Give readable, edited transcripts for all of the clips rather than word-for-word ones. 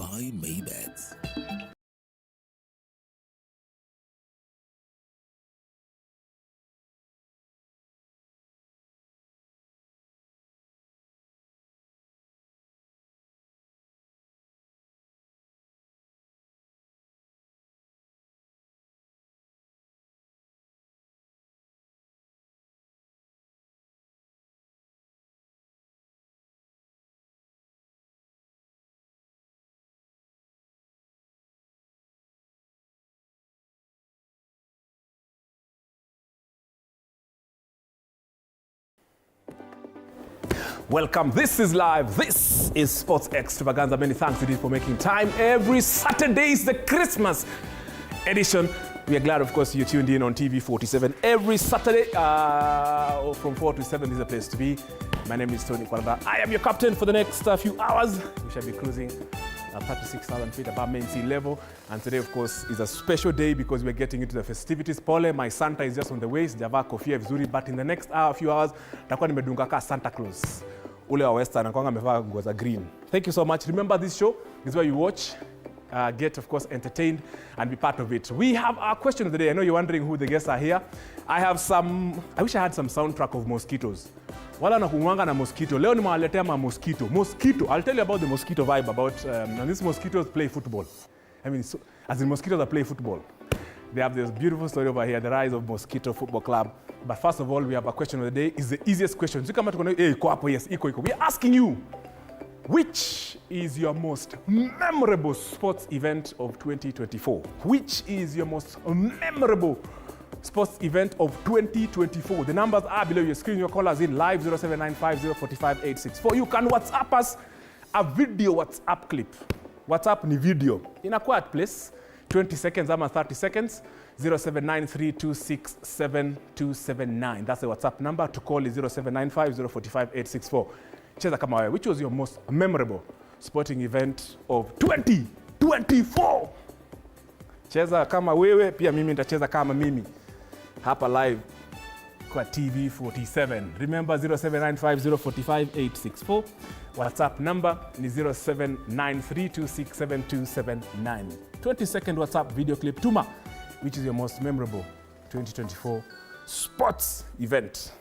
by Maybets. Welcome. This is live. This is Sports Extravaganza. Many thanks indeed for making time. Every Saturday is the Christmas edition. We are glad, of course, you tuned in on TV 47. Every Saturday from 4 to 7 is the place to be. My name is Tony Kwarada. I am your captain for the next few hours. We shall be cruising 36,000 feet above main sea level. And today, of course, is a special day because we're getting into the festivities. Pole, my Santa is just on the way. Sijavaa kofia vizuri, but in the next few hours, takuwa nimedunga ka Santa Claus. Ule wa Western, anakuanga amevaa nguo za green. Thank you so much. Remember, this show is where you watch, get, of course, entertained, and be part of it. We have our question of the day. I know you're wondering who the guests are here. I wish I had some soundtrack of mosquitoes. Wala nakuwanga na mosquito. Leo nimewaletea ma mosquito. Mosquito. I'll tell you about the mosquito vibe about, and these mosquitoes play football. I mean, as in mosquitoes that play football. They have this beautiful story over here, the rise of Mosquito Football Club. But first of all, we have a question of the day. It's the easiest question. Yes, we are asking you, which is your most memorable sports event of 2024? Which is your most memorable sports event of 2024? The numbers are below your screen. Your call us in live 0795045864. You can WhatsApp us a video WhatsApp clip. WhatsApp ni video. In a quiet place. 20 seconds, 30 seconds, 0793267279. That's the WhatsApp number. To call is 0795045864. Cheza kama wewe. Which was your most memorable sporting event of 2024? Cheza kama wewe, pia mimi nitacheza kama mimi. Hapa live kwa TV 47. Remember 0795045864. WhatsApp number ni 0793267279. 20-second WhatsApp video clip. Tuma, which is your most memorable 2024 sports event.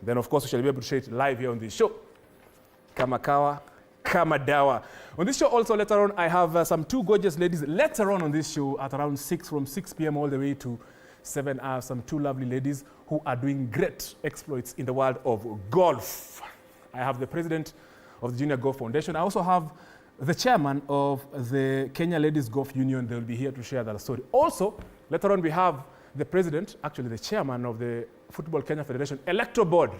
Then, of course, we shall be able to share it live here on this show. Kama kawa, kama dawa. On this show also, later on, I have some two gorgeous ladies. Later on this show, at around 6, from 6 p.m. all the way to 7 hours, some two lovely ladies who are doing great exploits in the world of golf. I have the president of the Junior Golf Foundation. I also have the chairman of the Kenya Ladies Golf Union. They will be here to share that story. Also, later on, we have the president, actually the chairman of the Football Kenya Federation Electoral Board,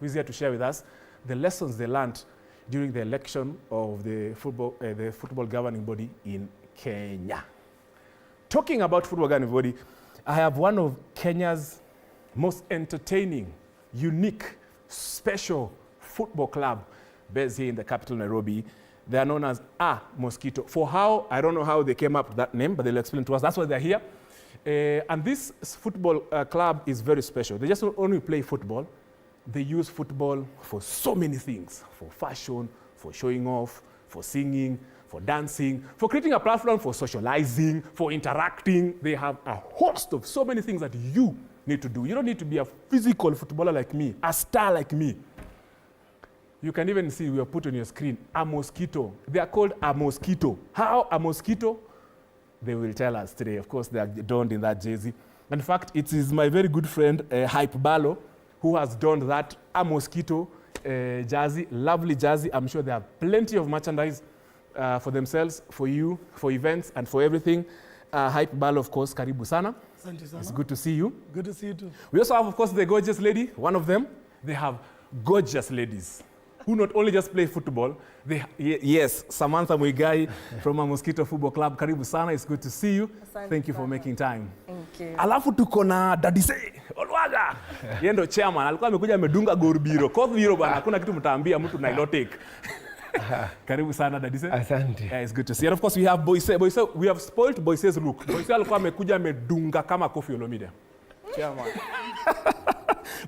who is here to share with us the lessons they learned during the election of the football governing body in Kenya. Talking about football governing body, I have one of Kenya's most entertaining, unique, special football club based here in the capital, Nairobi. They are known as Mosquito. For how, I don't know how they came up with that name, but they'll explain to us. That's why they're here. And this football club is very special. They just don't only play football. They use football for so many things. For fashion, for showing off, for singing, for dancing, for creating a platform for socializing, for interacting. They have a host of so many things that you need to do. You don't need to be a physical footballer like me, a star like me. You can even see, we have put on your screen, a mosquito. They are called a mosquito. How a mosquito? They will tell us today. Of course, they are donned in that jersey. In fact, it is my very good friend, Hype Balo, who has donned that a mosquito jersey, lovely jersey. I'm sure they have plenty of merchandise for themselves, for you, for events, and for everything. Hype Balo, of course, karibu sana. It's good to see you. Good to see you too. We also have, of course, the gorgeous lady, one of them. They have gorgeous ladies who not only just play football, yes, Samantha Muigai from a Mosquito Football Club. Karibu sana, it's good to see you. Thank you for making time. Thank you. Alafu tuko na Dadise Olwaga. Yeye ndo chairman, alikuwa amekuja amedunga gorbiro. Gorbiro bana, hakuna kitu mtaambia mtu Nilotic. Karibu sana Dadise. Asante. Yeah, it's good to see. And of course we have Boyse. Boyse, we have spoiled Boyse's look. Boyse alikuwa amekuja amedunga kama Koffi Olomide. Chairman.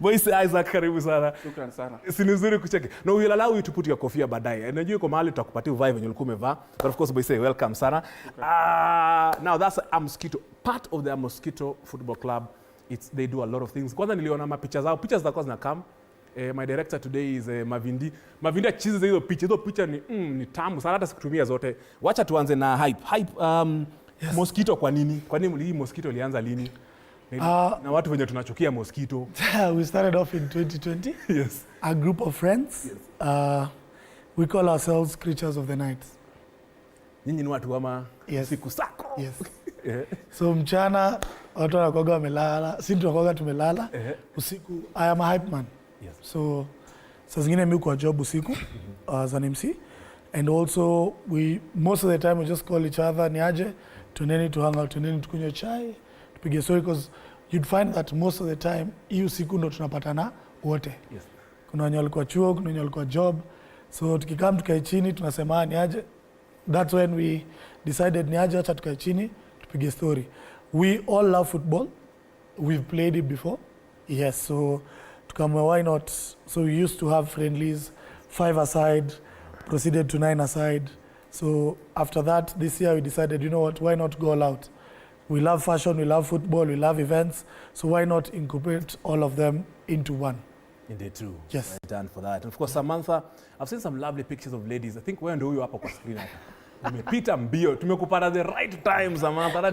Boys Isaac, karibu sana. Shukran sana. Si nzuri kucheki. No, we'll allow you to put your kofia baadaye. Najua uko mahali tutakupatia vibe venye ulikuwa umevaa. But of course, boys, welcome sana. Now that's a Mosquito. Part of the Mosquito Football Club, they do a lot of things. Kwanza niliona mapicha zao. Pictures zitakuwa zinakam. My director today is Mavindi. Mavindi achize hizo picha. Hizo picha ni tamu sana, hata sikutumia zote. Wacha tuanze na hype. Yes. Mosquito kwa nini? Kwa nini hii Mosquito ilianza lini? Na watu wenye tunachukia Mosquito. We started off in 2020. Yes. A group of friends. Yes. We call ourselves Creatures of the Night. Nyinyi ni watu ama yes. Siku sako. Yes. Yeah. So mchana watu wanakuwa wamelala, sisi tunakuwa tumelala. Usiku I am a hype man. Yes. So saa zingine mimi kwa job usiku as an MC, and also we most of the time we just call each other, niaje tuneni to hang out, tuneni tukunywe chai, tupige story, because you'd find that most of the time hii usiku ndo tunapatana wote. Yes. Kuna wenye walikuwa chuo, kuna wenye walikuwa job. So tukikaa tukae chini tunasema niaje. That's when we decided niaje acha tukae chini tupige story. We all love football. We've played it before. Yes, so tukama why not? So we used to have friendlies, 5 aside, proceeded to 9 aside. So after that, this year we decided, you know what, why not go all out? We love fashion, we love football, we love events. So why not incorporate all of them into one? Indeed true. Yes. Well done for that. And of course, Samantha, I've seen some lovely pictures of ladies. I think wewe ndio huyo hapo kwa screen hapa. Umepita mbio, tumekupata the right time Samantha.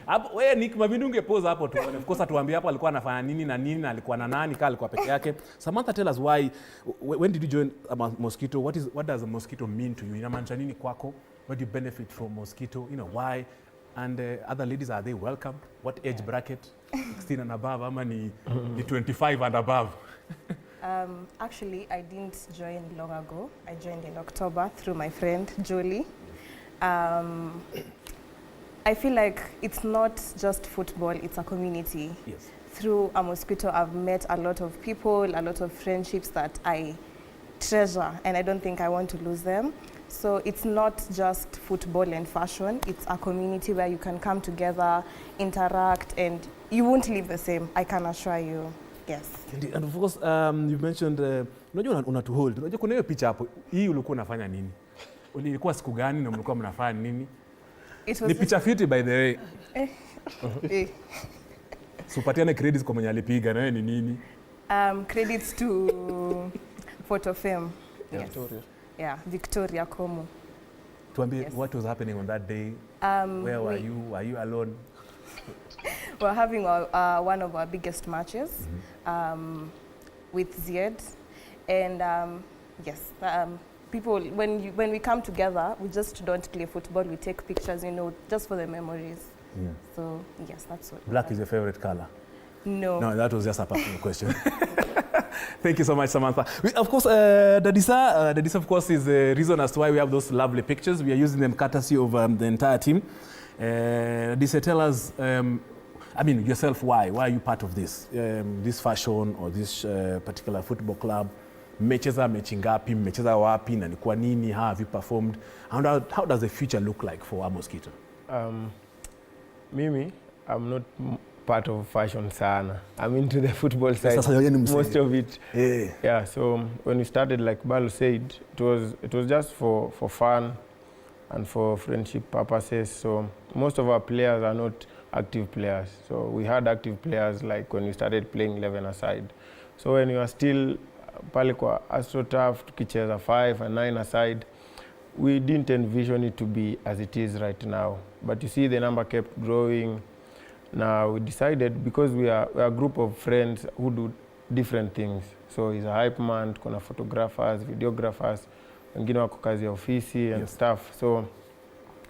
Hapo wewe Nick Mavindi ungepose hapo tu. Of course atuambie hapo alikuwa anafanya nini na nini na alikuwa na nani kama alikuwa peke yake. Samantha, tell us why, when did you join Mosquito? What does a Mosquito mean to you? Inamaanisha nini kwako? What do you benefit from Mosquito? You know, why? And other ladies, are they welcome? What age bracket? 16 and above, ama ni 25 and above? Actually, I didn't join long ago. I joined in October through my friend Jolie. I feel like it's not just football, it's a community. Yes. Through a Mosquito, I've met a lot of people, a lot of friendships that I treasure, and I don't think I want to lose them. So it's not just football and fashion, it's a community where you can come together, interact, and you won't leave the same, I can assure you. Yes. Indeed. And of course, you've mentioned, unajua unatuhold. Unajua kuna hiyo picha hapo, hii ulikuwa unafanya nini? Ulikuwa siku gani na mlikuwa mnafanya nini? Ni picha fiti by the way. Supatiane credits kwa mwenye alipiga na wewe ni nini? Credits to Photo Fame. Yes. Victoria. Yeah, Victoria Como. Tuambie, Yes. what was happening on that day? Where were you? Were you alone? We're having one of our biggest matches with Zied, and yes, people when we come together, we just don't play football. We take pictures, you know, just for the memories. Yeah. So yes, that's what. Black is your favorite color? No. No, that was just a personal question. Thank you so much, Samantha. Of course, Dadisa, of course, is the reason as to why we have those lovely pictures. We are using them courtesy of the entire team. Dadisa, tell us, I mean, yourself, why? Why are you part of this? This fashion or this particular football club? Mmecheza mechi ngapi? Mmecheza wapi? Na ni kwa nini? How have you performed? How does the future look like for Mosquito? Mimi, I'm not part of fashion sana. I'm into the football side, Yes, most of it. Yeah. Yeah, so when we started, like Balu said, it was just for fun and for friendship purposes. So most of our players are not active players. So we had active players like when we started playing 11 aside. So when we were still pale kwa AstroTurf, tukicheza 5 and 9 aside, we didn't envision it to be as it is right now. But you see the number kept growing. Now we decided, because we are a group of friends who do different things. So he's a hype man, kuna photographers, videographers, wengine wako kazi ya ofisi and stuff. So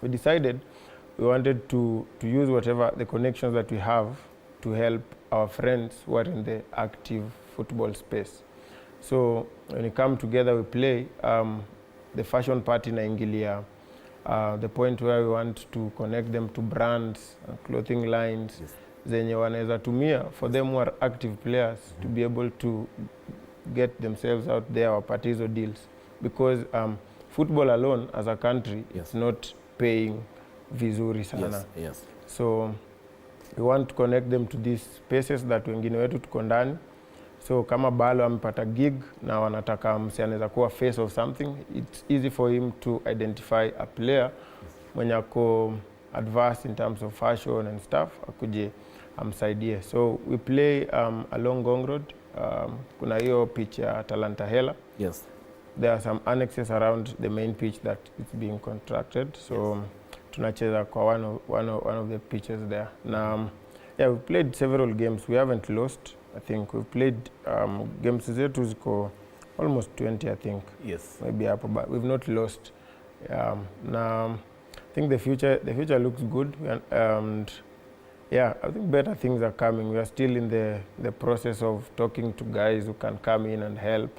we decided we wanted to use whatever the connections that we have to help our friends who are in the active football space. So when we come together, we play. The fashion part inaingilia, the point where we want to connect them to brands, clothing lines, zenye wanaweza tumia for them who are active players to be able to get themselves out there or parties or deals. Because football alone as a country is not paying vizuri sana. Yes. So we want to connect them to these spaces that wengine wetu tuko ndani, So kama Balo amepata gig na wanataka msi anaweza kuwa face of something, it's easy for him to identify a player mwenye ako advanced in terms of fashion and stuff, akuje amsaidie. So we play along Gong Road. Kuna hiyo pitch ya Talanta Hela. Yes. There are some annexes around the main pitch that is being constructed. So tunacheza kwa one of the pitches there. Now, yeah, we've played several games. We haven't lost. I think we've played games zetu ziko almost 20, I think. Yes. Maybe up, but we've not lost. Now, I think the future looks good, and yeah, I think better things are coming. We are still in the process of talking to guys who can come in and help.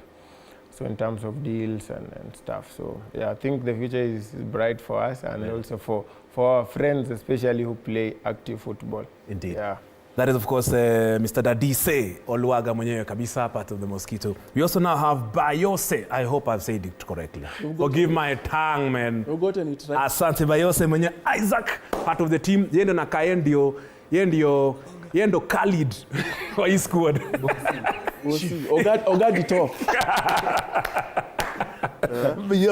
So in terms of deals and stuff. So yeah, I think the future is bright for us, and also for our friends, especially who play active football. Indeed. Yeah. That is, of course, Mr. Dadise Oluwaga mwenyewe kabisa, part of the Mosquito. We also now have Bayose. I hope I've said it correctly. Forgive my tongue, man. You've gotten it right. Asante Bayose mwenyewe. Isaac, part of the team. Yendo na Kaendio. Yendo Khalid. Wa hii squad. We'll see. Ogadi top.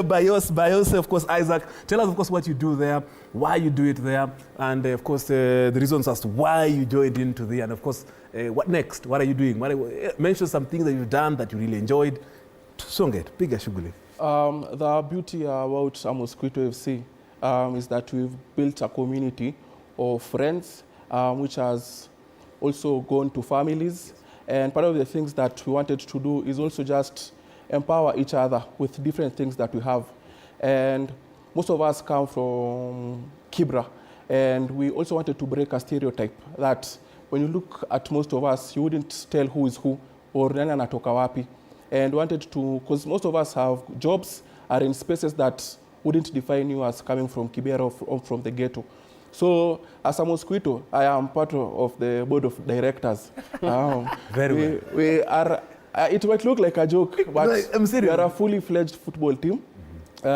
Bayose, of course, Isaac. Tell us, of course, what you do there, why you do it there, and of course, the reasons as to why you joined into there, and of course, what next? What are you doing? Mention some things that you've done that you really enjoyed. Songet, piga shughuli. The beauty about Mosquito FC is that we've built a community of friends, which has also gone to families. And part of the things that we wanted to do is also just empower each other with different things that we have. And most of us come from Kibra, and we also wanted to break a stereotype that when you look at most of us, you wouldn't tell who is who or nani anatoka wapi. And wanted to, because most of us have jobs, are in spaces that wouldn't define you as coming from Kibera or from the ghetto. So as a Mosquito, I am part of the board of directors. Very well. We are, it might look like a joke, but I'm serious. we are a fully fledged football team. We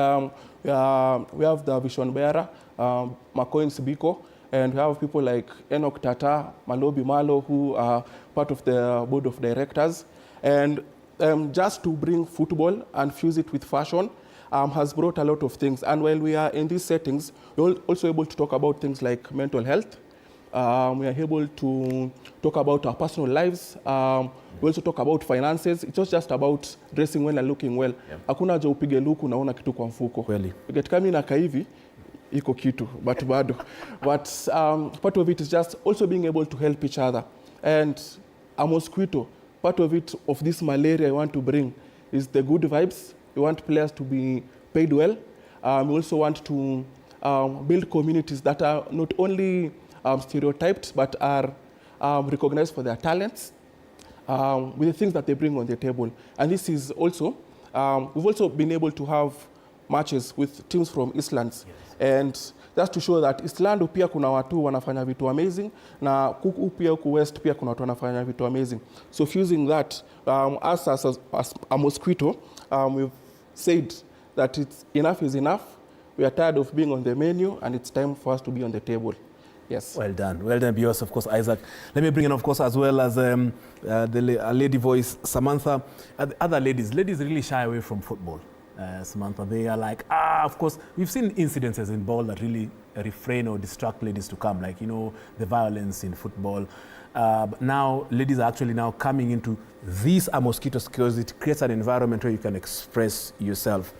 have the vision bearer, Makoins Biko, and we have people like Enoch Tata, Malobi Malo, who are part of the board of directors. And just to bring football and fuse it with fashion has brought a lot of things. And while we are in these settings, we're also able to talk about things like mental health. We are able to talk about our personal lives. We also talk about finances. It's not just about dressing well and looking well. Hakuna haja upige luku unaona kitu kwa mfuko. Kweli. Ukitaka mimi naka hivi iko kitu but bado. But part of it is just also being able to help each other. And a Mosquito, part of it, of this malaria I want to bring is the good vibes. We want players to be paid well. We also want to build communities that are not only stereotyped, but are recognized for their talents, with the things that they bring on the table. And this is also, we've also been able to have matches with teams from Eastlands. And that's to show that Eastland pia kuna watu wanafanya vitu amazing, na kuku pia huku West pia kuna watu wanafanya vitu amazing. So fusing that, us as a Mosquito, we've said that enough is enough. We are tired of being on the menu, and it's time for us to be on the table. Yes. Well done, Bios, of course, Isaac. Let me bring in, of course, as well as a lady voice, Samantha. Other ladies really shy away from football. Samantha, they are like, of course, we've seen incidences in ball that really refrain or distract ladies to come, like, the violence in football. But now, ladies are actually now coming into these Mosquitoes because it creates an environment where you can express yourself.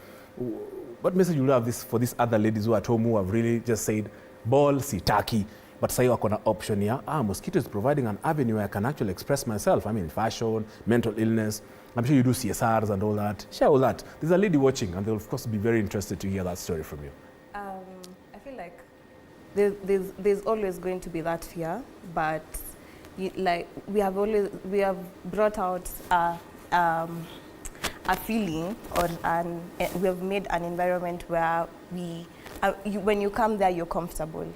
What message you have for these other ladies who are at home who have really just said, ball, sitaki, but say wako na option here. Mosquito is providing an avenue where I can actually express myself. I mean, fashion, mental illness. I'm sure you do CSRs and all that. Share all that. There's a lady watching, and they'll, of course, be very interested to hear that story from you. I feel like there's always going to be that fear, but we have brought out a feeling, or we have made an environment where when you come there, you're comfortable.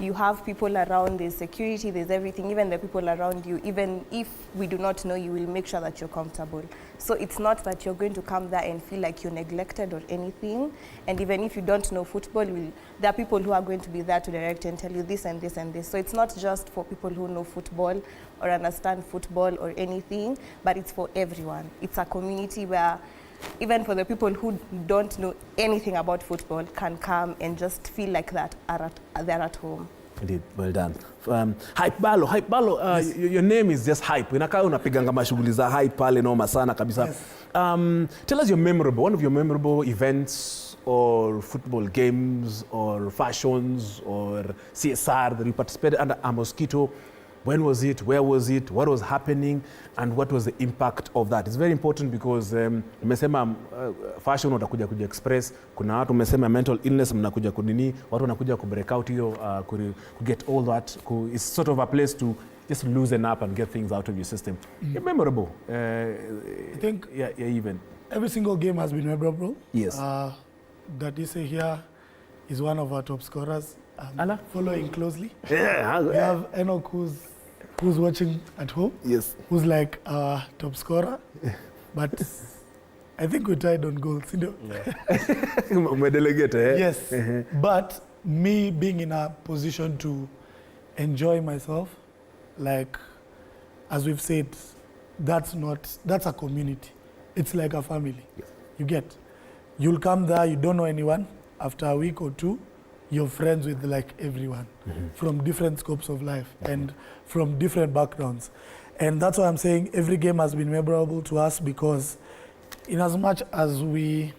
you have people around, there's security, there's everything, even the people around you, even if we do not know you, will make sure that you're comfortable. So it's not that you're going to come there and feel like you're neglected or anything. And even if you don't know football, there are people who are going to be there to direct and tell you this and this and this. So it's not just for people who know football or understand football or anything, but it's for everyone. It's a community where even for the people who don't know anything about football can come and just feel like that they're at home. Indeed, well done. Hype Balo, yes. Your name is just Hype. Unakaa unapiganga mashughuli za hype pale noma sana kabisa. Yes. Tell us one of your memorable events or football games or fashions or CSR that you participated under a mosquito. When was it? Where was it? What was happening? And what was the impact of that? It's very important because umesema fashion watakuja kuja express. Kuna watu umesema mental illness mnakuja kunini. Watu wanakuja ku break out hiyo ku get all that. It's sort of a place to just loosen up and get things out of your system. It's memorable. I think even every single game has been memorable. Yes. That you say here is one of our top scorers. Following closely. Yeah. We have Enoch who's watching at home. Yes. Who's like our top scorer. But I think we tied on goals. You know? Delegate, eh? Yes. But me being in a position to enjoy myself, like as we've said, that's a community. It's like a family. Yes. You get. You'll come there, you don't know anyone. After a week or two, you're friends with like everyone from different scopes of life and from different backgrounds. And that's why I'm saying every game has been memorable to us, because in as much as we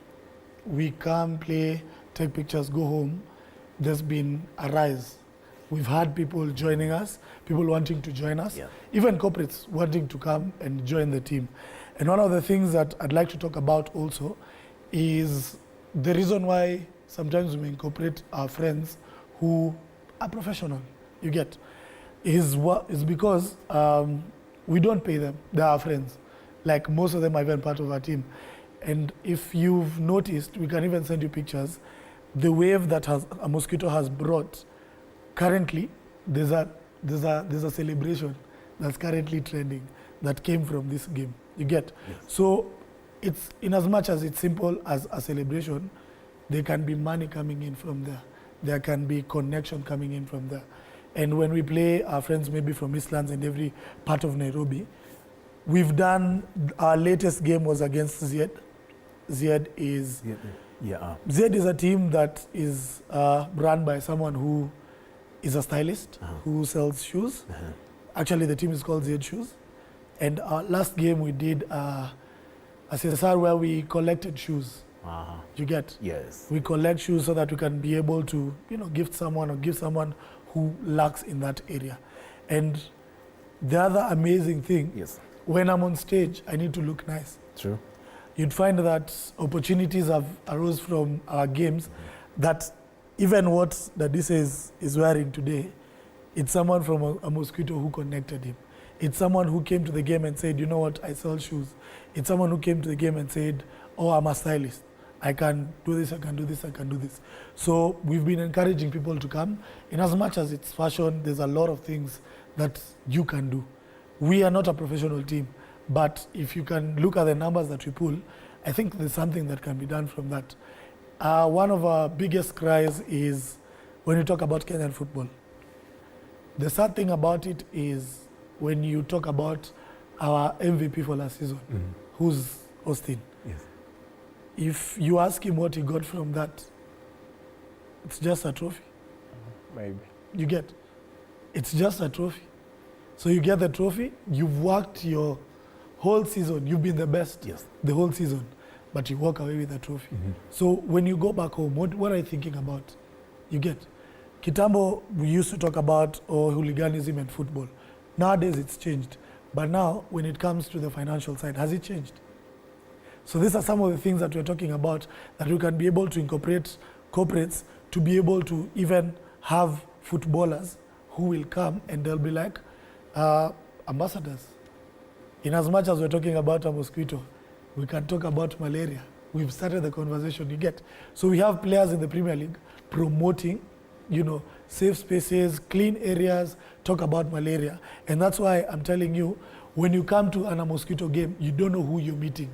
come, play, take pictures, go home, there's been a rise. We've had people joining us, people wanting to join us, even corporates wanting to come and join the team. And one of the things that I'd like to talk about also is the reason why sometimes we incorporate our friends who are professional, you get, is because we don't pay them, they're our friends. Like most of them are even part of our team. And if you've noticed, we can even send you pictures, the wave that a mosquito has brought, currently, there's a celebration that's currently trending that came from this game, you get. Yes. So it's, in as much as it's simple as a celebration, there can be money coming in from there. There can be connection coming in from there. And when we play our friends maybe from Eastlands and every part of Nairobi, we've done, our latest game was against Zied. Zied is a team that is run by someone who is a stylist, who sells shoes. Actually, the team is called Zied Shoes. And our last game we did a CSR where we collected shoes. You get? Yes. We collect shoes so that we can be able to, gift someone or give someone who lacks in that area. And the other amazing thing, when I'm on stage, I need to look nice. True. You'd find that opportunities have arose from our games that even what Dadise is wearing today, it's someone from a mosquito who connected him. It's someone who came to the game and said, you know what, I sell shoes. It's someone who came to the game and said, oh, I'm a stylist. I can do this, I can do this, I can do this. So we've been encouraging people to come. In as much as it's fashion, there's a lot of things that you can do. We are not a professional team, but if you can look at the numbers that we pull, I think there's something that can be done from that. One of our biggest cries is when you talk about Kenyan football. The sad thing about it is when you talk about our MVP for last season, who's Austin. Yes. If you ask him what he got from that, it's just a trophy. Maybe. You get? It's just a trophy. So you get the trophy, you've worked your whole season, you've been the best the whole season, but you walk away with the trophy. So when you go back home, what are you thinking about? You get? Kitambo, we used to talk about hooliganism and football. Nowadays it's changed. But now, when it comes to the financial side, has it changed? So these are some of the things that we're talking about, that we can be able to incorporate corporates to be able to even have footballers who will come and they'll be like ambassadors. In as much as we're talking about a mosquito, we can talk about malaria. We've started the conversation, you get. So we have players in the Premier League promoting safe spaces, clean areas, talk about malaria. And that's why I'm telling you, when you come to a mosquito game, you don't know who you're meeting.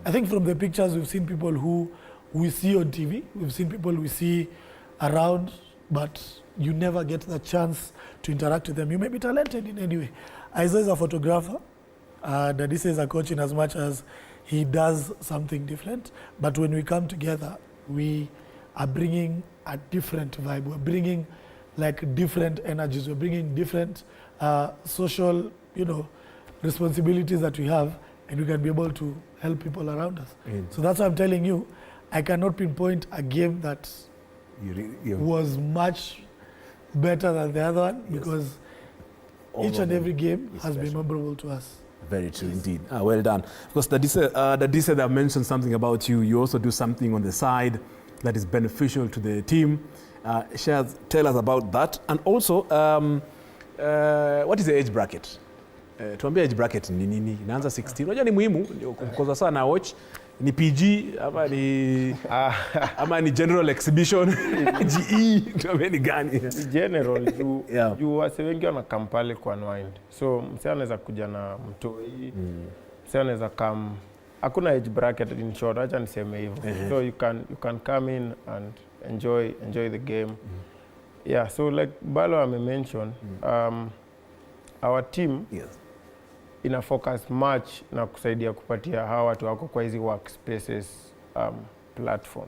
I think from the pictures, we've seen people who we see on TV, we've seen people we see around, but you never get the chance to interact with them. You may be talented in any way. Isa is a photographer, Dadisa is a coach in as much as he does something different. But when we come together, we are bringing a different vibe. We're bringing like different energies. We're bringing different social, responsibilities that we have, and we can be able to help people around us. So that's why I'm telling you, I cannot pinpoint a game that was much better than the other one, because each and every game has been memorable to us. Very true indeed. Well done. Of course, Dadisa have mentioned something about you. You also do something on the side that is beneficial to the team. Tell us about that. And also, what is the age bracket? Tuambie age bracket ni nini? Inaanza 16. Unajua ni muhimu kwa sana watch. Ni PG ama ni general exhibition GE tuambie ni gani? General juu wase wengi wana kampale kwa unwind. So msee anaweza kuja na mtoi. Msee anaweza come. Hakuna age bracket in short, acha niseme hivyo. So you can come in and enjoy the game. Yeah, so like Balo mentioned, our team ina focus much na kusaidia kupatia hawa watu wako kwa hizi workspaces platform.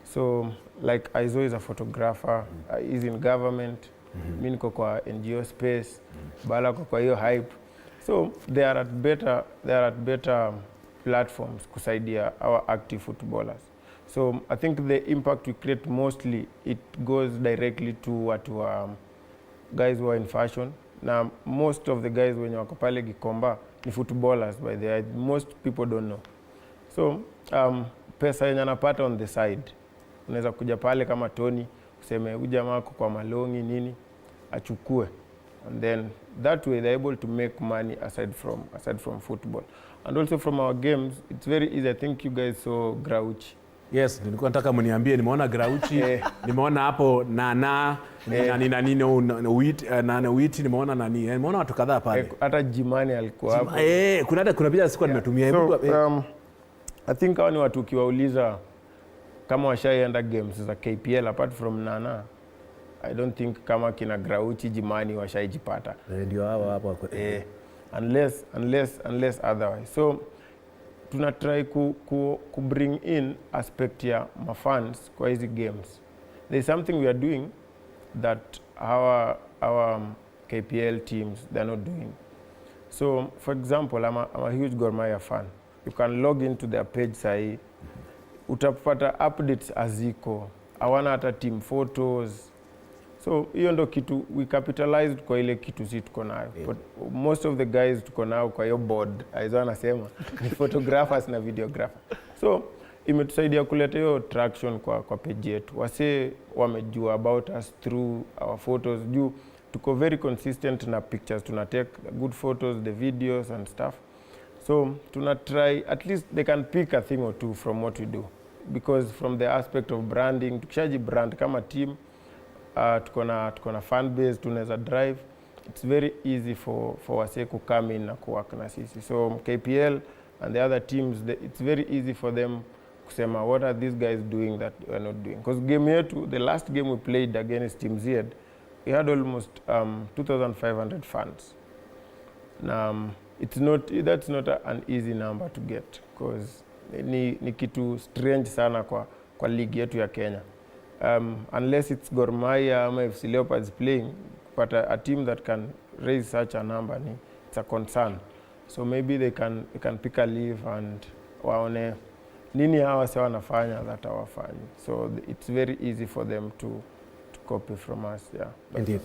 So like Izo is a photographer, is in government, mimi niko kwa NGO space, Bala kwa hiyo hype. So they are at better platforms kusaidia our active footballers. So I think the impact we create mostly, it goes directly to what guys who are in fashion. Now, most of the guys when wako pale Gikomba ni footballers by the way. Most people don't know. So, pesa yenye anapata on the side. Unaweza kuja pale kama Tony, useme huyu jamaa wako kwa malongi nini, achukue. And then that way they're able to make money aside from football. And also from our games, it's very easy. I think you guys saw Grouchy. Yes, nilikuwa nataka mniambie, nimeona Grouchy, nimeona hapo Nana, Witi, nimeona nimeona watu kadhaa pale. Hata Jimani alikuwa hapo. Kuna picha sikuwa nimetumia. So, I think hao ni watu ukiwauliza kama washaenda games za KPL apart from Nana. I don't think kama kina Grouchy, Jimani washaijipata. Ndio hapo. Unless otherwise. So tuna try ku bring in aspect ya mafans kwa hizi games. There's something we are doing that our KPL teams they're not doing. So for example, I'm a huge Gor Mahia fan. You can log into their page sahi, utapata updates aziko, hawana hata team photos. So hiyo ndo kitu we capitalized kwa ile kitu si tuko nayo. But most of the guys tuko nao kwa hiyo board, aizo anasema ni photographers na videographers. So imetusaidia kuleta hiyo traction kwa page yetu. Wase wamejua about us through our photos. Juu tuko very consistent na pictures, tuna take good photos, the videos and stuff. So tuna try, at least they can pick a thing or two from what we do. Because from the aspect of branding, tukishaji brand kama team, tuko na fan base, tunaweza drive. It's very easy for wase ku come in na kuwork na sisi. So KPL and the other teams, it's very easy for them kusema what are these guys doing that we're not doing. Because game yetu, the last game we played against Team Z, we had almost 2,500 fans. That's not an easy number to get, because ni kitu strange sana kwa league yetu ya Kenya. Unless it's Gor Mahia or FC Leopards playing, but a team that can raise such a number, it's a concern. So maybe they can pick a leave and waone nini hawa sawa wanafanya that hawafanyi. So it's very easy for them to copy from us. Yeah. Indeed.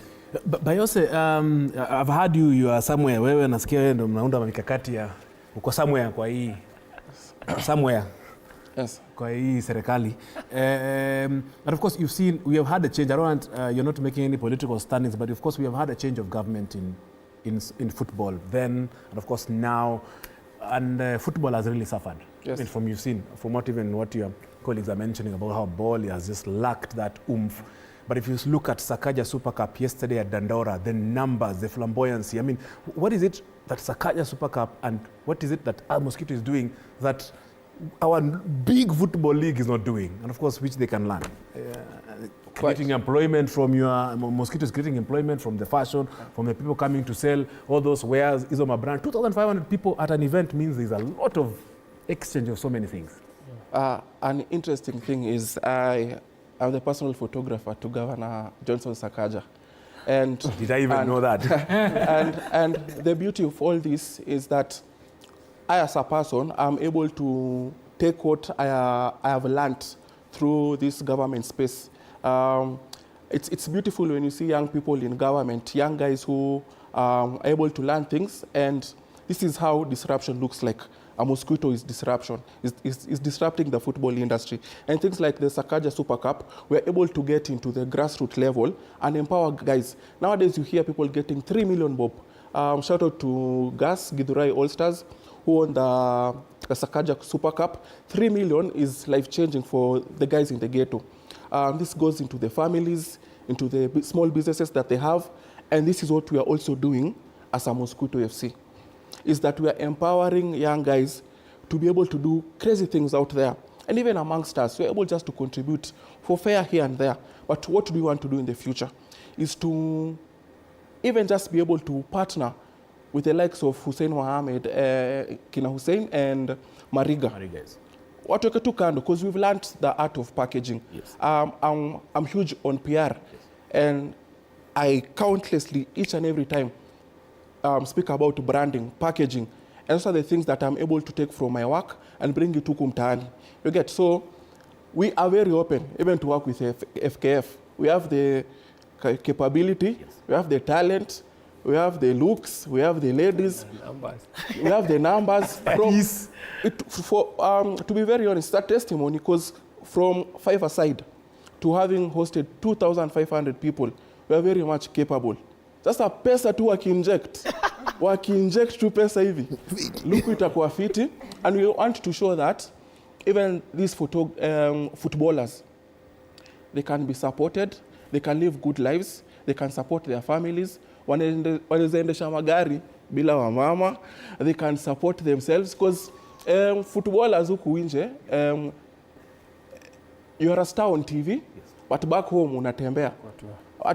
Bayose, I've heard you are somewhere. Wewe nasikia wewe ndo mnaunda mikakati ya uko somewhere kwa hii somewhere. Yes. Kwa hii serikali. And of course we have had a change. I don't want, you're not making any political standings, but of course we have had a change of government in football then, and of course now, and football has really suffered. Yes. I mean, from what your colleagues are mentioning about how ball has just lacked that oomph. But if you look at Sakaja Super Cup yesterday at Dandora, the numbers, the flamboyancy, I mean, what is it that Sakaja Super Cup and what is it that our Mosquito is doing that our big football league is not doing? And of course, which they can learn. Creating employment from your Mosquito is creating employment from the fashion, from the people coming to sell all those wares. Izoma brand, 2,500 people at an event means there's a lot of exchange of so many things. An interesting thing is I'm the personal photographer to Governor Johnson Sakaja. And did I even know that? and the beauty of all this is that I, as a person, I'm able to take what I have learned through this government space. It's beautiful when you see young people in government, young guys who are able to learn things, and this is how disruption looks like. A Mosquito is disruption, is disrupting the football industry. And things like the Sakaja Super Cup, we're able to get into the grassroots level and empower guys. Nowadays you hear people getting 3 million bob. Shout out to Gas Githurai All-Stars, who won the Sakaja Super Cup. 3 million is life-changing for the guys in the ghetto. This goes into the families, into the small businesses that they have, and this is what we are also doing as a Mosquito FC, is that we are empowering young guys to be able to do crazy things out there. And even amongst us, we're able just to contribute for fair here and there. But what do we want to do in the future is to even just be able to partner with the likes of Hussein Mohammed, Kina Hussein, and Mariga. Watoke tu kando, because we've learned the art of packaging. Yes. I'm huge on PR, yes. And I countlessly, each and every time, speak about branding, packaging, and those are the things that I'm able to take from my work and bring it to Kumtaani. You get, so we are very open, even to work with FKF. We have the capability, yes. We have the talent, we have the looks, we have the ladies, we have the numbers. To be very honest, that testimony, because from 5-a-side to having hosted 2,500 people, we are very much capable. Sasa pesa tu waki-inject tu pesa hivi. Look itakuwa fiti, and we want to show that even these footballers, they can be supported, they can live good lives, they can support their families. Wanaendesha magari bila wamama, they can support themselves, because footballers huku nje, you are a star on TV, yes. But back home unatembea.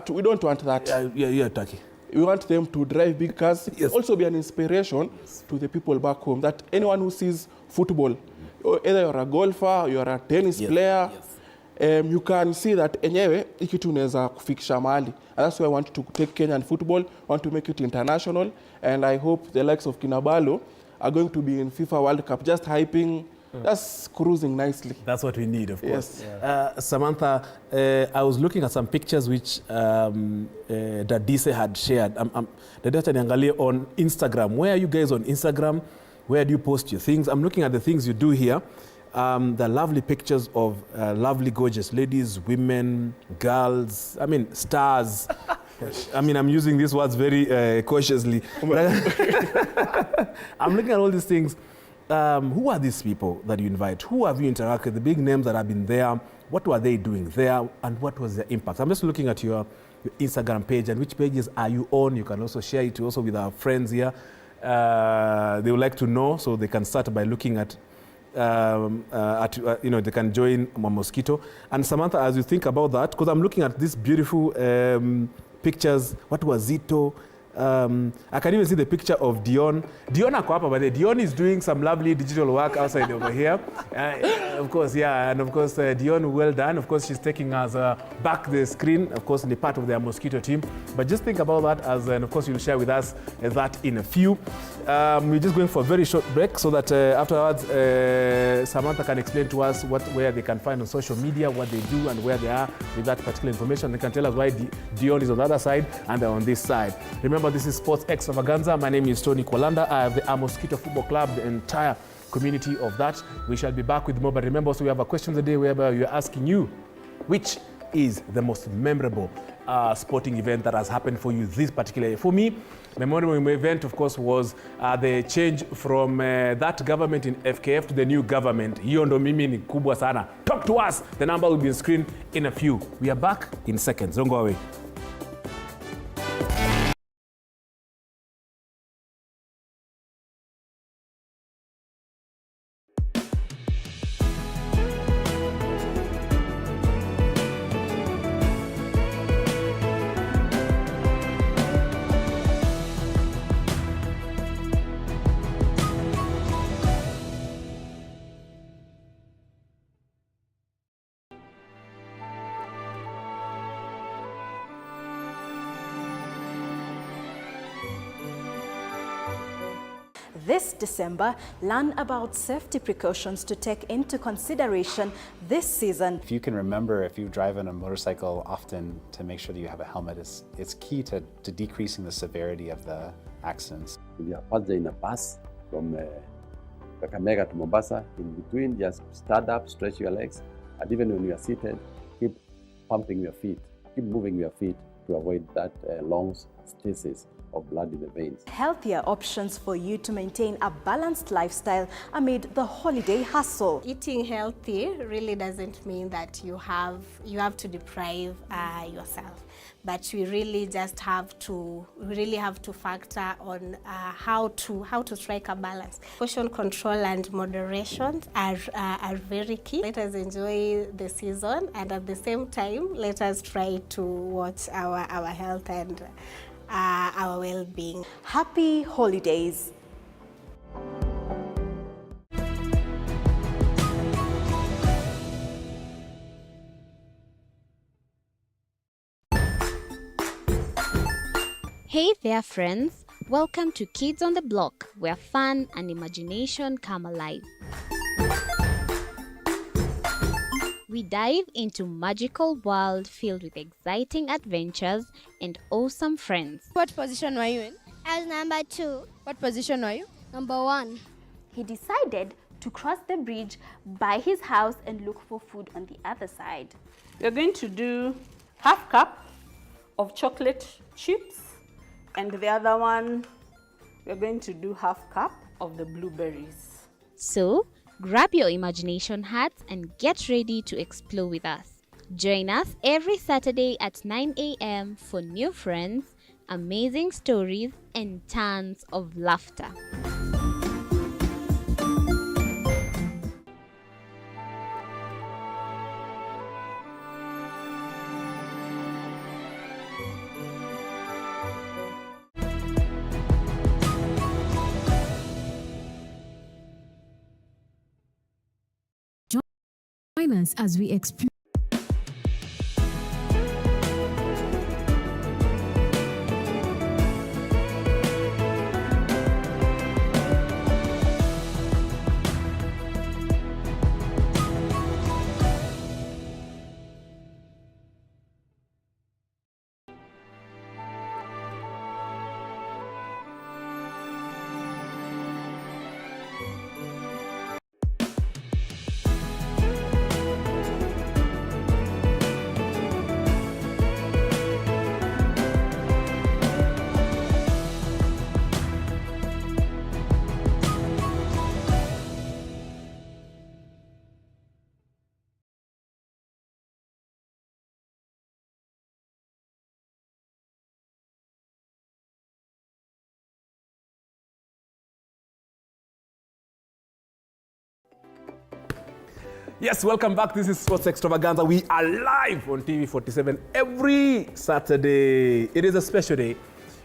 We don't want that. Yeah, Taki. We want them to drive big cars. Yes. Also be an inspiration, yes, to the people back home, that anyone who sees football, either you're a golfer, you're a tennis, yes, player, yes, you can see that enyewe ikitu unaweza kufikisha mahali. And that's why I want to take Kenyan football, want to make it international, and I hope the likes of Kinabalo are going to be in FIFA World Cup, just hyping. That's cruising nicely. That's what we need, of course. Yes. Yeah. Samantha, I was looking at some pictures which that Dise had shared. The data niangalie on Instagram. Where are you guys on Instagram? Where do you post your things? I'm looking at the things you do here. The lovely pictures of lovely, gorgeous ladies, women, girls, I mean, stars. I mean, I'm using these words very cautiously. I'm looking at all these things. Who are these people that you invite? Who have you interacted with? The big names that have been there, what were they doing there, and what was their impact? I'm just looking at your Instagram page, and which pages are you on? You can also share it also with our friends here. They would like to know, so they can start by looking at, they can join Mosquito. And Samantha, as you think about that, because I'm looking at these beautiful pictures, what was Zito? I can even see the picture of Dion. Dion ako hapa, but Dion is doing some lovely digital work outside over here. Of course, yeah, and of course, Dion, well done. Of course, she's taking us back the screen, of course, in the part of their Mosquito team. But just think about that, as and of course, you'll share with us that in a few. We're just going for a very short break so that afterwards, Samantha can explain to us where they can find on social media, what they do, and where they are with that particular information. They can tell us why Dion is on the other side and they're on this side. Remember, this is Sports Extravaganza. My name is Tony Kolanda. I have the Mosquito Football Club, the entire community of that. We shall be back with more. But remember also, we have a question of the day where we are asking you, which is the most memorable sporting event that has happened for you this particular year? For me, the memorable event, of course, was the change from that government in FKF to the new government. Hiyo ndo mimi ni kubwa sana. Talk to us. The number will be on screen in a few. We are back in seconds. Don't go away. This December, learn about safety precautions to take into consideration this season. If you can remember, if you drive on a motorcycle often, to make sure that you have a helmet, it's key to decreasing the severity of the accidents. If you are passed in a bus from Kakamega to Mombasa, in between, just stand up, stretch your legs, and even when you are seated, keep pumping your feet, keep moving your feet to avoid that long stasis of blood in the veins. Healthier options for you to maintain a balanced lifestyle amid the holiday hustle. Eating healthy really doesn't mean that you have to deprive yourself, but we really just have to factor on how to strike a balance. Portion control and moderation are very key. Let us enjoy the season, and at the same time, let us try to watch our health and our well-being. Happy holidays. Hey there friends, welcome to Kids on the Block, where fun and imagination come alive. We dive into magical world filled with exciting adventures and awesome friends. What position were you in? I was number 2. What position were you? Number 1. He decided to cross the bridge by his house and look for food on the other side. We're going to do half cup of chocolate chips, and the other one, we're going to do half cup of the blueberries. So, grab your imagination hats and get ready to explore with us. Join us every Saturday at 9 a.m. for new friends, amazing stories, and tons of laughter. Join us as we explore. Yes, welcome back. This is Sports Extravaganza. We are live on TV 47 every Saturday. It is a special day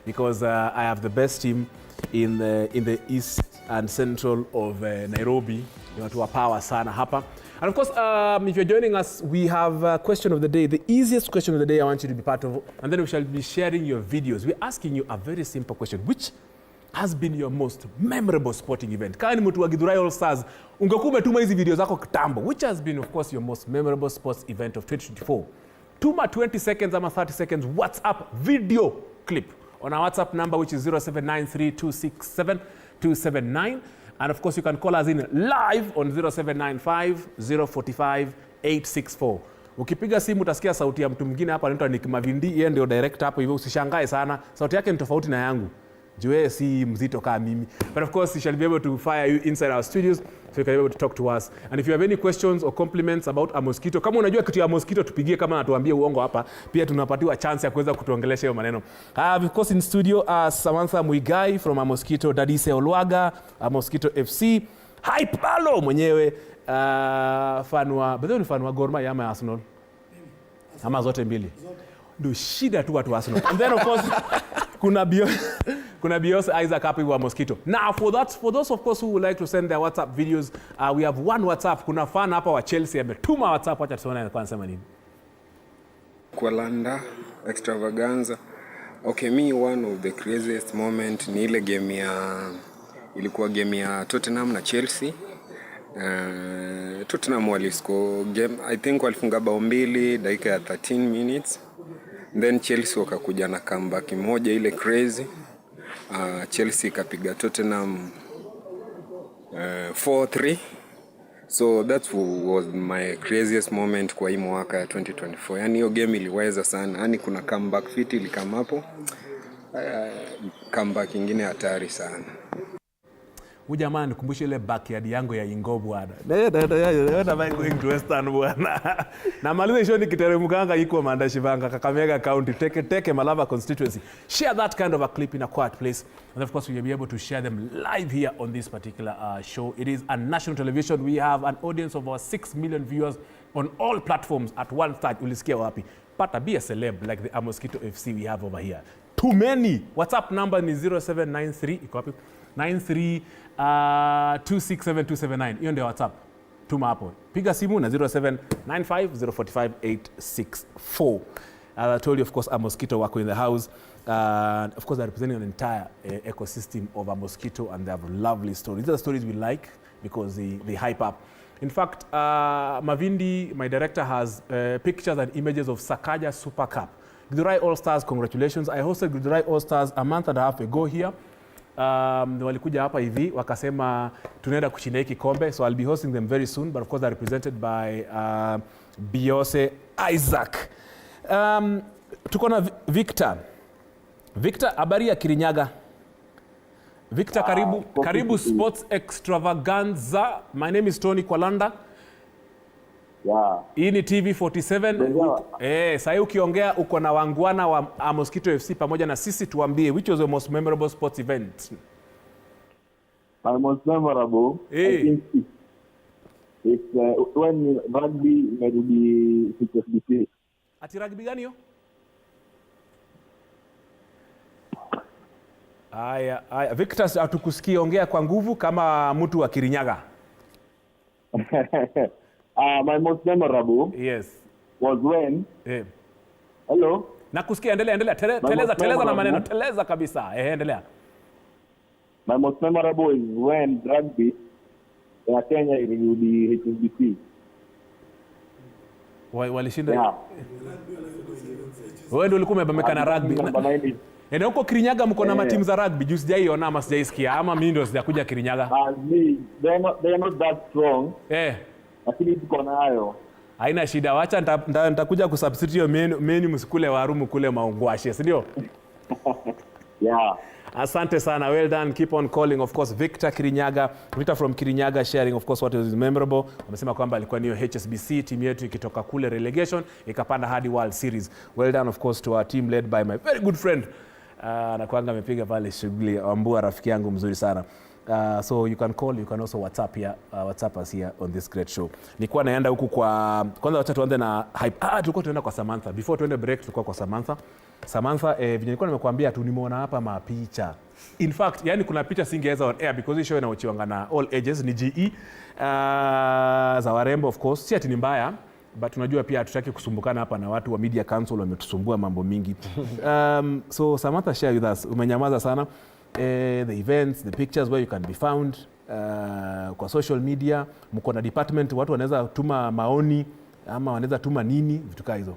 because I have the best team in the east and central of Nairobi. You want to power sana hapa. And of course, if you're joining us, we have a question of the day. The easiest question of the day I want you to be part of, and then we shall be sharing your videos. We're asking you a very simple question. Which has been your most memorable sporting event? Kama ni mtu wa Githurai All Stars, ungekuwa umetuma hizi video zako kitambo. Which has been, of course, your most memorable sports event of 2024? Tuma 20 seconds ama 30 seconds WhatsApp video clip on our WhatsApp number, which is 0793267279. And of course, you can call us in live on 0795 045 864. Ukipiga simu utasikia sauti ya mtu mwingine hapa anaitwa Nick Mavindi, yeye ndio director hapo hivyo, usishangae sana. Sauti yake ni tofauti na yangu. Jue si mzito kama mimi. But of course, we shall be able to fire you inside our studios so you can be able to talk to us. And if you have any questions or compliments about a mosquito, kama unajua kitu ya mosquito tupigie, kama natuambie uongo hapa, pia tunapatiwa chance ya kuweza kutuongelesha hiyo maneno. Of course in studio Samantha Muigai from a mosquito, Dadise Olwaga, a mosquito FC, Hype Palo mwenyewe, fanwa, bado ni fanwa Gor Mahia ama Arsenal? Ama zote mbili. Ndio shida tu watu Arsenal. And then of course kuna Bios Isaac happy wa mosquito. Now for those of course who would like to send their WhatsApp videos, we have one WhatsApp. Kuna fan hapa wa Chelsea ametuma WhatsApp, acha tuone anasema nini. Kualanda Extravaganza. Okay, me one of the craziest moment ni ile game ilikuwa game ya Tottenham na Chelsea. Tottenham waliscore game, I think walifunga bao 2 dakika ya 13 minutes. Then Chelsea wakakuja na comeback moja ile crazy. Chelsea ikapiga Tottenham 4-3. So that was my craziest moment kwa hii mwaka ya 2024. Yani hiyo game iliweza sana. Yani kuna comeback fit ilikama hapo. Comeback ingine hatari sana. Jamaa nikumbushe ile backyard yangu ya Ingo bwana. Na vai going to Western bwana. Na maliza show nikiteremkanga iko Mandashivanga Kakamega County teke Malava constituency. Share that kind of a clip in a quiet place, and of course we will be able to share them live here on this particular show. It is a national television. We have an audience of over 6 million viewers on all platforms at one start. Ulisikia wapi? Pata be a celeb like the Mosquito FC we have over here. Too many. WhatsApp number ni 0793 iko wapi? 93267279. Hiyo ndio WhatsApp. Tuma hapo. Piga simu na 0795045864. I told you of course a mosquito wako in the house. Of course they're representing an entire ecosystem of a mosquito, and they have lovely stories. These are stories we like because they hype up. In fact, Mavindi, my director, has pictures and images of Sakaja Super Cup. Githurai All Stars, congratulations. I hosted Githurai All Stars a month and a half ago here. Walikuja hapa hivi wakasema tunaenda kushinda hiki kombe, so I'll be hosting them very soon, but of course they're represented by Biose Isaac. Tuko na Victor, habari ya Kirinyaga. Victor, karibu Sports Extravaganza. My name is Tony Kwalanda. Hii ni TV 47. Sasa ukiongea uko na wangwana wa Mosquito FC pamoja na sisi, tuambie which was your most memorable sports event? My most memorable, I think it's when rugby imerudi HSBC. Ati rugby gani hiyo? Aya, Victor, atukusikie, ongea kwa nguvu kama mtu wa Kirinyaga. My most memorable was when hello, nakusikia, endelea teleza na maneno, teleza kabisa, endelea. My most memorable is when rugby ya Kenya ilirudi HSBC. Walishinda. Wewe ndio ulikuwa umebambika na rugby. Na huko Kirinyaga mko na matimu za rugby? Juu sijaiona ama sijaisikia, ama mimi ndio sijakuja Kirinyaga. They are not that strong. Lakini tuko nayo. Haina shida, wacha nitakuja kusubstitute menu msikule warumu kule maungwashe, si ndio? Asante sana, well done, keep on calling. Of course Victor from Kirinyaga sharing of course what is memorable. Wamesema kwamba alikuwa niyo HSBC, timu yetu ikitoka kule relegation ikapanda hadi World Series. Well done of course to our team led by my very good friend na kwanga amepiga pale shughuli, Ambua rafiki yangu mzuri sana. So you can call, you can also WhatsApp here, WhatsApp us here on this great show. Nilikuwa naenda huku kwanza wacha tuanze na hype. Tulikuwa tunaenda kwa Samantha. Before tuende break tulikuwa kwa Samantha. Vile nilikuwa nimekuambia tu nimeona hapa mapicha. In fact, yani kuna picha singeweza on air because hii show inaochiwanga na all ages, ni GE za warembo of course. Si ati ni mbaya, but tunajua pia hatutaki kusumbukana hapa na watu wa Media Council wametusumbua mambo mingi. So Samantha, share with us. Umenyamaza sana. The events, the pictures where you can be found kwa social media, mko na department, watu wanaweza tuma maoni ama wanaweza tuma nini, vitu kama hizo?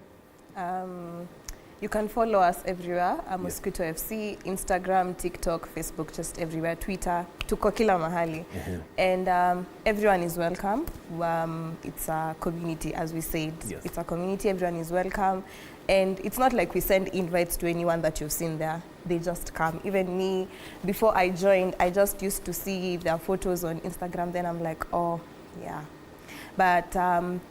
You can follow us everywhere. Mosquito FC, Instagram, TikTok, Facebook, just everywhere. Twitter, tuko kila mahali. And everyone is welcome. It's a community, as we said. Yes. It's a community, everyone is welcome. And it's not like we send invites to anyone that you've seen there. They just come. Even me, before I joined, I just used to see their photos on Instagram. Then I'm like, oh, yeah. But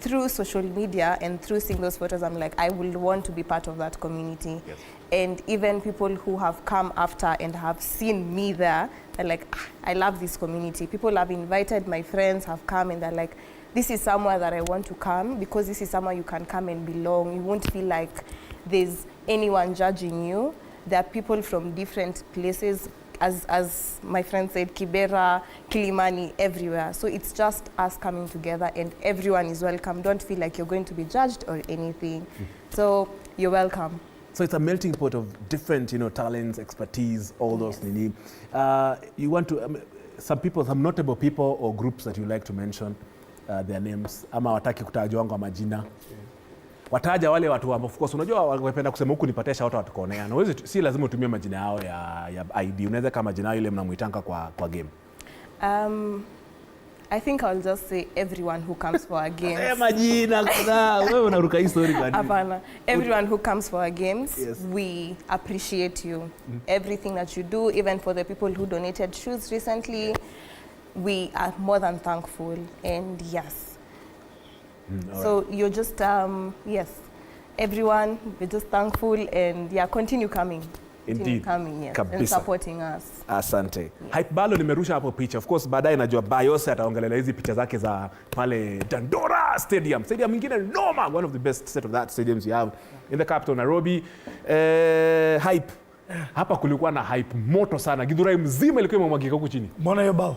through social media and through seeing those photos, I'm like, I will want to be part of that community. Yes. And even people who have come after and have seen me there, they're like, I love this community. People have invited my friends, have come, and they're like, this is somewhere that I want to come, because this is somewhere you can come and belong. You won't feel like there's anyone judging you. There are people from different places, as my friend said, Kibera, Kilimani, everywhere. So it's just us coming together, and everyone is welcome. Don't feel like you're going to be judged or anything. So you're welcome. So it's a melting pot of different, talents, expertise, all those. You want to, some notable people or groups that you like to mention their names, ama wataki kutajwa wangu wa majina. Wataja wale watu of course, unajua wapenda kusema huku nipatie shout out kuonea. Na wewe si lazima utumie majina yao ya ID. Unaweza kama majina yao ile mnamuitanga kwa game. I think I'll just say everyone who comes for our games. Majina kuna wewe unaruka hii story gani? Hapana. Everyone who comes for our games, we appreciate you. Everything that you do, even for the people who donated shoes recently, we are more than thankful. And yes. So you're just, yes, everyone, we're just thankful, and continue coming. Indeed. Coming, yes, Kabisa. and supporting us. Asante. Hype Balo nimerusha hapo picha. Of course, baadaye najua Bayose ataongelea hizi picha zake za pale Dandora Stadium. Stadium nyingine noma, one of the best set of that stadiums you have in the capital Nairobi. Hype. Hapa kulikuwa na hype moto sana. Githurai mzima ilikuwa imemwagika huku chini. Mbona hiyo bao?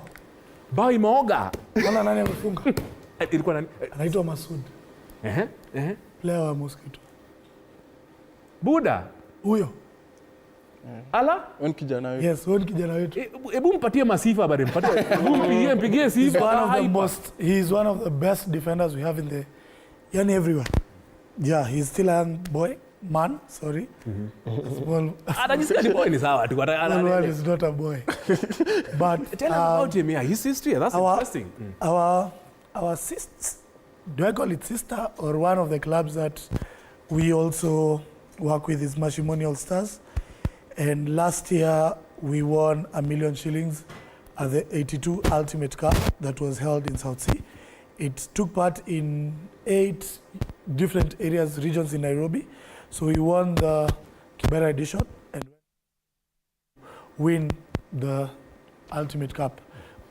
Bao imeoga. Mbona nani amefunga? Ilikuwa nani? Anaitwa Masud. Player wa Mosquito. Buda. Huyo. Ala? Wewe kijana wetu. Yes, wewe kijana wetu. Hebu mpatie masifa bado mpatie. Mpigie sifa. He is one of the best defenders we have in the everywhere. Yeah, he's still a man, sorry. Small. Anajisikia ni boy ni sawa tu. One is not a boy. But tell us about him here. His history, that's interesting. Our sister, do I call it sister, or one of the clubs that we also work with is Matrimonial Stars. And last year we won $1 million shillings at the 82 Ultimate Cup that was held in South Sea. It took part in 8 different areas, regions in Nairobi. So we won the Kibera edition and win the Ultimate Cup,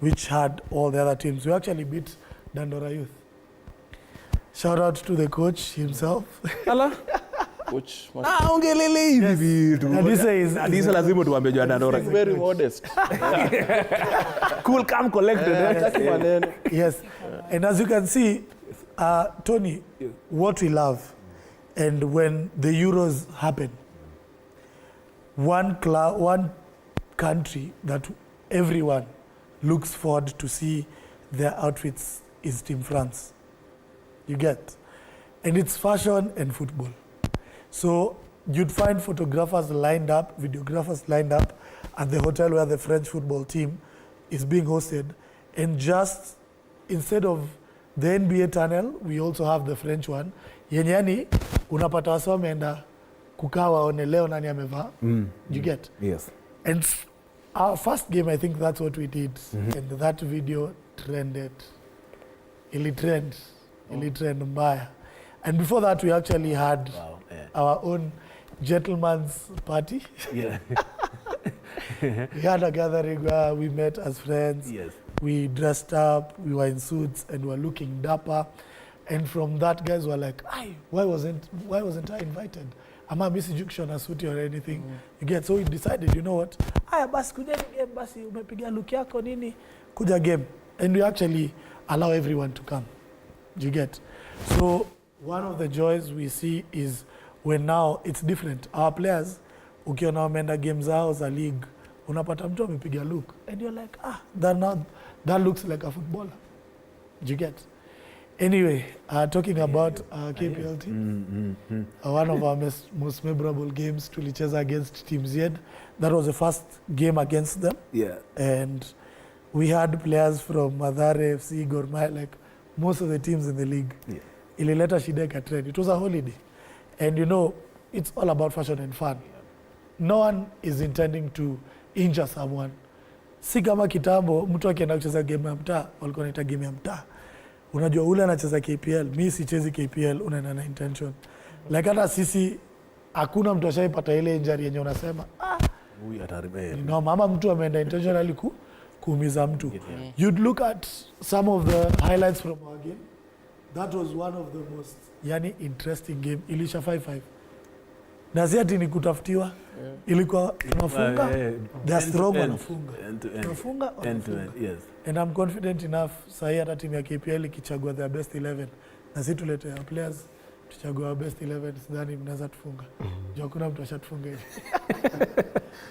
which had all the other teams. We actually beat Dandora Youth. Shout out to the coach himself. Hello. Coach. Ongelele hivi vitu. Adisa lazima tuambie jua Dandora. He's very modest. Cool, calm, collected. Yes. And as you can see, Tony, what we love, and when the Euros happen, one country that everyone looks forward to see their outfits is Team France. You get? And it's fashion and football. So you'd find photographers lined up, videographers lined up at the hotel where the French football team is being hosted. And just instead of the NBA tunnel, we also have the French one. Yenyani, unapata wasa wameenda kukaa waone leo nani amevaa. You get? Yes. And our first game, I think that's what we did. And that video trended. Ili trend mbaya. And before that, we actually had our own gentleman's party. Yeah. We had a gathering where we met as friends. Yes. We dressed up, we were in suits, and we were looking dapper. And from that, guys were like, why wasn't I invited? Ama misi jukisho na suti or anything. You get? So we decided, you know what? Basi kuja game, basi umepiga look yako nini? Kuja game. And we actually allow everyone to come. You get? So one of the joys we see is when now it's different. Our players, ukiona wameenda games zao za league, unapata mtu amepiga look. And you're like, that looks like a footballer. You get? Anyway, talking about KPL team, one of our most memorable games tulicheza against Team Z. That was the first game against them. Yeah. And we had players from Mathare FC, Gor Mahia, like most of the teams in the league. Yeah. Ilileta shida ikatrend. It was a holiday. And you know, it's all about fashion and fun. No one is intending to injure someone. Si kama kitambo, mtu akienda kucheza game ya mtaa, walikuwa wanaita game ya mtaa. Unajua ule anacheza KPL, mimi sichezi KPL, unaenda na intention. Like hata sisi, hakuna mtu ashaipata ile injury yenye unasema, huyu ataribeba. No, mama mtu ameenda intentionally kuumiza mtu. You'd look at some of the highlights from our game. That was one of the most interesting game. Ilisha 5-5. Na si ati ni kutafutiwa. Ilikuwa tunafunga, they are strong wanafunga. Tunafunga, wanafunga. Yes. And I'm confident enough sahi hata timu ya KPL ikichagua their best 11. Na si tulete our players, tuchagua our best 11, sidhani mnaweza tufunga. Juu kuna mtu ashatufunga hivi.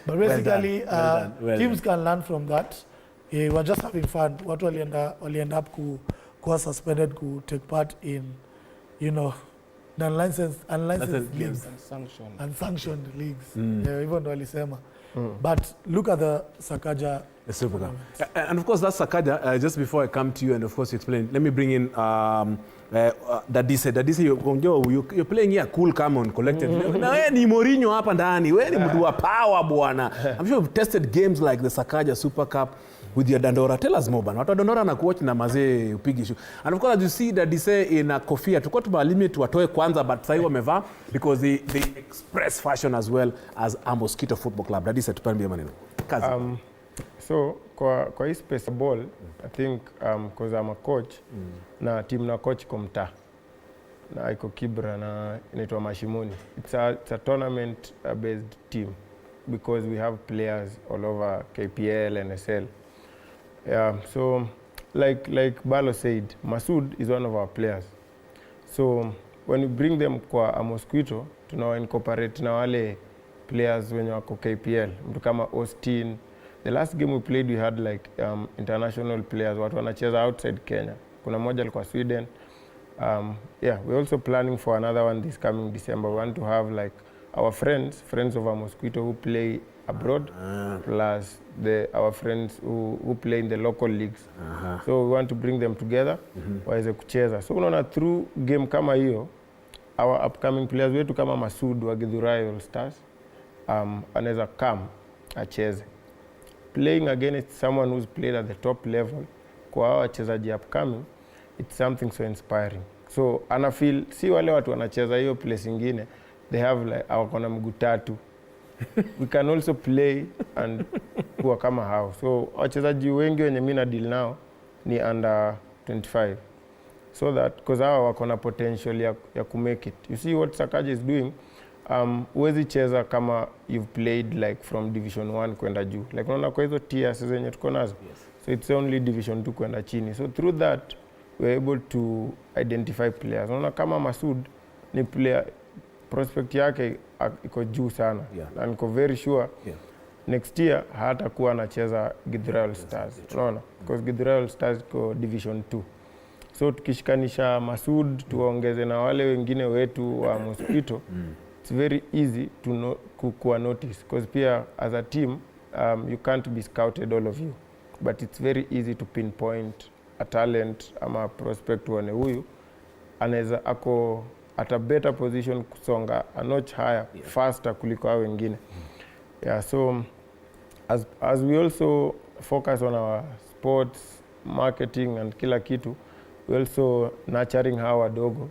But basically, teams can learn from that. We're just having fun. Watu walienda up kuwa suspended to take part in, you know, unlicensed leagues. Unsanctioned leagues. Even though walisema. But look at the Sakaja Super Cup. And of course, that's Sakaja. Just before I come to you and of course you explain, let me bring in Dadise. Dadise, you're playing here cool, calm and collected. Na wewe ni Mourinho hapa ndani. Wewe ni mtu wa power bwana. I'm sure you've tested games like the Sakaja Super Cup with your Dandora. Tell us more bana. Watu Dandora na kuwatch na mazee upigi show. And of course, as you see Dadise in a kofia, tulikuwa tumelimit watoe kwanza, but sasa wamevaa because they express fashion as well as a Mosquito Football Club. Dadise, tupambie maneno. Kazi. So kwa hii space ball, I think because I'm a coach na team na coach komta na iko Kibra na inaitwa Mashimoni. It's a tournament based team because we have players all over KPL and SL. Yeah, so like Balo said, Masood is one of our players. So when we bring them kwa a Mosquito, tunawa incorporate na wale players wenye wako KPL, mtu kama Austin. The last game we played, we had like international players watu wanacheza outside Kenya. Kuna moja alikuwa Sweden. Yeah, we're also planning for another one this coming December. We want to have like our friends of our Mosquito who play abroad, plus our friends who play in the local leagues. So we want to bring them together waweze kucheza. So unaona through game kama hiyo, our upcoming players wetu kama Masood wa Githurai All Stars anaweza come acheze. Playing against someone who's played at the top level, kwa hao wachezaji upcoming, it's something so inspiring. So ana feel si wale watu wanacheza hiyo place ingine, they have like awakona mguu tatu. We can also play and kuwa kama hao. So wachezaji wengi wenye mimi na deal nao ni under 25. So that because hao wakona potential ya ku make it. You see what Sakaja is doing? Uwezi cheza kama you've played like from division 1 kwenda juu. Like unaona kwa hizo tiers zenye tuko nazo. So it's only division 2 kwenda chini. So through that we're able to identify players. Unaona kama Masood ni player, prospect yake iko juu sana. Na niko very sure next year hatakuwa anacheza Githurai All Stars. Unaona? Because Githurai All Stars iko division 2. So tukishikanisha Masood tuongeze na wale wengine wetu wa Mosquito, it's very easy to kuwa notice because pia as a team you can't be scouted all of you, but it's very easy to pinpoint a talent ama a prospect wane huyu anaweza ako at a better position kusonga a notch higher faster kuliko hao wengine. Yeah, so as we also focus on our sports marketing and kila kitu, we also nurturing hawa wadogo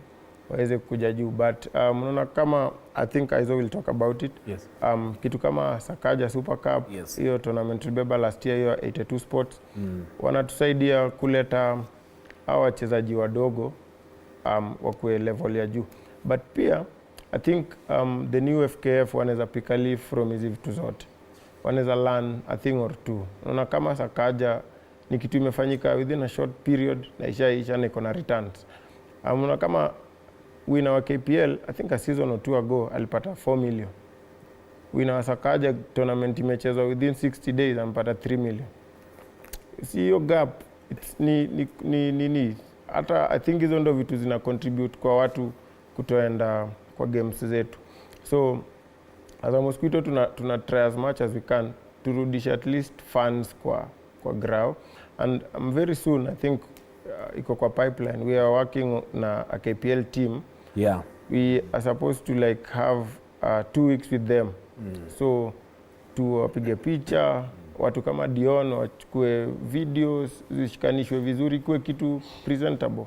waweze kuja juu, but mnaona kama I think Aizo will talk about it. Yes. Kitu kama Sakaja Super Cup, hiyo tournament tulibeba last year, hiyo 82 sports, wanatusaidia kuleta hawa wachezaji wadogo wakuwe level ya juu. But pia I think the new FKF wanaweza pick a leaf from hizi vitu zote. Wanaweza learn a thing or two. Unaona kama Sakaja ni kitu imefanyika within a short period na isha na iko na returns. Unaona kama winner wa KPL, I think a season or 2 ago, alipata 4 million. Winner wa Sakaja tournament imechezwa within 60 days, ampata 3 million. See your gap, it's hata I think hizo ndo vitu zina contribute kwa watu kutoenda kwa games zetu. So as a Mosquito tuna try as much as we can turudisha at least fans kwa ground, and very soon I think iko kwa pipeline. We are working na a KPL team. Yeah. We are supposed to like have 2 weeks with them. So tuwapige picha, watu kama Dion wachukue videos, zishikanishwe vizuri, kuwe kitu presentable.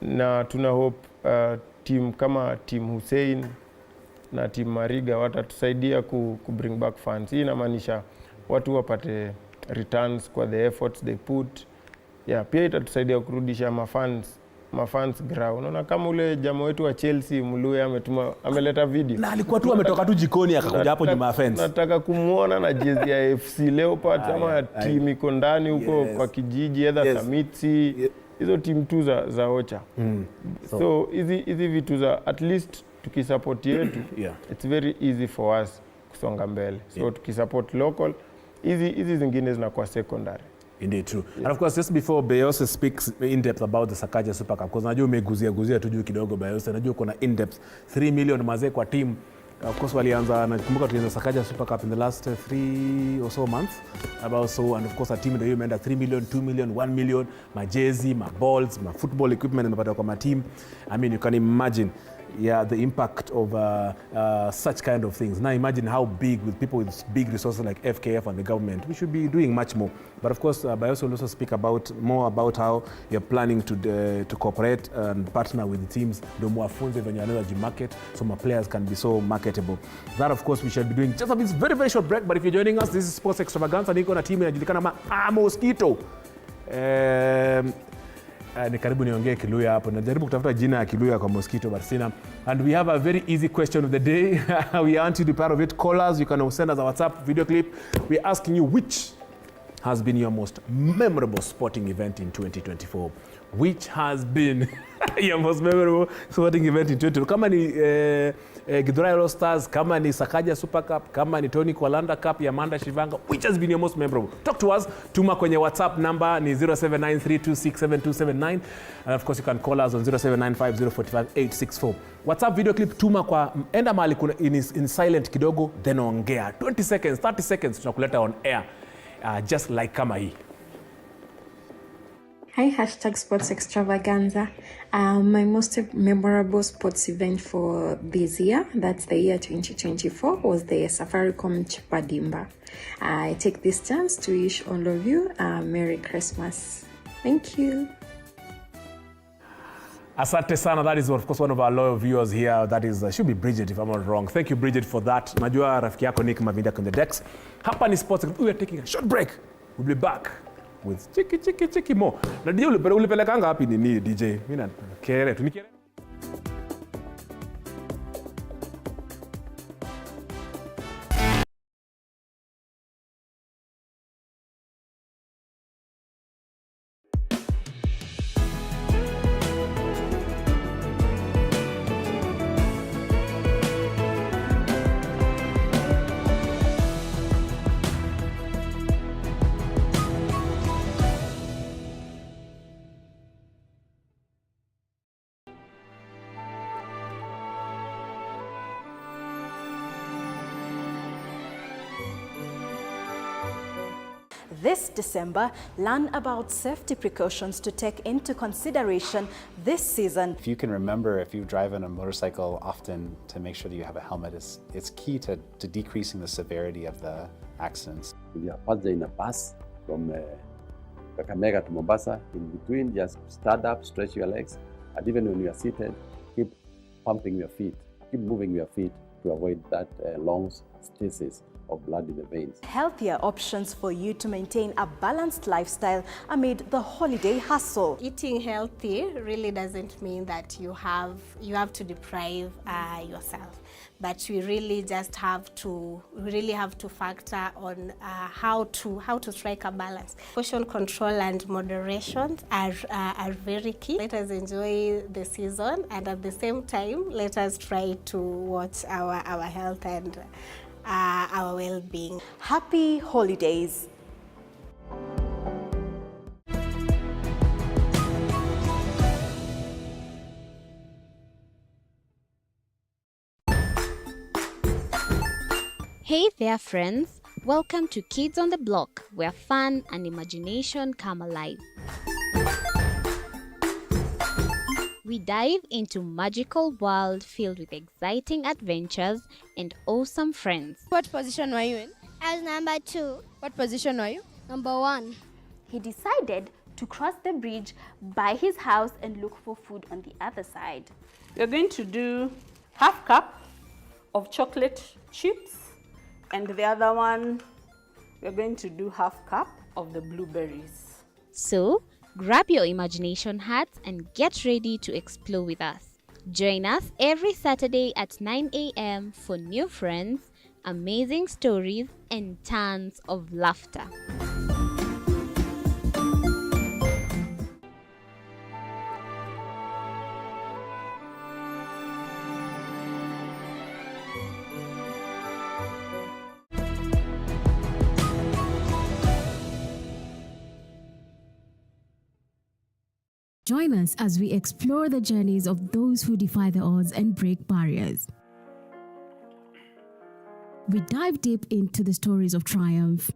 Na tuna hope team kama team Hussein na team Mariga watatusaidia ku bring back fans. Hii inamaanisha watu wapate returns kwa the efforts they put. Yeah, pia itatusaidia kurudisha mafans ground. Unaona kama ule jamaa wetu wa Chelsea Mluya ameleta video. Na alikuwa tu ametoka tu jikoni akakuja hapo nyuma fence. Nataka kumuona na jezi ya FC Leopards ama team iko ndani huko kwa kijiji either Samitsi. Hizo team tu za Ocha. So hizi vitu za at least tukisupport yetu, it's very easy for us kusonga mbele. So tukisupport local, hizi zingine zinakuwa secondary. Indeed true. And of course, just before Bayose speaks in depth about the Sakaja Super Cup, because najua umeguzia tu juu kidogo Bayose, najua kuna in depth 3 million mazee kwa team. Of course walianza, nakumbuka tulianza Sakaja Super Cup in the last 3 or so months about so, and of course a team ndio imeenda 3 million, 2 million, 1 million, majezi, balls, football equipment imepata kwa team. I mean, you can imagine the impact of such kind of things. Now imagine how big, with people with big resources like FKF and the government, we should be doing much more. But of course, Bayose will also speak more about how you're planning to cooperate and partner with the teams, do more funds when you're another market, so my players can be so marketable. That of course we shall be doing just a very, very short break. But if you're joining us, this is Sports Extravaganza. Niko na team inajulikana kama Mosquito. Ni karibu niongee Kiluya hapo. Najaribu kutafuta jina ya Kiluya kwa Mosquito but sina. And we have a very easy question of the day. We aren't you the part of it. Callers, you can send us a WhatsApp video clip. We're asking you which has been your most memorable sporting event in 2024. Which has been your most memorable sporting event in 2024? Kama ni Githurai All Stars, kama ni Sakaja Super Cup, kama ni Tony Kwalanda Cup ya Amanda Shivanga, which has been your most memorable? Talk to us. Tuma kwenye WhatsApp number ni 0793267279, and of course you can call us on 0795045864. WhatsApp video clip tuma kwa enda mahali kuna in silent kidogo, then ongea 20 seconds 30 seconds tunakuleta on air, just like kama hii. Hi, #Sports Extravaganza. My most memorable sports event for this year, that's the year 2024, was the Safaricom Chipadimba. I take this chance to wish all of you a Merry Christmas. Thank you. Asante sana. That is of course one of our loyal viewers here. That is should be Bridget if I'm not wrong. Thank you Bridget for that. Najua rafiki yako Nick Mavinda on the decks. Hapa ni Sports. We are taking a short break. We'll be back with chiki more. Na DJ ulipelekanga wapi nini DJ? Mimi na kere tunikere. This December, learn about safety precautions to take into consideration this season. If you can remember, if you drive on a motorcycle often, to make sure that you have a helmet, it's key to decreasing the severity of the accidents. If you are passing in a bus from Kakamega to Mombasa, in between, just stand up, stretch your legs, and even when you are seated, keep pumping your feet, keep moving your feet to avoid that long stasis of blood in the veins. Healthier options for you to maintain a balanced lifestyle amid the holiday hustle. Eating healthy really doesn't mean that you have to deprive yourself, but we really just have to factor on how to strike a balance. Portion control and moderation are very key. Let us enjoy the season, and at the same time, let us try to watch our health and our well-being. Happy holidays. Hey there, friends. Welcome to Kids on the Block, where fun and imagination come alive. We dive into magical world filled with exciting adventures and awesome friends. What position were you in? I was number 2. What position were you? Number 1. He decided to cross the bridge by his house and look for food on the other side. We're going to do half cup of chocolate chips, and the other one, we're going to do half cup of the blueberries. So, grab your imagination hats and get ready to explore with us. Join us every Saturday at 9 a.m. for new friends, amazing stories, and tons of laughter. Join us as we explore the journeys of those who defy the odds and break barriers. We dive deep into the stories of triumph.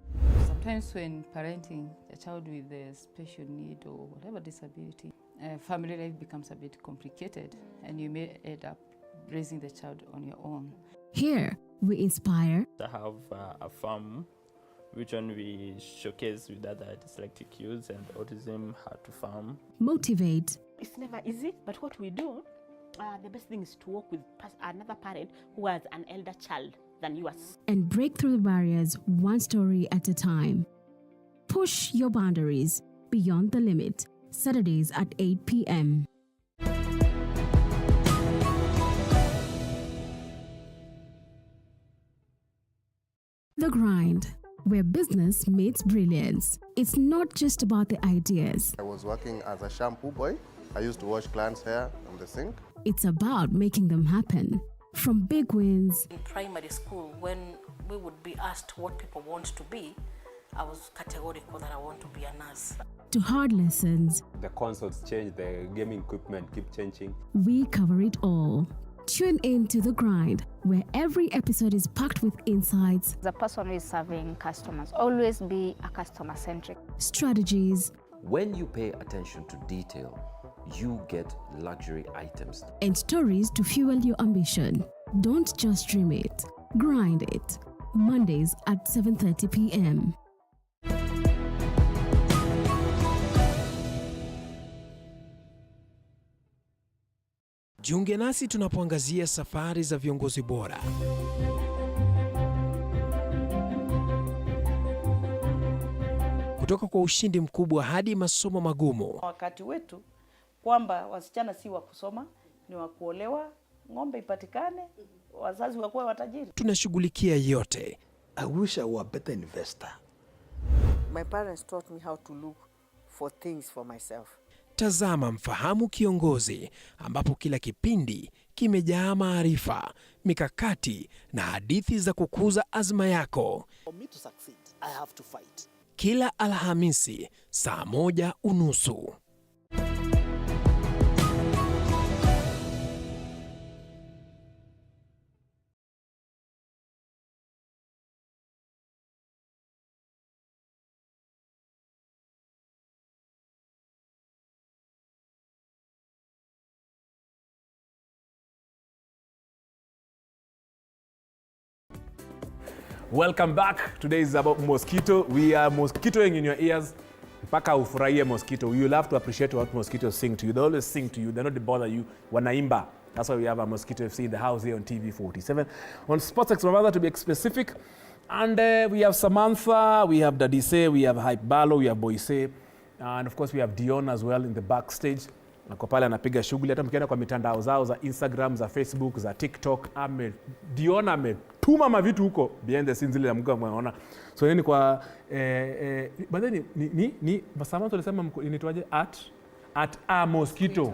Sometimes when parenting a child with a special need or whatever disability, family life becomes a bit complicated and you may end up raising the child on your own. Here, we inspire. I have a farm which one we showcase with other dyslexic youths and autism how to farm. Motivate. It's never easy, but what we do, the best thing is to work with another parent who has an elder child than yours. And break through the barriers one story at a time. Push your boundaries beyond the limit. Saturdays at 8 p.m. The Grind, where business meets brilliance. It's not just about the ideas. I was working as a shampoo boy. I used to wash clients' hair on the sink. It's about making them happen. From big wins. In primary school, when we would be asked what people want to be, I was categorical that I want to be a nurse. To hard lessons. The consoles change, the gaming equipment keep changing. We cover it all. Tune in to The Grind, where every episode is packed with insights. The person who is serving customers, always be a customer-centric. Strategies. When you pay attention to detail, you get luxury items. And stories to fuel your ambition. Don't just dream it, grind it. Mondays at 7:30 p.m. Jiunge nasi tunapoangazia safari za viongozi bora. Kutoka kwa ushindi mkubwa hadi masomo magumu. Wakati wetu kwamba wasichana si wa kusoma, ni wa kuolewa, ng'ombe ipatikane, wazazi wakuwe watajiri. Tunashughulikia yote. I wish I were a better investor. My parents taught me how to look for things for myself. Tazama Mfahamu Kiongozi, ambapo kila kipindi kimejaa maarifa, mikakati na hadithi za kukuza azma yako. For me to succeed, I have to fight. Kila Alhamisi saa 1:30. Welcome back. Today is about mosquito. We are mosquitoing in your ears. Mpaka ufurahie mosquito. You will have to appreciate what mosquitoes sing to you. They always sing to you. They don't bother you. Wanaimba. That's why we have a Mosquito FC in the house here on TV 47. On Sports Extravaganza, to be specific. And we have Samantha, we have Dadise, we have Hype Balo, we have Boise. And of course we have Dion as well in the backstage. Kwa pale anapiga shughuli, hata mkienda kwa mitandao zao za Instagram, za Facebook, za TikTok, Dion ametuma mavitu huko behind the scenes, zile ya mko mnaona. So yeye ni kwa baadaye ni Samantha alisema inaitwaje at Mosquito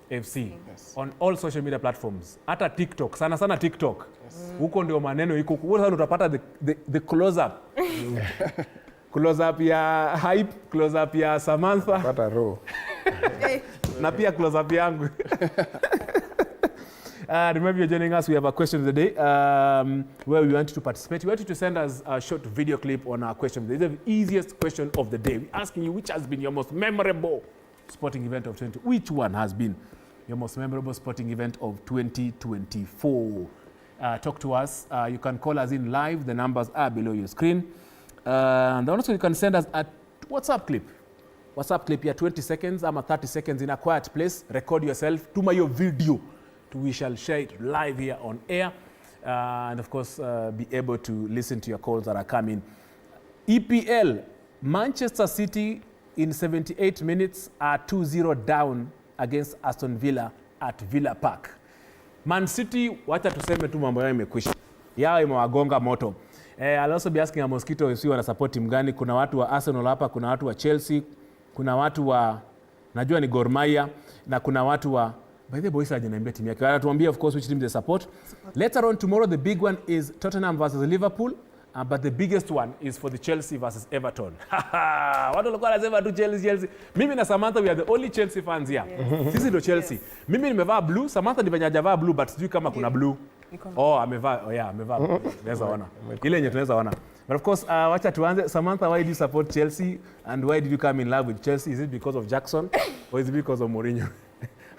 FC yes. On all social media platforms, hata TikTok, sana TikTok. Huko ndio maneno iko. Wewe sasa utapata the close up. Close up ya Hype, close up ya Samantha. Pata roho. Na pia close up yangu. Remember, you're joining us. We have a question of the day where we want you to participate. We want you to send us a short video clip on our question of the day. This is the easiest question of the day. We're asking you which has been your most memorable sporting event of 2020. Which one has been your most memorable sporting event of 2024? Talk to us. You can call us in live. The numbers are below your screen. And also you can send us a WhatsApp clip. WhatsApp clip here, 20 seconds, 30 seconds in a quiet place. Record yourself. Tuma your video. We shall share it live here on air. And of course, be able to listen to your calls that are coming. EPL, Manchester City in 78 minutes are 2-0 down against Aston Villa at Villa Park. Man City, wacha tuseme tu mambo yao imekwisha. Yao imewagonga moto. I'll also be asking a Mosquito if you wana support timu gani. Kuna watu wa Arsenal hapa, kuna watu wa Chelsea, kuna watu wa najua ni Gor Mahia na kuna watu wa by the boys hajaniambia timu yake. Anatuambia of course which team they support. Later on tomorrow the big one is Tottenham versus Liverpool. But the biggest one is for the Chelsea versus Everton. Watu walikuwa wanasema tu Chelsea. Mimi na Samantha we are the only Chelsea fans here. Sisi ndio Chelsea. Mimi nimevaa blue, Samantha ndivyo hajavaa blue but sijui kama kuna blue. Amevaa. Amevaa. Tunaweza ona. Ile yenye tunaweza ona. But of course, wacha tuanze. Samantha, why do you support Chelsea and why did you come in love with Chelsea? Is it because of Jackson or is it because of Mourinho?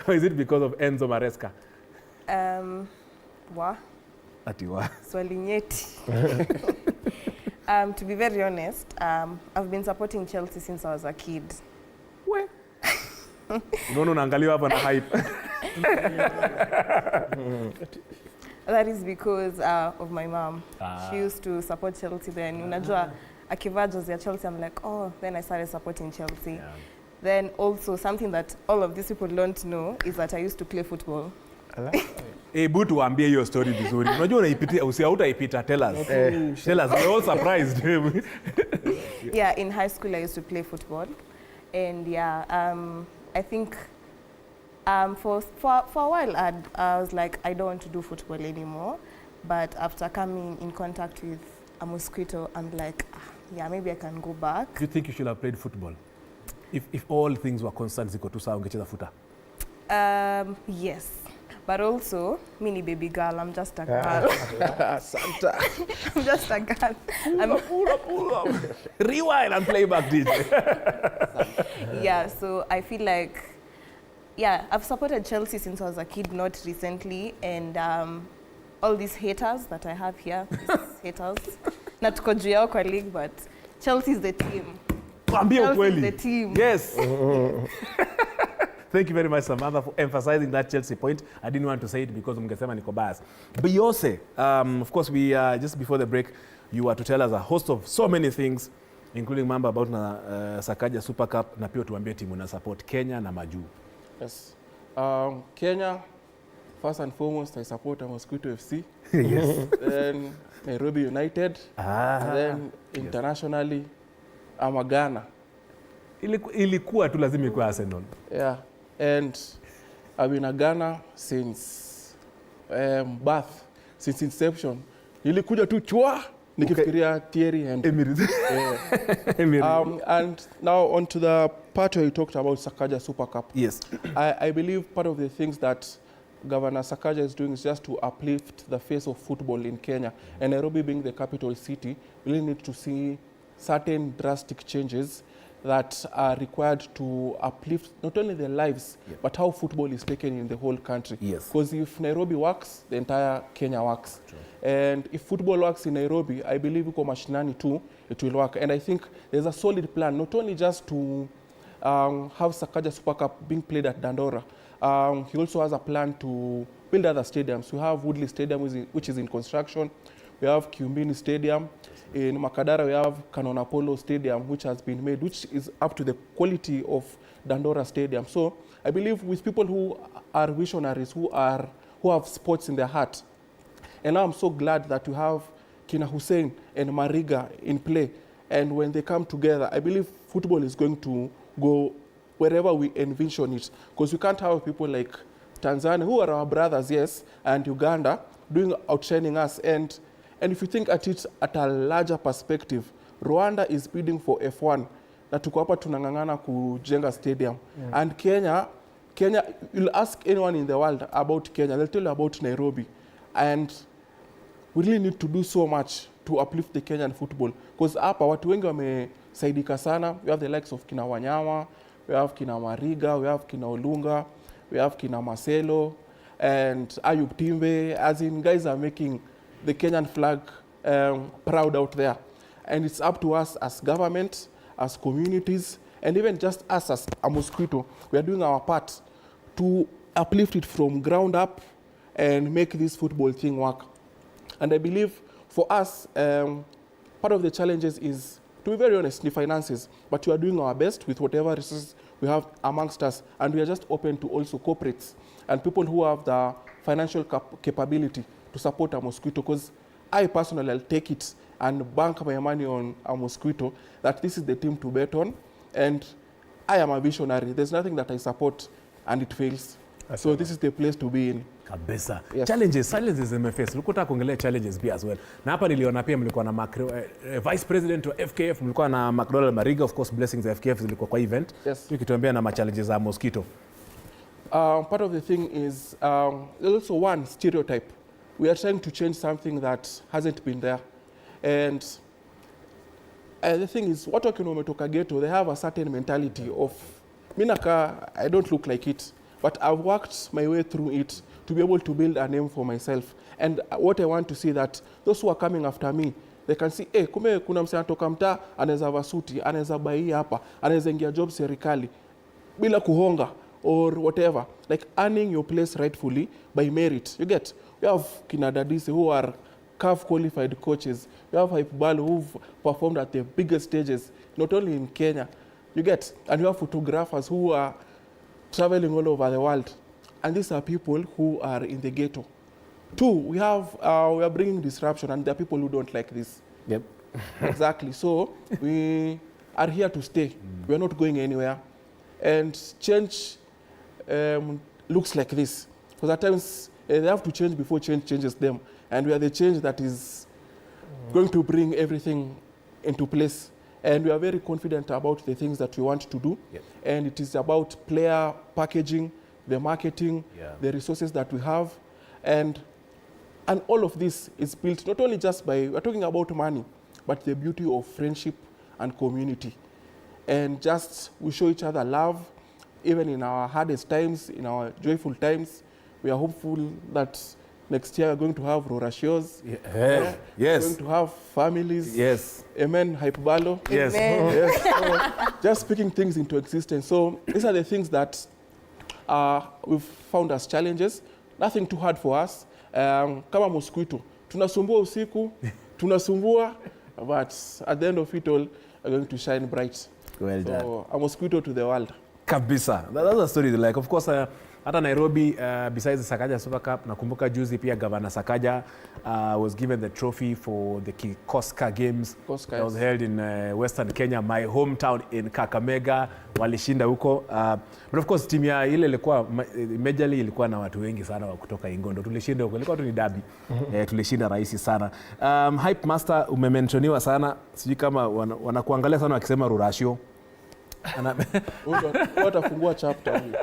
Or is it because of Enzo Maresca? Swali nyeti. To be very honest, I've been supporting Chelsea since I was a kid. Unaona unaangaliwa hapa na hype. That is because of my mom. She used to support Chelsea then. Unajua akivaa jezi ya Chelsea, I'm like, oh, then I started supporting Chelsea. Yeah. Then also something that all of these people don't know is that I used to play football. Butu waambie hiyo story vizuri. Unajua unaipitia hautaipita, tell us. Tell us, we're all surprised. Yeah, in high school I used to play football. And yeah, I think for a while I was like, I don't want to do football anymore. But after coming in contact with a Mosquito, I'm like, yeah, maybe I can go back. Do you think you should have played football? If all things were constant, ziko tu sawa ungecheza futa? Yes. But also, mini baby girl, I'm just a girl. Santa. I'm just a girl. Pull up. Rewind and play back, DJ. Yeah, so I feel like, yeah, I've supported Chelsea since I was a kid, not recently. And all these haters that I have here, these haters, not tuko juu yao kwa league, but Chelsea is the team. Chelsea is the team. Yes. Thank you very much, Samantha, for emphasizing that Chelsea point. I didn't want to say it because mngesema niko biased. Beyonce, of course, we just before the break, you were to tell us a host of so many things, including mambo about Sakaja Super Cup, na pia tuambie timu na support Kenya na Maju. Yes. Kenya, first and foremost, I support Mosquito FC. Yes. Then Nairobi United. Then internationally, I'm a Ghana. Ilikuwa tu lazima ikuwe Arsenal. Yeah. And I've been a Ghana since birth, since inception. Ilikuja tu chua nikifikiria Thierry and and now on to the part where you talked about Sakaja Super Cup. Yes. I believe part of the things that Governor Sakaja is doing is just to uplift the face of football in Kenya. And Nairobi being the capital city, we really need to see certain drastic changes that are required to uplift not only their lives, but how football is taken in the whole country. Yes. Because if Nairobi works, the entire Kenya works. True. And if football works in Nairobi, I believe uko mashinani too, it will work. And I think there's a solid plan, not only just to have Sakaja Super Cup being played at Dandora. He also has a plan to build other stadiums. We have Woodley Stadium, which is in construction. We have Kiumbini Stadium. In Makadara, we have Canon Apollo Stadium, which has been made, which is up to the quality of Dandora Stadium. So I believe with people who are visionaries, who have sports in their heart. And now I'm so glad that we have Kina Hussein and Mariga in play. And when they come together, I believe football is going to go wherever we envision it. Because we can't have people like Tanzania, who are our brothers, yes, and Uganda, outshining us. And if you think at it at a larger perspective, Rwanda is bidding for F1. Na tuko hapa tunangangana kujenga stadium. And Kenya Kenya, you'll ask anyone in the world about Kenya, they'll tell you about Nairobi. And we really need to do so much to uplift the Kenyan football. Because hapa watu wengi wamesaidika sana. We have the likes of kina Wanyama, we have kina Mariga, we have kina Olunga, we have kina Marcelo, and Ayub Timbe. As in, guys are making the Kenyan flag proud out there. And it's up to us as government, as communities, and even just us as a Mosquito. We are doing our part to uplift it from ground up and make this football thing work. And I believe for us, part of the challenges is, to be very honest, the finances, but we are doing our best with whatever resources we have amongst us, and we are just open to also corporates and people who have the financial capability to support a Mosquito, because I personally, I'll take it and bank my money on a Mosquito, that this is the team to bet on, and I am a visionary. There's nothing that I support and it fails. So this is the place to be in. Kabisa. Yes. Challenges MFS. Ulikuwa kuongelea challenges pia as well. Na hapa niliona pia mlikuwa na Vice President wa FKF, mlikuwa na McDonald Mariga, of course blessings za FKF zilikuwa kwa event. Yes. Tukituambia na challenges za Mosquito. Part of the thing is there's also one stereotype. We are trying to change something that hasn't been there. And the thing is, watu wakina wametoka ghetto, they have a certain mentality of, minaka, I don't look like it, but I've worked my way through it to be able to build a name for myself. And what I want to see that those who are coming after me, they can see, kumbe kuna msee anatoka mtaa, anaweza vasuti, anaweza bai hapa, anaweza ingia job serikali, bila kuhonga or whatever. Like earning your place rightfully by merit. You get? We have kina dadisi who are CAF qualified coaches. We have Hypeball who've performed at the biggest stages, not only in Kenya. You get? And we have photographers who are traveling all over the world. And these are people who are in the ghetto. Two, we are bringing disruption, and there are people who don't like this. Yep. Exactly. So we are here to stay. We are not going anywhere. And change looks like this. Because at times they have to change before change changes them. And we are the change that is going to bring everything into place. And we are very confident about the things that we want to do. Yep. And it is about player packaging, the marketing, the resources that we have. And all of this is built not only just by, we're talking about money, but the beauty of friendship and community. And just we show each other love, even in our hardest times, in our joyful times. We are hopeful that next year we're going to have Rorashios. Yes. We're going to have families. Yes. Amen. Hypebalo. Yes. Yes. So, just speaking things into existence. So these are the things that we've found as challenges. Nothing too hard for us. Kama Mosquito, tunasumbua usiku, tunasumbua, but at the end of it all, we're going to shine bright. Well done. So a Mosquito to the world. Kabisa. That's a story like. Of course, hata Nairobi, besides the Sakaja Super Cup, nakumbuka juzi pia Governor Sakaja was given the trophy for the Koska Games that was held in Western Kenya, my hometown in Kakamega. Walishinda huko. But of course, timu ya ile ilikuwa Major League ilikuwa na watu wengi sana wa kutoka Ingondo. Tulishinda huko. Ilikuwa tu ni derby. Tulishinda rahisi sana. Hype Master umementioniwa sana. Sijui kama wanakuangalia sana wakisema Rurashio. Watafungua chapter huyu.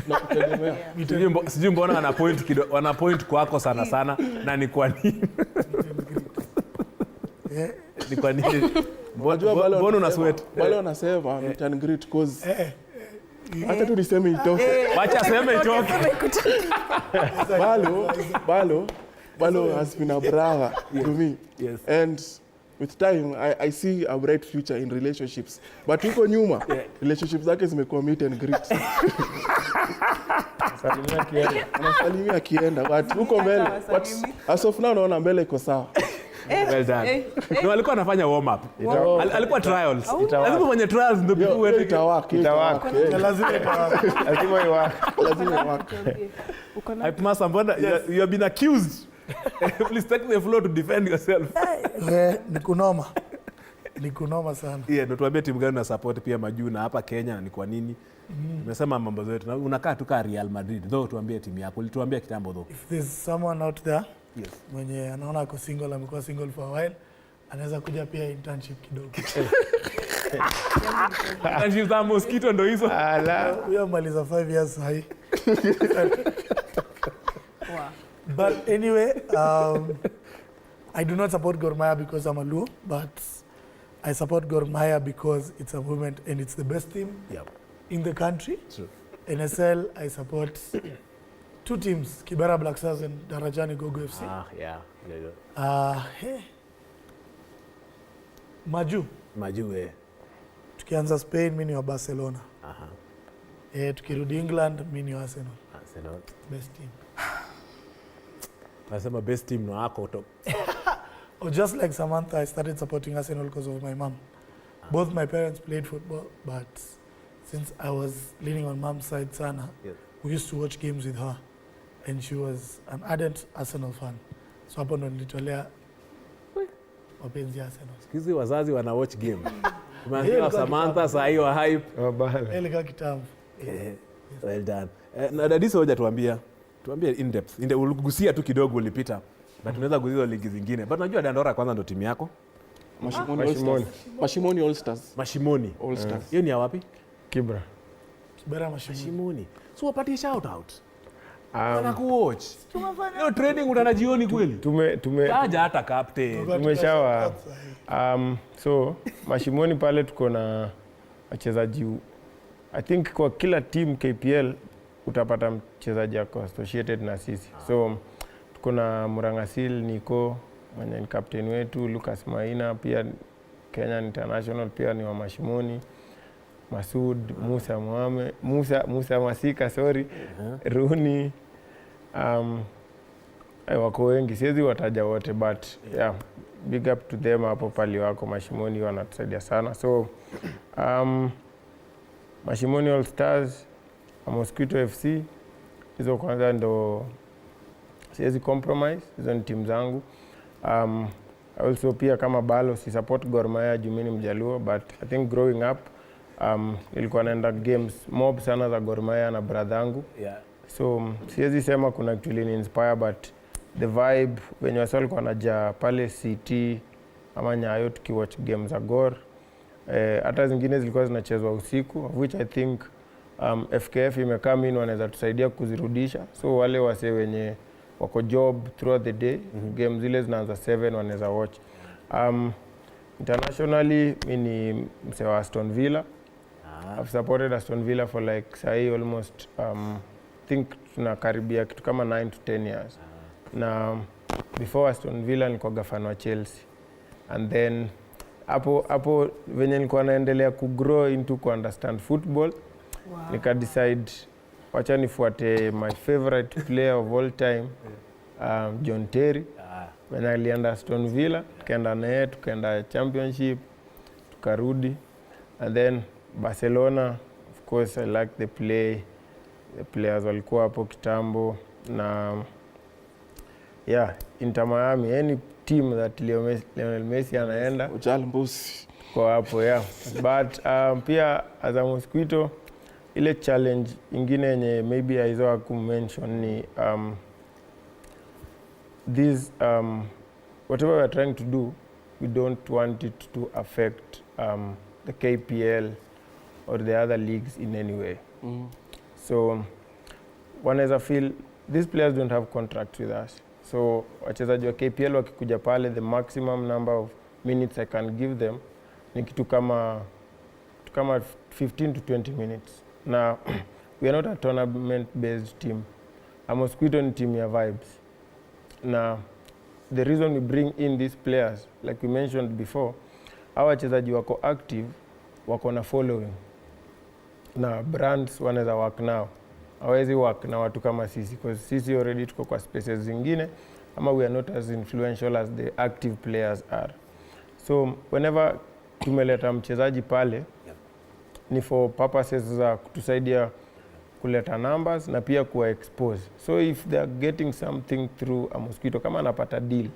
Nakutegemea. Sijui mbona wana point kwako sana na ni kwa nini? Ni kwa nini? Mbona una sweat? Wale wanasema meet and greet cause hata tu niseme itoke. Wacha sema itoke. Balo has been a brother to me. Yes. And with time, I see a bright future in relationships. But huko nyuma, relationships zake zimekuwa meet and greet. Anasalimia akienda, but huko mbele. But as of now, naona mbele iko sawa. Well done. No, alikuwa anafanya warm up. Alikuwa trials. Lazima kwenye trials ndio people wewe itawaka. Lazima iwaka. Lazima iwaka. Hype Master, mbona you have been accused. Please take the floor to defend yourself. Ni kunoma sana. Yeah, ndio tuambie timu gani na support pia majuu na hapa Kenya ni kwa nini? Umesema mambo zote. Na unakaa tu ka Real Madrid. Though tuambie timu yako. Ulituambia kitambo though. If there's someone out there, mwenye anaona ako single, amekuwa single for a while, anaweza kuja pia internship kidogo. And she's a mosquito ndo hizo. We are maliza 5 years high. Wow. But anyway, I do not support Gor Mahia because I'm a Luo, but I support Gor Mahia because it's a movement and it's the best team in the country. True. NSL, I support 2 teams, Kibera Black Stars and Darajani Gogo FC. Hey. Maju. Tukianza Spain, mimi ni wa Barcelona. Tukirudi England, mimi ni wa Arsenal. Best team. Nasema best team no wako top. Or just like Samantha, I started supporting Arsenal because of my mom. Both my parents played football, but since I was leaning on mom's side sana, we used to watch games with her. And she was an ardent Arsenal fan. So hapo ndo nilitolea wapenzi Arsenal. Sikizi wazazi wana watch game. Tumeanza Samantha saa hiyo hype. Ile kitambo. Well done. Na dadisi hoja tuambie in depth. Uligusia tu kidogo ulipita. But tunaweza kugusia ligi zingine. But unajua Dandora kwanza ndo timu yako? Mashimoni All Stars. Mashimoni All Stars. Hiyo ni ya wapi? Kibera Mashimoni. So wapatie shout out. Wana kuwatch. Leo training utana jioni kweli? Kaja hata captain. Tumeshawa. So Mashimoni pale tuko na wachezaji. I think kwa kila team KPL utapata mchezaji yako associated na sisi. So tuko na Murangasil Niko, mwenye ni captain wetu, Lucas Maina pia Kenyan International pia ni wa Mashimoni. Masud, Musa Mohamed, Musa Masika, sorry. Runi, wako wengi, siwezi wataja wote, but yeah, big up to them hapo pali wako Mashimoni wanatusaidia sana. So Mashimoni All Stars, Mosquito FC, hizo kwanza ndo siwezi compromise, hizo ni timu zangu. Also pia kama Balo si support Gor Mahia jumini Mjaluo, but I think growing up nilikuwa naenda games mob sana za Gor Mahia na brother yangu. So siwezi sema kuna kitu ni inspire, but the vibe when you saw kwa naja pale CT ama Nyayo tukiwatch games za Gor, hata zingine zilikuwa zinachezwa usiku, of which I think FKF imekam in wanaweza tusaidia kuzirudisha. So wale wase wenye wako job throughout the day, games zile zinaanza 7 wanaweza watch. Internationally mimi ni mse wa Aston Villa. I've supported Aston Villa for like say almost think tunakaribia kitu kama 9 to 10 years. Na before Aston Villa nilikuwa fan wa Chelsea. And then hapo venye nilikuwa naendelea ku grow into ku understand football, nika decide wacha nifuate my favorite player of all time, John Terry. When alienda Aston Villa, tukaenda naye, tukaenda championship, tukarudi. And then Barcelona, of course I like the players walikuwa hapo kitambo. Na yeah, Inter Miami, any team that Lionel Messi anaenda kwa hapo, yeah. But pia as a Mosquito, ile challenge ingine yenye maybe aizoa kumention ni whatever we are trying to do, we don't want it to affect the KPL or the other leagues in any way. So wanaweza feel these players don't have contracts with us. So wachezaji wa KPL wakikuja pale, the maximum number of minutes I can give them ni kitu kama 15 to 20 minutes. Now we are not a tournament based team. A Mosquito ni team ya vibes. Now the reason we bring in these players, like we mentioned before, hawa wachezaji wako active, wako na following. Na brands wanaweza work now. Hawezi work na watu kama sisi, because sisi already tuko kwa spaces zingine, ama we are not as influential as the active players are. So whenever tumeleta mchezaji pale, ni for purposes za kutusaidia kuleta numbers na pia kuwa expose. So if they are getting something through a Mosquito, kama anapata deal,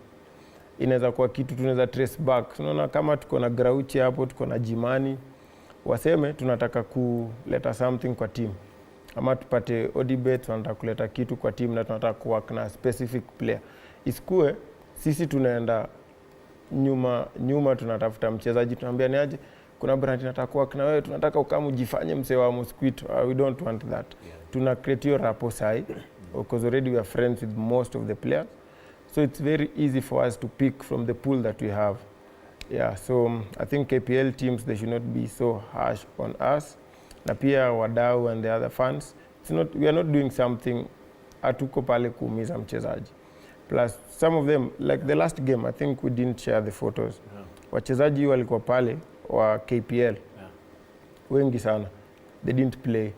inaweza kuwa kitu tunaweza trace back. Unaona kama tuko na Grauchi hapo, tuko na Jimani, waseme tunataka kuleta something kwa team. Ama tupate Odibet wanataka kuleta kitu kwa team na tunataka kuwork na specific player. Isikue sisi tunaenda nyuma tunatafuta mchezaji, tunaambia ni aje kuna brand inatakuwa na wewe, tunataka ukamu jifanye msee wa mosquito. We don't want that. Tuna create your rapport sai because already we are friends with most of the players. So it's very easy for us to pick from the pool that we have. Yeah, so I think KPL teams, they should not be so harsh on us. Na pia wadau and the other fans, we are not doing something hatuko pale kuumiza mchezaji. Plus some of them, like the last game, I think we didn't share the photos. Wachezaji walikuwa pale wa KPL. Wengi sana. They didn't play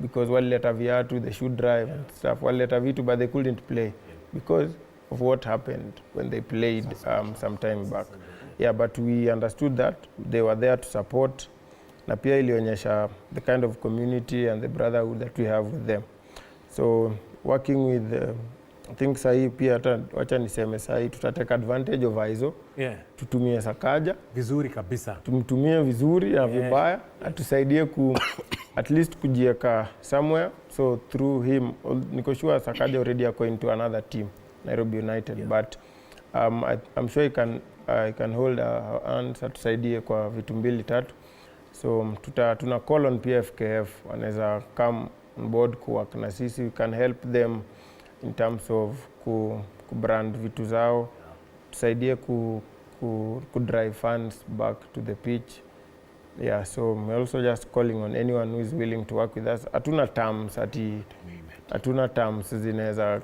because walileta viatu, they should drive and stuff. Walileta vitu but they couldn't play because of what happened when they played some time back. Yeah, but we understood that they were there to support. Na pia ilionyesha the kind of community and the brotherhood that we have with them. So working with I think sahi pia wacha niseme sahi tutatake advantage of hizo. Tutumie Sakaja vizuri kabisa. Tumtumie vizuri na vibaya, atusaidie at least kujieka somewhere. So through him, niko sure Sakaja already are going to another team, Nairobi United, but I'm sure he can hold our hands, atusaidie kwa vitu mbili tatu. So tuna call on PFKF, wanaweza come on board kuwork na sisi. We can help them in terms of brand vitu zao, tusaidie ku drive fans back to the pitch. Yeah, so we're also just calling on anyone who is willing to work with us. Hatuna terms zinaweza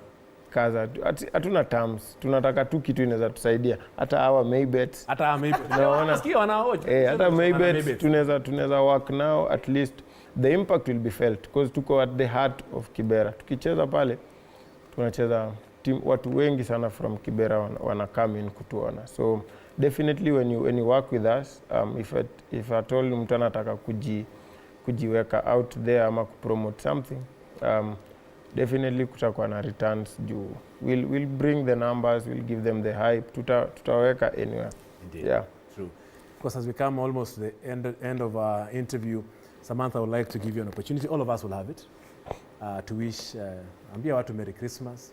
kaza, hatuna terms, tunataka tu kitu inaweza tusaidia. Hata hawa Maybets, unaona sikia wanaoja hata Maybets tunaweza work now, at least the impact will be felt because tuko at the heart of Kibera. Tukicheza pale tunacheza team, watu wengi sana from Kibera wana come in kutuona. So definitely when you work with us, if at all mtu anataka kujiweka out there ama kupromote something, definitely kutakuwa na returns juu. We'll bring the numbers, we'll give them the hype, tutaweka anywhere. Indeed. Yeah. True. Because as we come almost to the end of our interview, Samantha would like to give you an opportunity. All of us will have it. To wish, ambia watu Merry Christmas.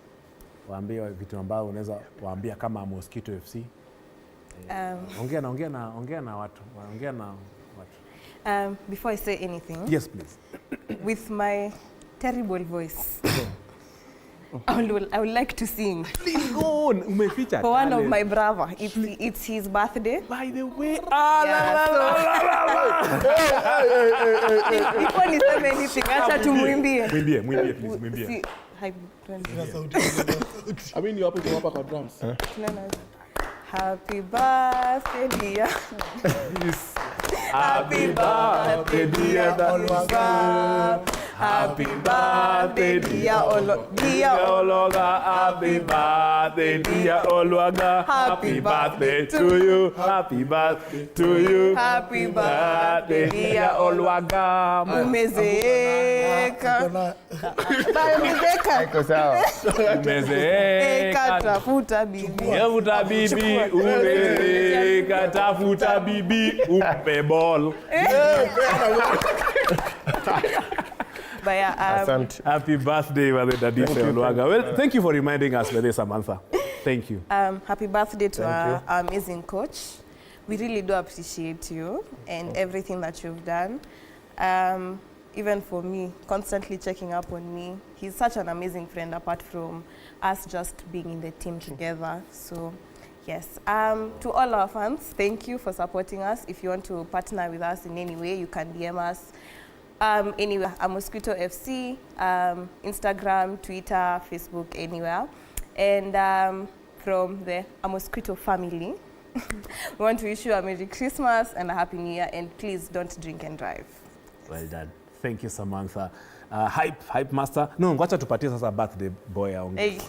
Waambie vitu ambao unaweza waambia kama Mosquito FC. Ongea na watu. Before I say anything. Yes, please. With my terrible voice, I would like to sing. Please go on. Umeficha. For one of my brother. It's his birthday. By the way, before niseme anything, acha tumwimbie. Mwimbie please, mwimbie. I mean you happen to hapa kwa drums. Happy birthday dear. Happy birthday dear Olwaga. Happy birthday dear Olwaga. Happy birthday dear Olwaga. Happy birthday to you. Happy birthday to you. Happy birthday dear Olwaga. Umezeeka. Iko sawa. Umezeeka. Tafuta bibi. Tafuta bibi. Umezeeka. Tafuta bibi. Umpe ball. But yeah, happy birthday, Daddy Olwaga. Well, thank you for reminding us, Samantha. Thank you. Happy birthday to our amazing coach. We really do appreciate you and everything that you've done. Even for me, constantly checking up on me. He's such an amazing friend apart from us just being in the team together. So, yes. To all our fans, thank you for supporting us. If you want to partner with us in any way, you can DM us. Anywhere, Mosquito FC, Instagram, Twitter, Facebook, anywhere. And from the Mosquito family, we want to wish you a Merry Christmas and a Happy New Year, and please don't drink and drive. Well done. Thank you, Samantha. Hype master. No, ngoja tupatie sasa birthday boy aongee.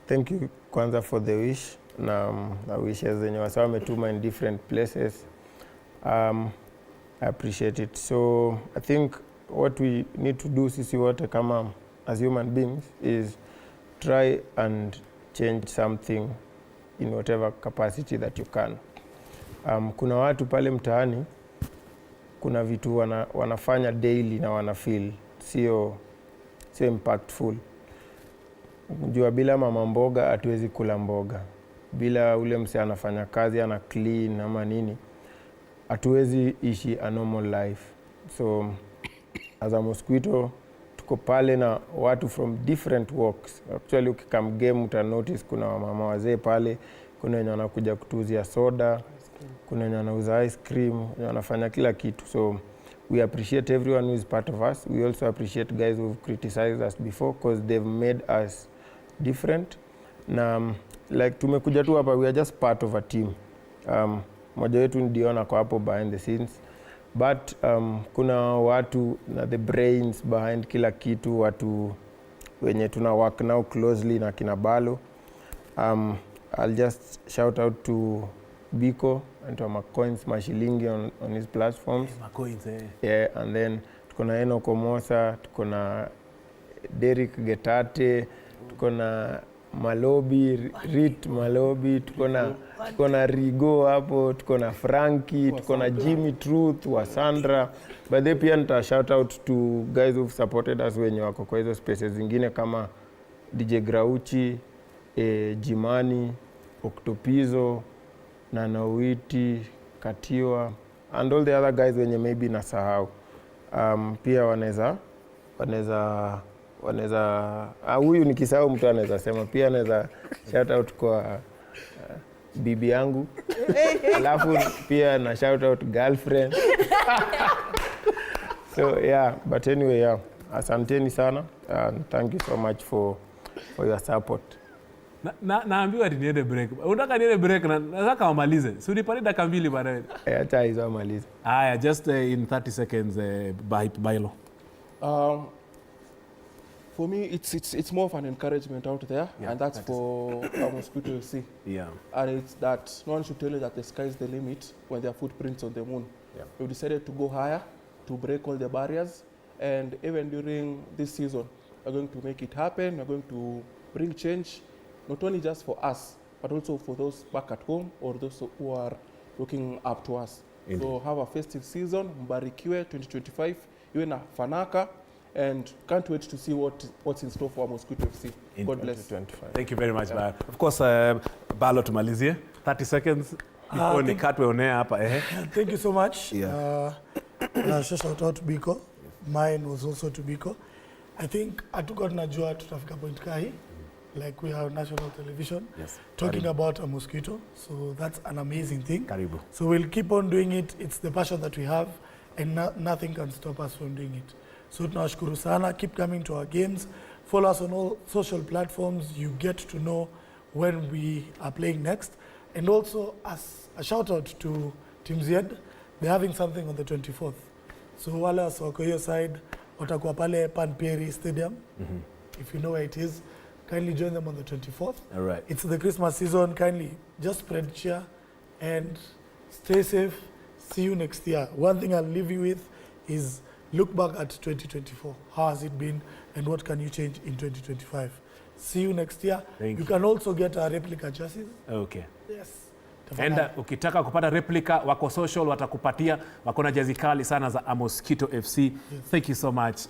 Thank you kwanza for the wish. Na wishes zenye wasa wametuma in different places. I appreciate it. So I think what we need to do sisi wote kama as human beings is try and change something in whatever capacity that you can. Kuna watu pale mtaani, kuna vitu wanafanya daily na wanafeel sio impactful. Jua bila mama mboga hatuwezi kula mboga. bila ule mse anafanya kazi ana clean ama nini, hatuwezi ishi a normal life. So as a mosquito tuko pale na watu from different walks. Actually ukikam game uta notice kuna wamama wazee pale, kuna wenye wanakuja kutuzia soda, kuna wenye wanauza ice cream, wanafanya kila kitu. So we appreciate everyone who is part of us. We also appreciate guys who have criticized us before because they've made us different. Na like tumekuja tu hapa, we are just part of a team. Moja wetu ndiona kwa hapo behind the scenes. But kuna watu na the brains behind kila kitu, watu wenye tuna work now closely na kina Balo. I'll just shout out to Biko and to Macoins Mashilingi on his platforms. Macoins, Yeah, and then tuko na Eno Komosa, tuko na Derek Getate, tuko na Malobi, Rit Malobi, tuko na Rigo hapo, tuko na Frankie, tuko na Jimmy Truth, Wasandra. But they pia nita shout out to guys who've supported us wenye wako kwa hizo spaces zingine kama DJ Grauchi, Jimani, Octopizo, Nanawiti, Katiwa, and all the other guys wenye maybe nasahau. Pia wanaweza huyu nikisahau mtu anaweza sema. Pia anaweza shout out kwa bibi yangu. Alafu pia na shout out girlfriend. So yeah, but anyway, yeah, asanteni sana and thank you so much for your support. Naambiwa ati niende break. Unataka niende break na nataka wamalize. Si unipane dakika mbili baadaye. Acha hizo wamalize. Haya, just in 30 seconds Bailo. For me, it's more of an encouragement out there, yeah, and that's for our mosquito FC. Yeah. And it's that no one should tell you that the sky is the limit when there are footprints on the moon. Yeah. We've decided to go higher, to break all the barriers, and even during this season, we're going to make it happen. We're going to bring change, not only just for us, but also for those back at home or those who are looking up to us. Indeed. So have a festive season, mbarikiwe 2025, iwe na fanaka. And can't wait to see what's in store for our Mosquito FC. God bless. Thank you very much, yeah. Of course, Balo tumalizie. 30 seconds before nikatwe on air hapa. Thank you so much. Yeah. Shout out to Biko. Mine was also to Biko. I think hatukuwa tunajua tutafika point kai. Like we are on national television, yes, talking about a mosquito. So that's an amazing thing. Karibu. So we'll keep on doing it. It's the passion that we have, and nothing can stop us from doing it. So tunashukuru sana. Keep coming to our games. Follow us on all social platforms. You get to know when we are playing next. And also, as a shout out to Team Z, they're having something on the 24th. So wale wako hiyo side, watakuwa pale Panperi Stadium. If you know where it is, kindly join them on the 24th. All right. It's the Christmas season. Kindly just spread cheer and stay safe. See you next year. One thing I'll leave you with is look back at 2024. How has it been and what can you change in 2025? See you next year. Thank you. You can also get a replica jerseys. Okay. Yes. Enda ukitaka kupata replica wako social watakupatia, wako na jezi kali sana za Mosquito FC. Yes. Thank you so much.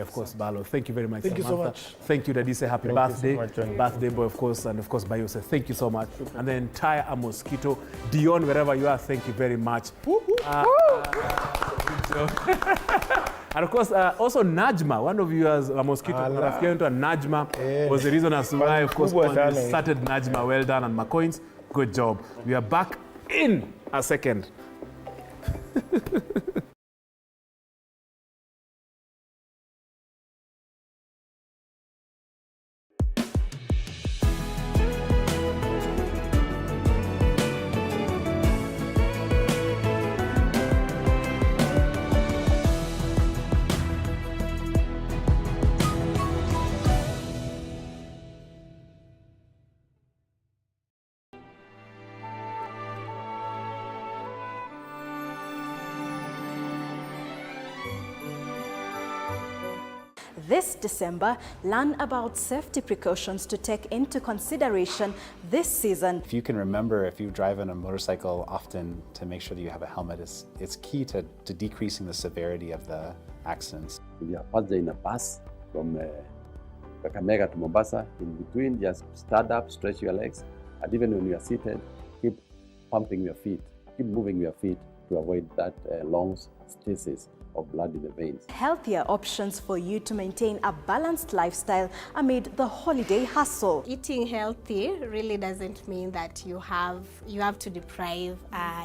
Of course, Balo. Thank you very much. Thank Samantha. you so much. Thank you, Daddy. Say happy birthday. Birthday boy, of course, and of course, Bayo. Say thank you so much. And the entire Mosquito, Dion, wherever you are, thank you very much. And of course, also Najma, one of you as a Mosquito, Najma was the reason as to why, of course, started Najma. Well done, and Macoins, good job. We are back in a second. This December, learn about safety precautions to take into consideration this season. If you can remember, if you drive on a motorcycle often, to make sure that you have a helmet, it's key to decreasing the severity of the accidents. We are passing in a bus from Kakamega to Mombasa. In between, just stand up, stretch your legs, And even when you are seated, keep pumping your feet, keep moving your feet to avoid that long stasis of blood in the veins. Healthier options for you to maintain a balanced lifestyle amid the holiday hustle. Eating healthy really doesn't mean that you have to deprive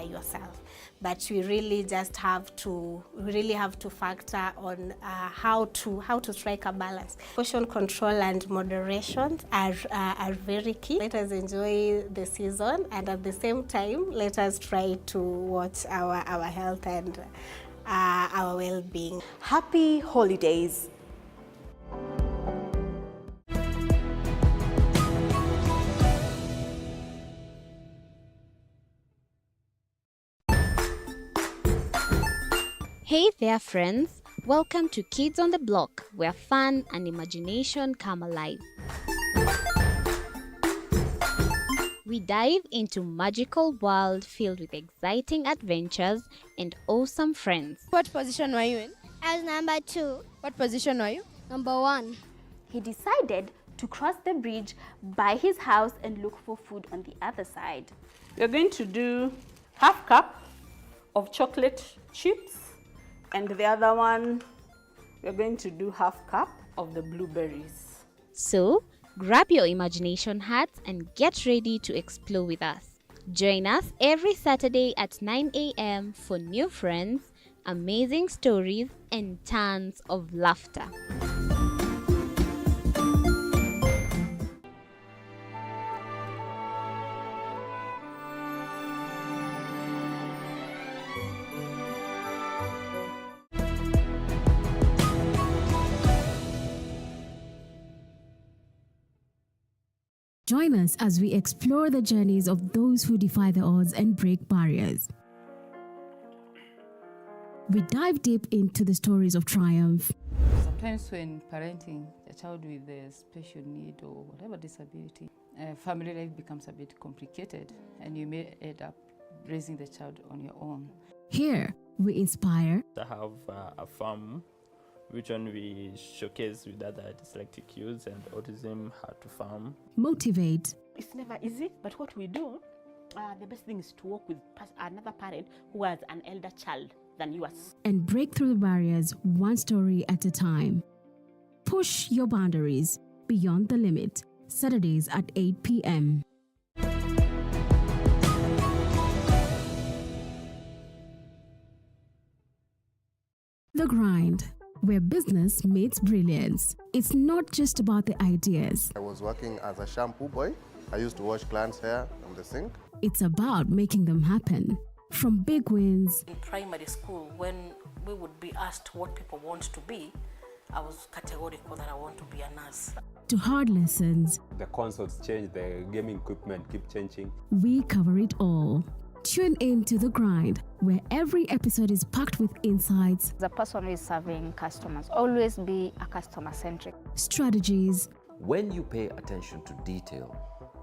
yourself, but we really just have to factor on how to strike a balance. Portion control and moderation are very key. Let us enjoy the season, and at the same time, let us try to watch our health and our well-being. Happy holidays. Hey there friends, welcome to Kids on the Block, where fun and imagination come alive. We dive into magical world filled with exciting adventures and awesome friends. What position were you in? I was number 2. What position were you? Number 1. He decided to cross the bridge by his house and look for food on the other side. We're going to do half cup of chocolate chips, and the other one, we're going to do half cup of the blueberries. So, grab your imagination hats and get ready to explore with us. Join us every Saturday at 9 a.m. for new friends, amazing stories, and tons of laughter. Join us as we explore the journeys of those who defy the odds and break barriers. We dive deep into the stories of triumph. Sometimes when parenting a child with a special need or whatever disability, family life becomes a bit complicated and you may end up raising the child on your own. Here, we inspire. I have a farm which one we showcase with other dyslexic youths and autism how to farm. Motivate. It's never easy, but what we do, the best thing is to work with another parent who has an elder child than yours. And break through the barriers one story at a time. Push your boundaries beyond the limit. Saturdays at 8 p.m. The Grind, where business meets brilliance. It's not just about the ideas. I was working as a shampoo boy. I used to wash clients' hair in the sink. It's about making them happen. From big wins. In primary school, when we would be asked what people want to be, I was categorical that I want to be a nurse. To hard lessons. The consoles change, the gaming equipment keep changing. We cover it all. Tune in to The Grind, where every episode is packed with insights. The person who is serving customers, always be a customer-centric. Strategies. When you pay attention to detail,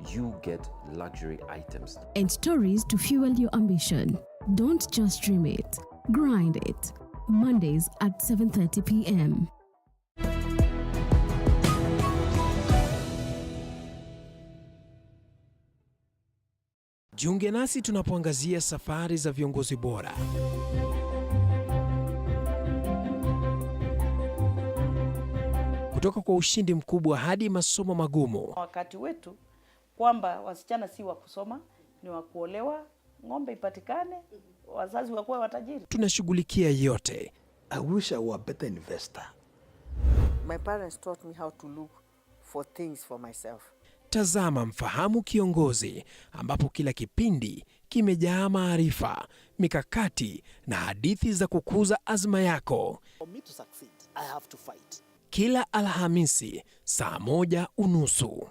you get luxury items. And stories to fuel your ambition. Don't just dream it, grind it. Mondays at 7:30 p.m. Jiunge nasi tunapoangazia safari za viongozi bora. Kutoka kwa ushindi mkubwa hadi masomo magumu. Wakati wetu kwamba wasichana si wa kusoma, ni wa kuolewa, ng'ombe ipatikane, wazazi wakuwe watajiri. Tunashughulikia yote. I wish I were a better investor. My parents taught me how to look for things for myself. Tazama Mfahamu Kiongozi, ambapo kila kipindi kimejaa maarifa, mikakati na hadithi za kukuza azma yako. For me to succeed, I have to fight. Kila Alhamisi saa 1:30.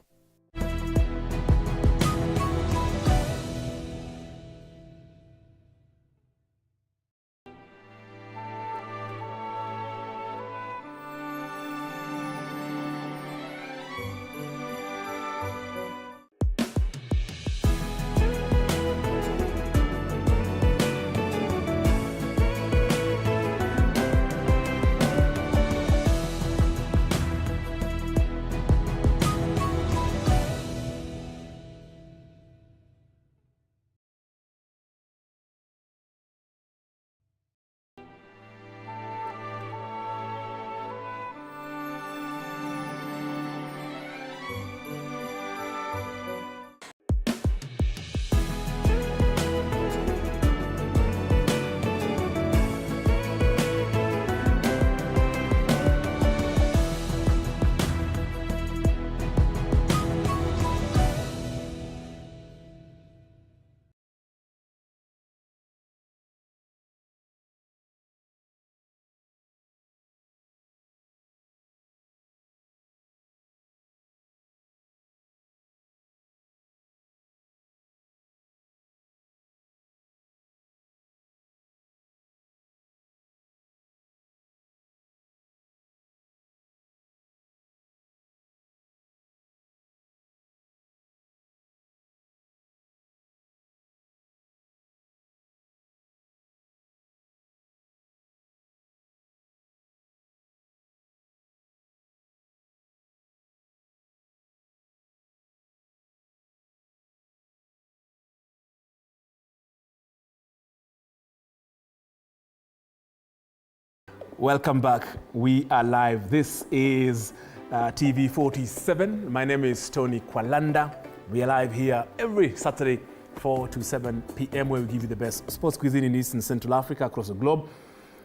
Welcome back. We are live. This is TV 47. My name is Tony Kwalanda. We are live here every Saturday, 4 to 7 p.m. where we give you the best sports cuisine in East and Central Africa across the globe.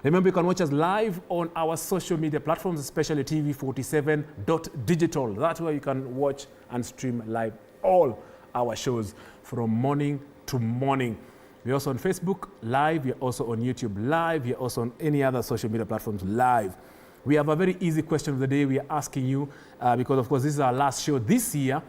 Remember, you can watch us live on our social media platforms, especially TV47.digital. That's where you can watch and stream live all our shows from morning to morning. We're also on Facebook live. We're also on YouTube live. We're also on any other social media platforms live. We have a very easy question of the day we are asking you because, of course, this is our last show this year.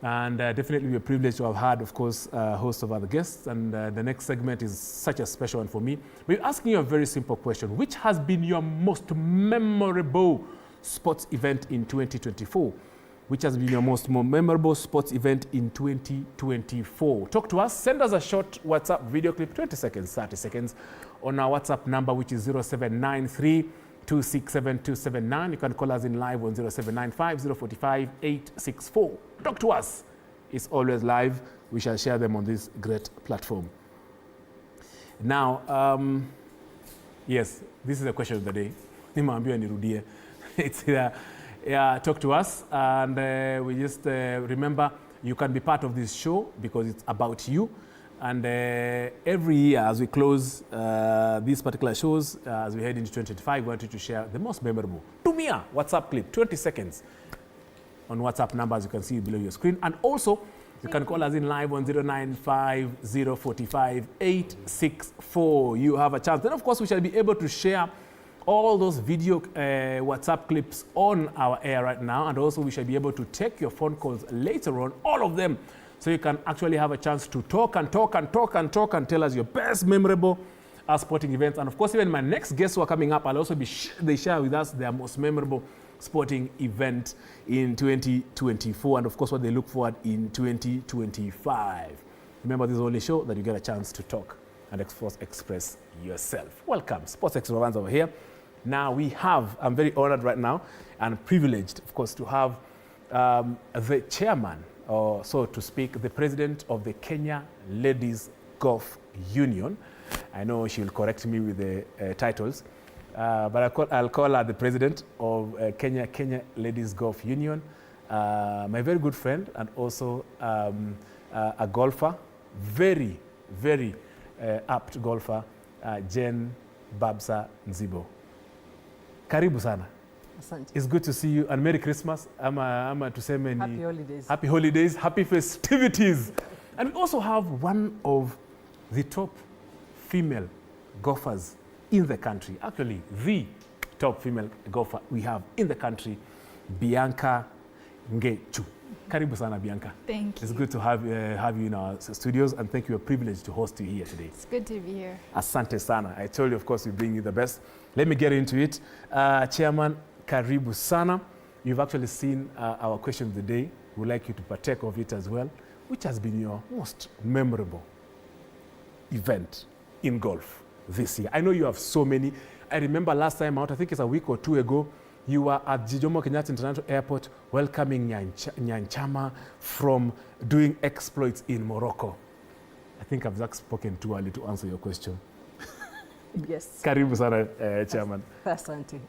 And definitely we're privileged to have had, of course, a host of other guests. And the next segment is such a special one for me. We're asking you a very simple question. Which has been your most memorable sports event in 2024? Which has been your most memorable sports event in 2024? Talk to us. Send us a short WhatsApp video clip, 20 seconds, 30 seconds, on our WhatsApp number, which is 0793 267 279. You can call us in live on 0795 045 864. Talk to us. It's always live. We shall share them on this great platform. Now, yes, this is the question of the day. It's here. Yeah, talk to us, and we just remember you can be part of this show because it's about you. And every year, as we close these particular shows, as we head into 2025, we want you to share the most memorable. To me, WhatsApp clip, 20 seconds on WhatsApp numbers you can see below your screen. And also, you can call us in live on 095 045 864. You have a chance. Then, of course, we shall be able to share all those video WhatsApp clips on our air right now. And also, we shall be able to take your phone calls later on, all of them. So you can actually have a chance to talk and tell us your best memorable sporting events. And of course, even my next guests who are coming up, I'll also be they share with us their most memorable sporting event in 2024. And of course, what they look forward in 2025. Remember, this is the only show that you get a chance to talk and express yourself. Welcome, Sports Extravaganza over here. Now we have, I'm very honored right now and privileged, of course, to have the chairman, or so to speak, the president of the Kenya Ladies Golf Union. I know she'll correct me with the titles, but I'll call her the president of Kenya Ladies Golf Union. My very good friend and also a golfer, very, very apt golfer, Jen Babsa Nzibo. Karibu sana. Asante. It's good to see you and Merry Christmas. Ama tuseme ni Happy holidays. Happy holidays, happy festivities. And we also have one of the top female golfers in the country. Actually, the top female golfer we have in the country, Bianca Ngechu. Karibu sana, Bianca. Thank you. It's good to have you in our studios, and thank you. We're privileged to host you here today. It's good to be here. Asante sana. I told you, of course, we bring you the best. Let me get into it. Chairman, karibu sana. You've actually seen our question of the day. We'd like you to partake of it as well. Which has been your most memorable event in golf this year? I know you have so many. I remember last time out, I think it's a week or two ago, you were at Jomo Kenyatta International Airport welcoming Nyanchama from doing exploits in Morocco. I think I've just spoken too early to answer your question. Yes. Karibu sana, Chairman. Asante.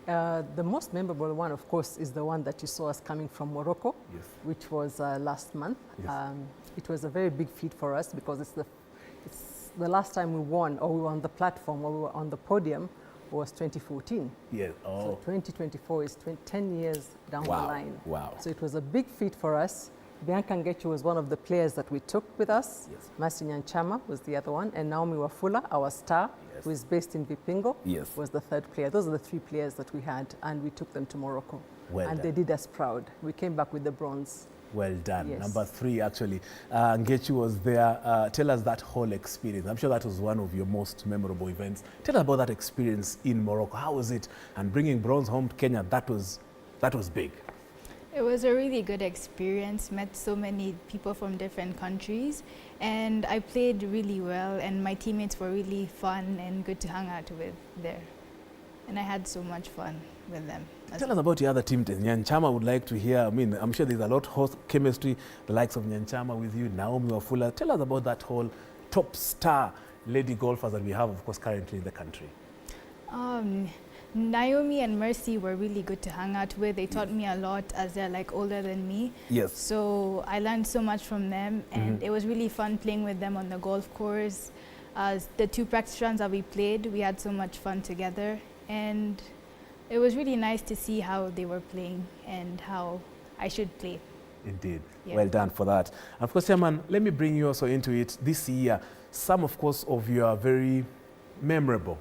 The most memorable one, of course, is the one that you saw us coming from Morocco, yes, which was last month. Yes. It was a very big feat for us because it's the last time we won, or we were on the platform, or we were on the podium, was 2014. Yes. Oh. So 2024 is 10 years down Wow. the line. Wow. So it was a big feat for us. Bianca Ngechu was one of the players that we took with us. Yes. Mercy Nyanchama was the other one. And Naomi Wafula, our star, Yes. who is based in Vipingo, Yes. was the third player. Those are the three players that we had, and we took them to Morocco. Well and done. they did us proud. We came back with the bronze. Well done. Yes. Number 3, actually. Ngechu was there. Tell us that whole experience. I'm sure that was one of your most memorable events. Tell us about that experience in Morocco. How was it? And bringing bronze home to Kenya, that was big. It was a really good experience, met so many people from different countries, and I played really well, and my teammates were really fun and good to hang out with there. And I had so much fun with them. Tell us about your other team. Nyanchama would like to hear. I mean, I'm sure there's a lot of chemistry, the likes of Nyanchama with you, Naomi Wafula. Tell us about that whole top star lady golfers that we have, of course, currently in the country. Naomi and Mercy were really good to hang out with. They taught me a lot as they're like older than me. Yes. So I learned so much from them, and it was really fun playing with them on the golf course. The 2 practice rounds that we played, we had so much fun together, and it was really nice to see how they were playing and how I should play. Indeed. Yeah. Well done for that. And of course, Chairman, let me bring you also into it. This year, some, of course, of you are very memorable,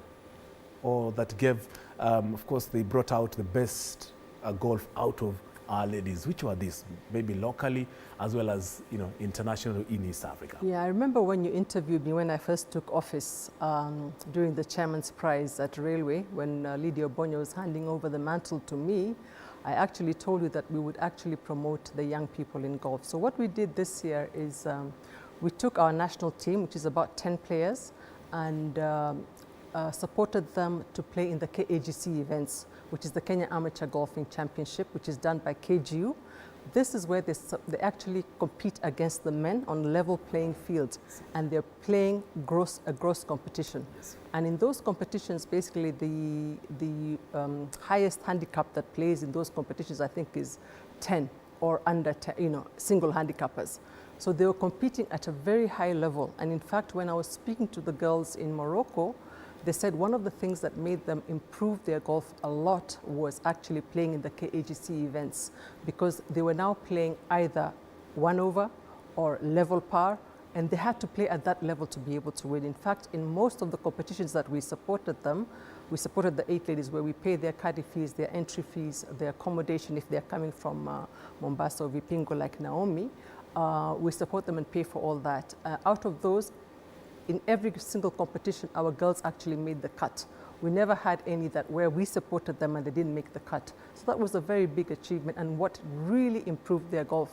or that gave, of course, they brought out the best golf out of our ladies. Which were these? Maybe locally as well as, you know, international in East Africa. Yeah, I remember when you interviewed me when I first took office during the Chairman's Prize at Railway, when Lydia Bonyo was handing over the mantle to me. I actually told you that we would actually promote the young people in golf. So what we did this year is we took our national team, which is about 10 players, and supported them to play in the KAGC events, which is the Kenya Amateur Golfing Championship, which is done by KGU. This is where they actually compete against the men on level playing fields, and they're playing a gross competition. Yes. And in those competitions, basically the highest handicap that plays in those competitions, I think, is 10 or under 10, you know, single handicappers. So they were competing at a very high level. And in fact, when I was speaking to the girls in Morocco, they said one of the things that made them improve their golf a lot was actually playing in the KAGC events, because they were now playing either 1 over or level par, and they had to play at that level to be able to win. In fact, in most of the competitions that we supported them, we supported the 8 ladies, where we pay their caddy fees, their entry fees, their accommodation if they're coming from Mombasa or Vipingo like Naomi. We support them and pay for all that. Out of those, in every single competition, our girls actually made the cut. We never had any that where we supported them and they didn't make the cut. So that was a very big achievement, and what really improved their golf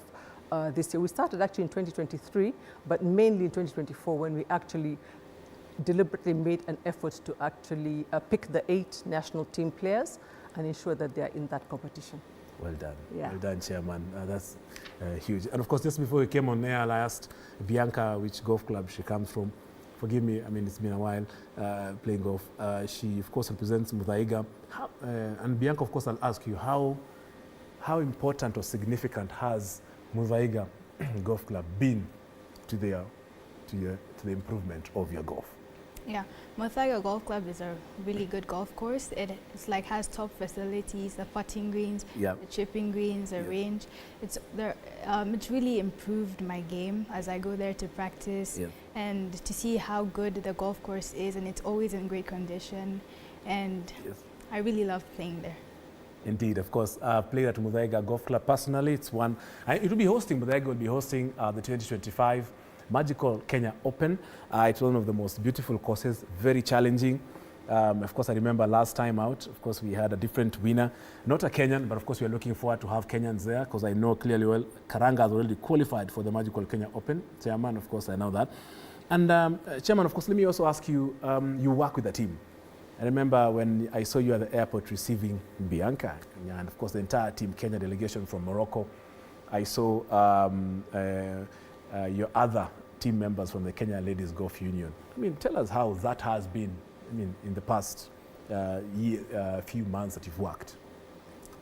this year. We started actually in 2023, but mainly in 2024, when we actually deliberately made an effort to actually pick the 8 national team players and ensure that they are in that competition. Well done. Yeah. Well done, Chairman. That's huge. And of course, just before we came on air, I asked Bianca which golf club she comes from. Forgive me, I mean, it's been a while playing golf. She, of course, represents Muthaiga. And Bianca, of course, I'll ask you, how important or significant has Muthaiga Golf Club been to the improvement of your golf? Yeah, Muthaiga Golf Club is a really good golf course. It's like has top facilities, the putting greens, the chipping greens, the range. It's really improved my game as I go there to practice and to see how good the golf course is, and it's always in great condition, and I really love playing there. Indeed, of course, I've played at Muthaiga Golf Club personally. It's one, it will be hosting, Muthaiga will be hosting the 2025 Magical Kenya Open. It's one of the most beautiful courses, very challenging. Of course, I remember last time out, of course, we had a different winner, not a Kenyan, but of course, we are looking forward to have Kenyans there, because I know clearly well, Karanga has already qualified for the Magical Kenya Open. Chairman, of course, I know that. And Chairman, of course, let me also ask you, you work with a team. I remember when I saw you at the airport receiving Bianca, and of course, the entire team, Kenya delegation from Morocco. I saw your other team members from the Kenya Ladies Golf Union. I mean, tell us how that has been, I mean, in the past few months that you've worked.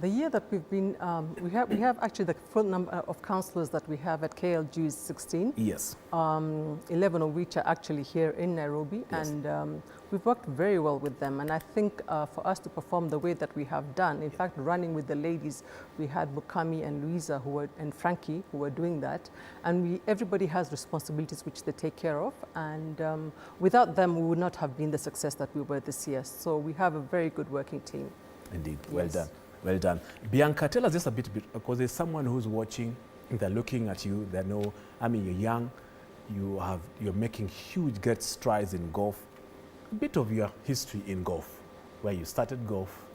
The year that we've been, we have actually the full number of councillors that we have at KLG is 16. Yes. 11 of which are actually here in Nairobi, and we've worked very well with them. And I think for us to perform the way that we have done, in fact, running with the ladies, we had Mukami and Louisa and Frankie who were doing that. And everybody has responsibilities which they take care of. And without them, we would not have been the success that we were this year. So we have a very good working team. Indeed, well done. Well done. Bianca, tell us just a bit, because there's someone who's watching, they're looking at you, they know, I mean, you're young, you're making huge, great strides in golf. A bit of your history in golf, where you started golf,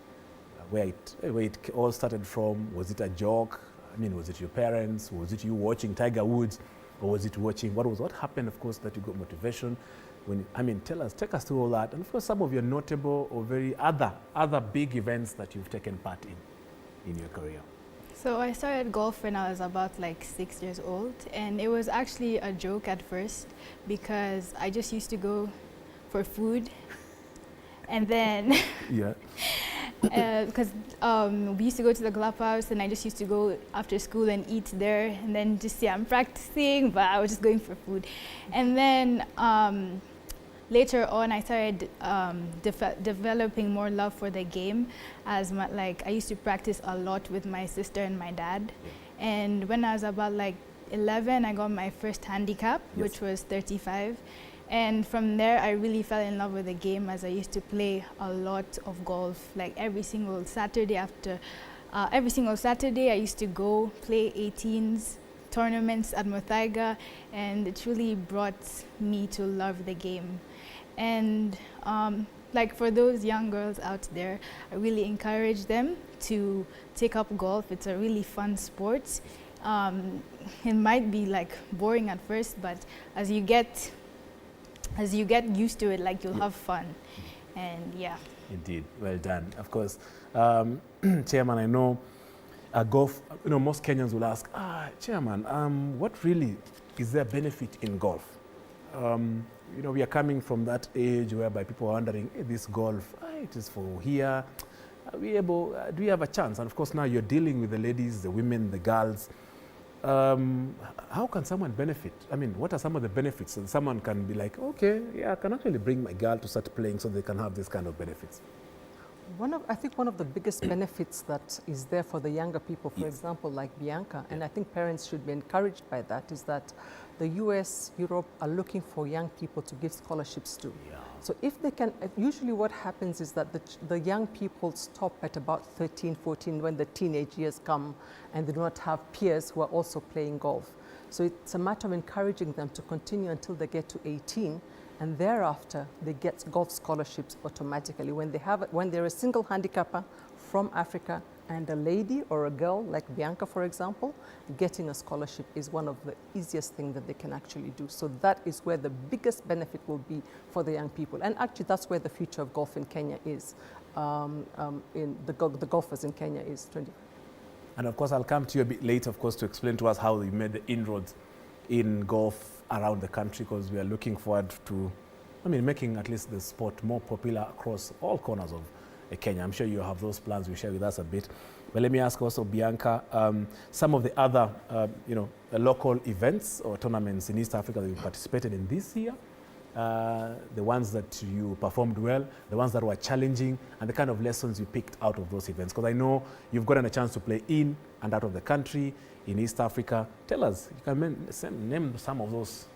where it all started from. Was it a joke? I mean, was it your parents? Was it you watching Tiger Woods? Or was it watching, what happened, of course, that you got motivation? Take us through all that, and of course some of your notable or very other big events that you've taken part in your career. So I started golf when I was about like 6 years old, and it was actually a joke at first because I just used to go for food, and then Because we used to go to the clubhouse, and I just used to go after school and eat there, and then just, yeah, I'm practicing, but I was just going for food. And then later on, I started developing more love for the game, as like I used to practice a lot with my sister and my dad. And when I was about like 11, I got my first handicap, which was 35. And from there, I really fell in love with the game, as I used to play a lot of golf. Like every single Saturday I used to go play 18s, tournaments at Muthaiga, and it really brought me to love the game. And like for those young girls out there, I really encourage them to take up golf. It's a really fun sport. It might be like boring at first, but as you get used to it, like you'll have fun. And yeah. Indeed, well done. Of course, Chairman, I know golf, most Kenyans will ask, Chairman, what really is there benefit in golf? We are coming from that age whereby people are wondering, hey, this golf, it is for here. Do we have a chance? And of course, now you're dealing with the ladies, the women, the girls. How can someone benefit? I mean, what are some of the benefits? So someone can be like, okay, yeah, I can actually bring my girl to start playing so they can have this kind of benefits. I think one of the biggest benefits that is there for the younger people, for example, like Bianca, and I think parents should be encouraged by that, is that the US, Europe are looking for young people to give scholarships to. So if they can, usually what happens is that the young people stop at about 13, 14 when the teenage years come, and they do not have peers who are also playing golf. So it's a matter of encouraging them to continue until they get to 18, and thereafter they get golf scholarships automatically. When they're a single handicapper from Africa and a lady or a girl like Bianca, for example, getting a scholarship is one of the easiest things that they can actually do. So that is where the biggest benefit will be for the young people. And actually that's where the future of golf in Kenya is, in the golfers in Kenya is 20. And of course, I'll come to you a bit later, of course, to explain to us how you made the inroads in golf around the country, because we are looking forward to, making at least the sport more popular across all corners of Kenya. I'm sure you have those plans. You share with us a bit. But let me ask also, Bianca, some of the other, local events or tournaments in East Africa that you participated in this year, the ones that you performed well, the ones that were challenging, and the kind of lessons you picked out of those events. Because I know you've gotten a chance to play in and out of the country, in East Africa. Tell us, you can name some of those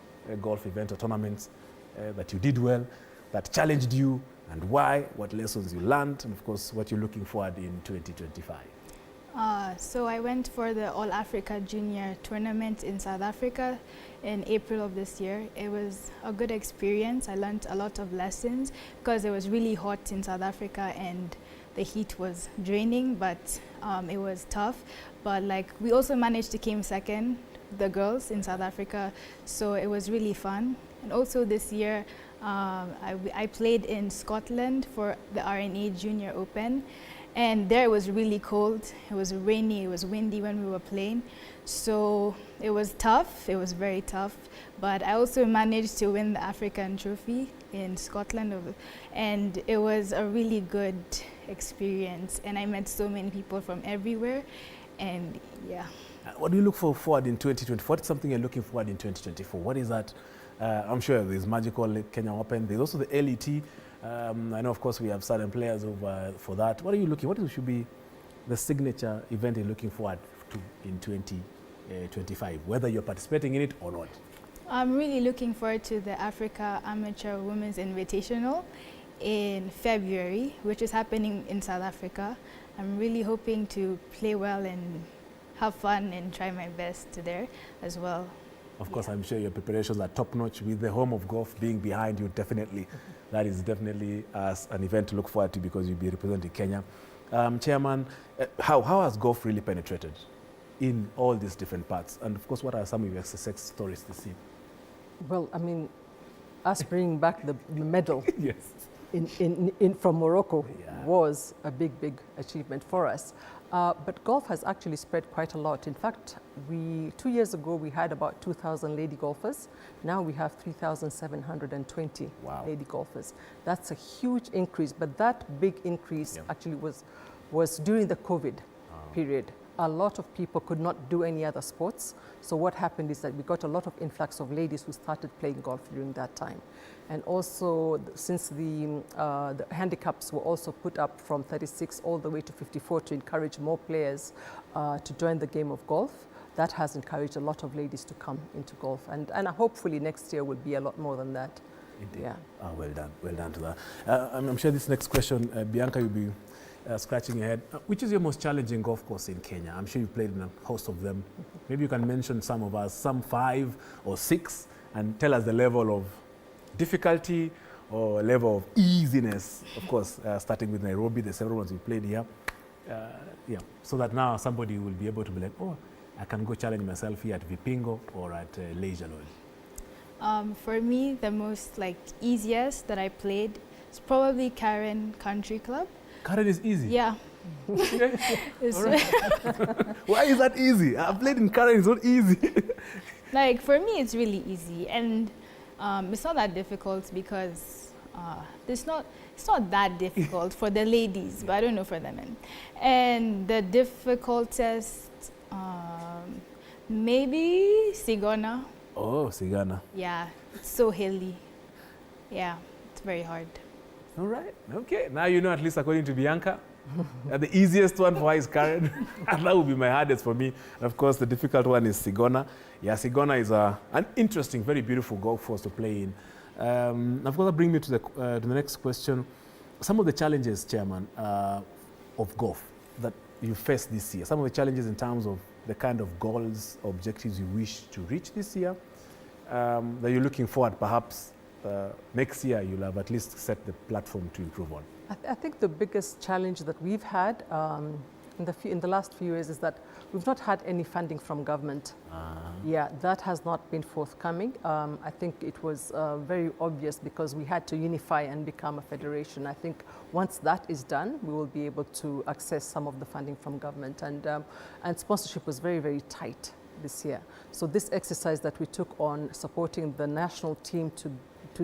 golf events or tournaments that you did well, that challenged you, and why, what lessons you learned, and of course, what you're looking forward in 2025. So I went for the All Africa Junior Tournament in South Africa in April of this year. It was a good experience. I learned a lot of lessons because it was really hot in South Africa and the heat was draining, but it was tough. But we also managed to come second, the girls in South Africa, so it was really fun. And also this year, I played in Scotland for the RNA Junior Open, and there it was really cold. It was rainy, it was windy when we were playing, so it was tough. It was very tough, but I also managed to win the African trophy in Scotland, and it was a really good experience, and I met so many people from everywhere, and yeah. What do you look forward in 2024? What's something you're looking forward in 2024? What is that? I'm sure there's Magical Kenya Open. There's also the LET. I know, of course, we have certain players over for that. What should be the signature event you're looking forward to in 2025, whether you're participating in it or not? I'm really looking forward to the Africa Amateur Women's Invitational in February, which is happening in South Africa. I'm really hoping to play well and have fun and try my best there as well. Of course, I'm sure your preparations are top-notch with the home of golf being behind you, definitely. That is definitely an event to look forward to because you'll be representing Kenya. Chairman, how has golf really penetrated in all these different parts? And of course, what are some of your success stories to see? Well, us bringing back the medal yes. from Morocco was a big, big achievement for us. But golf has actually spread quite a lot. In fact, 2 years ago, we had about 2,000 lady golfers. Now we have 3,720 lady golfers. That's a huge increase, but that big increase actually was during the COVID period. A lot of people could not do any other sports. So what happened is that we got a lot of influx of ladies who started playing golf during that time. And also, since the handicaps were also put up from 36 all the way to 54 to encourage more players to join the game of golf, that has encouraged a lot of ladies to come into golf. And hopefully next year will be a lot more than that. Indeed. Yeah. Well done to that. I'm sure this next question, Bianca, you'll be scratching your head. Which is your most challenging golf course in Kenya? I'm sure you've played in a host of them. Maybe you can mention some of us, some 5 or 6, and tell us the level of difficulty or level of easiness. Of course, starting with Nairobi, the several ones we played here. So that now somebody will be able to be like, oh, I can go challenge myself here at Vipingo or at Leisure Lodge. For me, the most easiest that I played is probably Karen Country Club. Karen is easy? Yeah. Right. Why is that easy? I've played in Karen, it's not easy. For me, it's really easy. And it's not that difficult because it's not that difficult for the ladies, but I don't know for the men. And the difficultest, maybe Sigona. Oh, Sigana. Yeah, it's so hilly. Yeah, it's very hard. All right, okay. Now you know, at least according to Bianca, the easiest one for her is Karen. And that would be my hardest for me. And of course, the difficult one is Sigona. Yeah, Sigona is an interesting, very beautiful golf course to play in. Of course, that brings me to the next question. Some of the challenges, Chairman, of golf that you faced this year. Some of the challenges in terms of the kind of goals, objectives you wish to reach this year, that you're looking forward, perhaps next year you'll have at least set the platform to improve on. I think the biggest challenge that we've had in the last few years is that we've not had any funding from government. Yeah, that has not been forthcoming. I think it was very obvious because we had to unify and become a federation. I think once that is done, we will be able to access some of the funding from government. And sponsorship was very, very tight this year. So this exercise that we took on supporting the national team to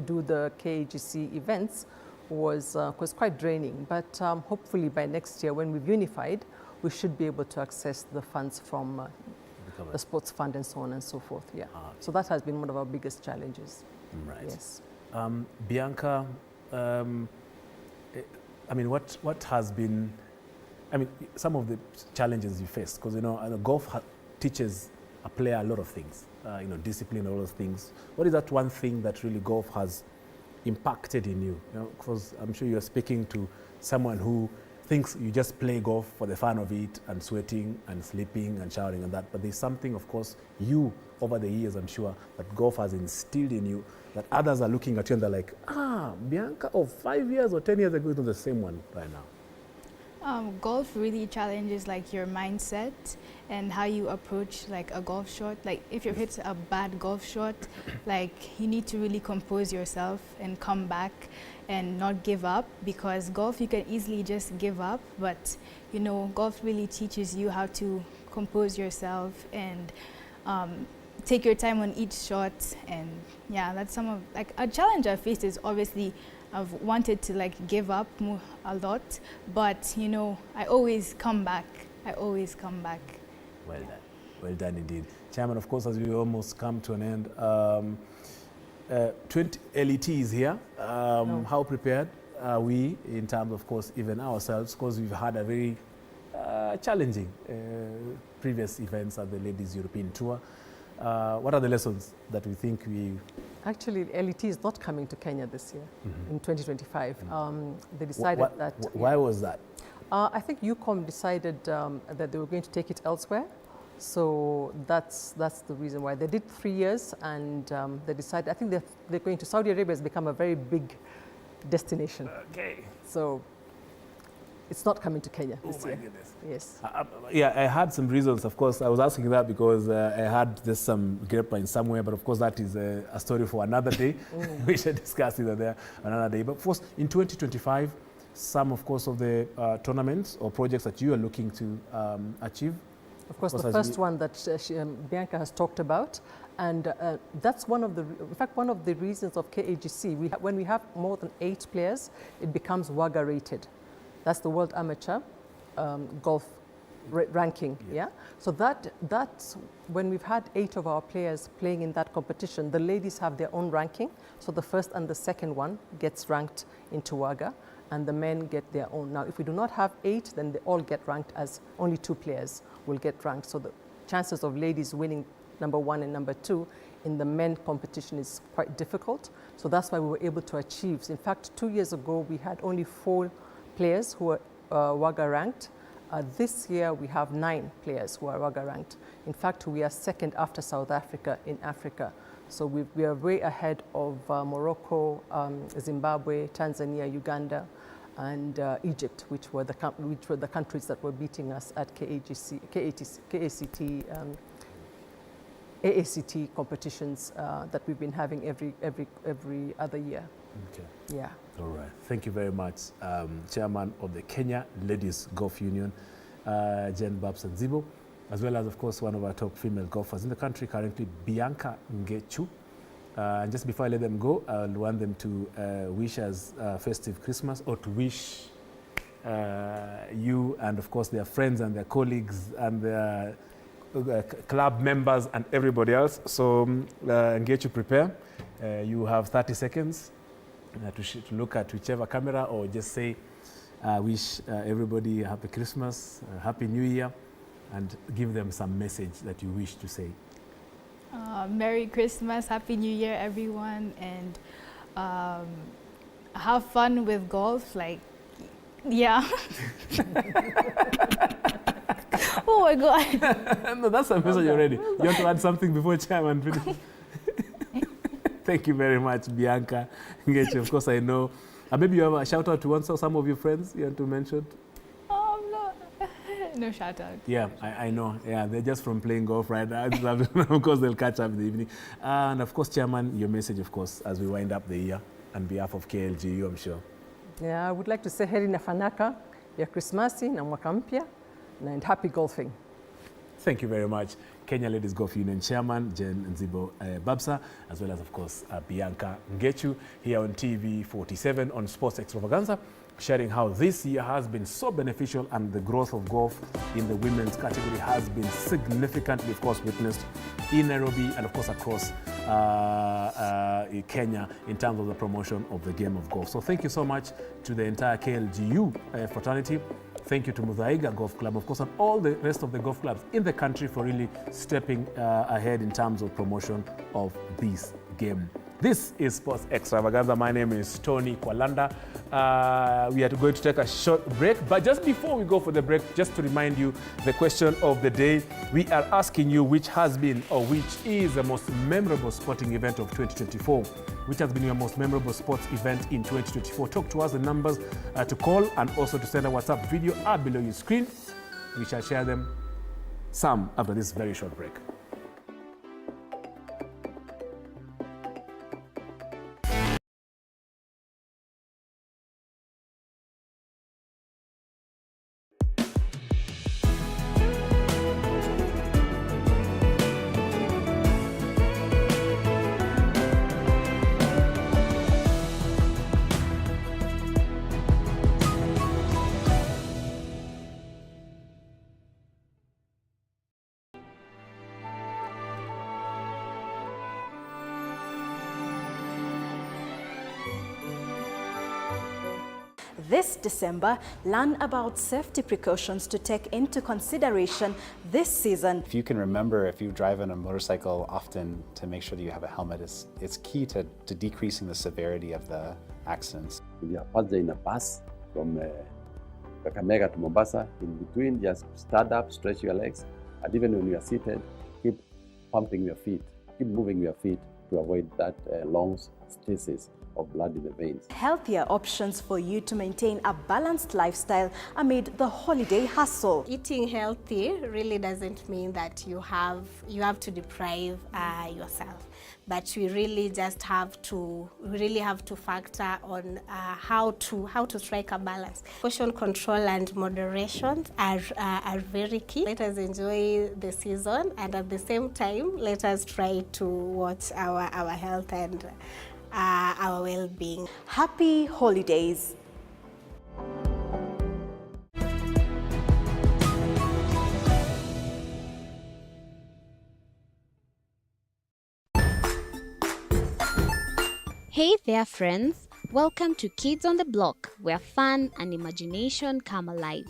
do the KAGC events was quite draining. But hopefully by next year, when we've unified, we should be able to access the funds from the sports fund and so on and so forth. Yeah. So that has been one of our biggest challenges. Right. Yes. Bianca, I mean, what has been, some of the challenges you faced, because golf teaches a player a lot of things, discipline, all those things. What is that one thing that really golf has impacted in you? Because I'm sure you're speaking to someone who thinks you just play golf for the fun of it and sweating and sleeping and showering and that. But there's something, of course, you, over the years, I'm sure, that golf has instilled in you that others are looking at you and they're like, Bianca of 5 years or 10 years ago is not the same one right now. Golf really challenges your mindset and how you approach a golf shot. If you hit a bad golf shot, you need to really compose yourself and come back and not give up, because golf you can easily just give up, but golf really teaches you how to compose yourself and take your time on each shot. And yeah, that's some of a challenge I faced is obviously I've wanted to give up a lot, but I always come back. Well done. Well done indeed. Chairman, of course, as we almost come to an end, 20 LET is here. How prepared are we in terms, of course, even ourselves, because we've had a very challenging previous events at the Ladies European Tour. What are the lessons that we think we... Actually, LET is not coming to Kenya this year, in 2025. They decided that... Why was that? I think UCOM decided that they were going to take it elsewhere. So that's the reason why. They did 3 years and they decided, I think they're going to Saudi Arabia has become a very big destination. Okay. So it's not coming to Kenya this year. Goodness. Yes. Yeah, I had some reasons. Of course, I was asking that because I had this some grapevine somewhere, but of course that is a story for another day. We should discuss it there another day. But first, in 2025, some, of course, of the tournaments or projects that you are looking to achieve? Of course, the first one that Bianca has talked about, and that's one of the, in fact, one of the reasons of KAGC. When we have more than 8 players, it becomes WAGA rated. That's the World Amateur Golf ranking, yeah? So that's when we've had 8 of our players playing in that competition, the ladies have their own ranking. So the first and the second one gets ranked into WAGA, and the men get their own. Now, if we do not have 8, then they all get ranked as only 2 players will get ranked. So the chances of ladies winning number 1 and number 2 in the men competition is quite difficult. So that's why we were able to achieve. In fact, 2 years ago, we had only 4 players who were WAGA ranked. This year, we have 9 players who are WAGA ranked. In fact, we are second after South Africa in Africa. So we are way ahead of Morocco, Zimbabwe, Tanzania, Uganda, and Egypt, which were the countries that were beating us at AACT competitions that we've been having every other year. Okay. Yeah. All right. Thank you very much, Chairman of the Kenya Ladies Golf Union, Jen Babsa Nzibo, as well as, of course, one of our top female golfers in the country currently, Bianca Ngechu. And just before I let them go, I'll want them to wish us festive Christmas, or to wish you and, of course, their friends and their colleagues and their club members and everybody else. So Ngechu, prepare. You have 30 seconds to look at whichever camera, or just say, wish everybody a happy Christmas, a happy New Year, and give them some message that you wish to say. Merry Christmas, Happy New Year, everyone, and have fun with golf. Like, yeah. Oh my God. No, that's a message already. You want to add something before Chairman finishes? Thank you very much, Bianca Ngechu. Of course, I know. Maybe you have a shout out to some of your friends you want to mention? No shout out. Yeah, I know. Yeah, they're just from playing golf right now. Of course, they'll catch up in the evening. And of course, Chairman, your message, of course, as we wind up the year on behalf of KLGU, I'm sure. Yeah, I would like to say heri na fanaka ya Krismasi na mwaka mpya, and happy golfing. Thank you very much, Kenya Ladies Golf Union Chairman Jen Nzibo Babsa, as well as, of course, Bianca Ngechu here on TV 47 on Sports Extravaganza, sharing how this year has been so beneficial and the growth of golf in the women's category has been significantly, of course, witnessed in Nairobi and, of course, across Kenya in terms of the promotion of the game of golf. So thank you so much to the entire KLGU fraternity. Thank you to Muthaiga Golf Club, of course, and all the rest of the golf clubs in the country for really stepping ahead in terms of promotion of this game. This is Sports Extravaganza. My name is Tony Kwalanda. We are going to take a short break, but just before we go for the break, just to remind you the question of the day, we are asking you which has been or which is the most memorable sporting event of 2024. Which has been your most memorable sports event in 2024? Talk to us. The numbers to call and also to send a WhatsApp video are below your screen. We shall share them some after this very short break. This December, learn about safety precautions to take into consideration this season. If you can remember, if you drive on a motorcycle often, to make sure that you have a helmet it's key to decreasing the severity of the accidents. If you are first day in a bus from Kakamega to Mombasa, in between, just stand up, stretch your legs, and even when you are seated, keep pumping your feet, keep moving your feet to avoid that long stasis of blood in the veins. Healthier options for you to maintain a balanced lifestyle amid the holiday hustle. Eating healthy really doesn't mean that you have to deprive yourself, but we really just have to factor on how to strike a balance. Portion control and moderation are very key. Let us enjoy the season, and at the same time, let us try to watch our health and our well-being. Happy holidays. Hey there, friends. Welcome to Kids on the Block, where fun and imagination come alive.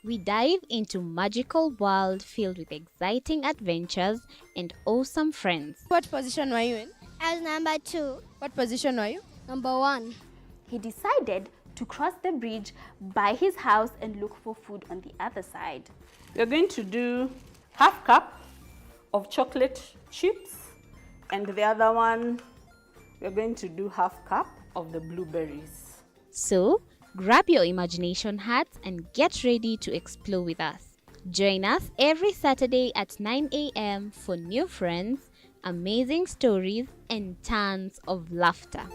We dive into magical world filled with exciting adventures and awesome friends. What position were you in? I was number 2. What position were you? Number 1. He decided to cross the bridge by his house and look for food on the other side. We're going to do half cup of chocolate chips, and the other one, we're going to do half cup of the blueberries. So, grab your imagination hats and get ready to explore with us. Join us every Saturday at 9 a.m. for new friends, amazing stories, and tons of laughter.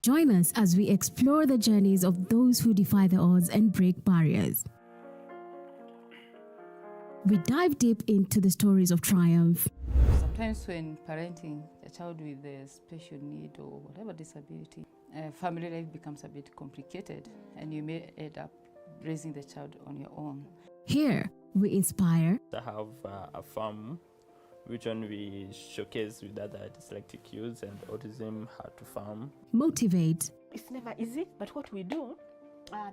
Join us as we explore the journeys of those who defy the odds and break barriers. We dive deep into the stories of triumph. Sometimes when parenting a child with a special need or whatever disability, family life becomes a bit complicated, and you may end up raising the child on your own. Here, we inspire. I have a farm which one we showcase with other dyslexic youths and autism how to farm. Motivate. It's never easy, but what we do,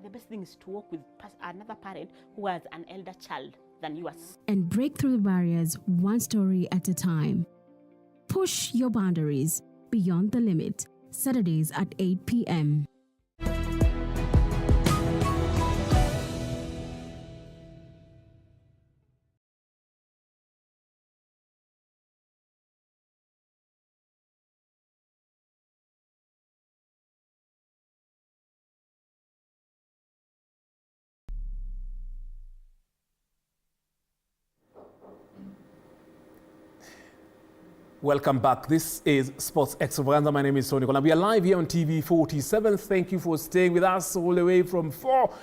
the best thing is to work with another parent who has an elder child than yours. And break through the barriers one story at a time. Push your boundaries beyond the limit. Saturdays at 8 p.m. Welcome back. This is Sports Extravaganza. My name is Tony Kola. We are live here on TV 47. Thank you for staying with us all the way from 4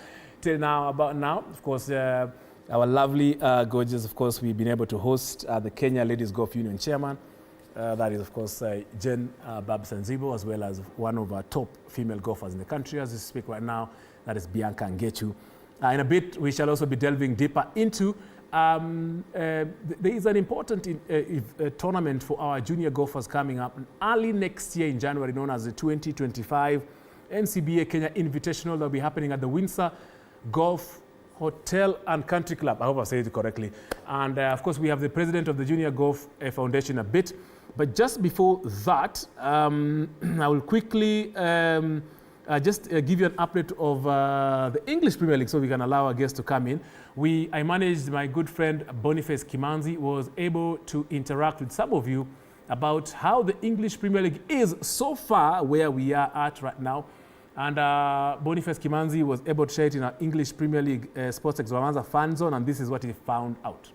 till now, about now. Of course, our lovely, gorgeous, of course, we've been able to host the Kenya Ladies Golf Union chairman. That is, of course, Jen Babsanzibo, as well as one of our top female golfers in the country as we speak right now. That is Bianca Ngechu. In a bit, we shall also be delving deeper into there is an important tournament for our junior golfers coming up early next year in January, known as the 2025 NCBA Kenya Invitational. That will be happening at the Windsor Golf Hotel and Country Club. I hope I said it correctly. And of course, we have the president of the Junior Golf Foundation a bit. But just before that, I will quickly just give you an update of the English Premier League so we can allow our guests to come in. I managed, my good friend Boniface Kimanzi was able to interact with some of you about how the English Premier League is so far where we are at right now. And Boniface Kimanzi was able to share it in our English Premier League Sports Extravaganza fan zone, and this is what he found out.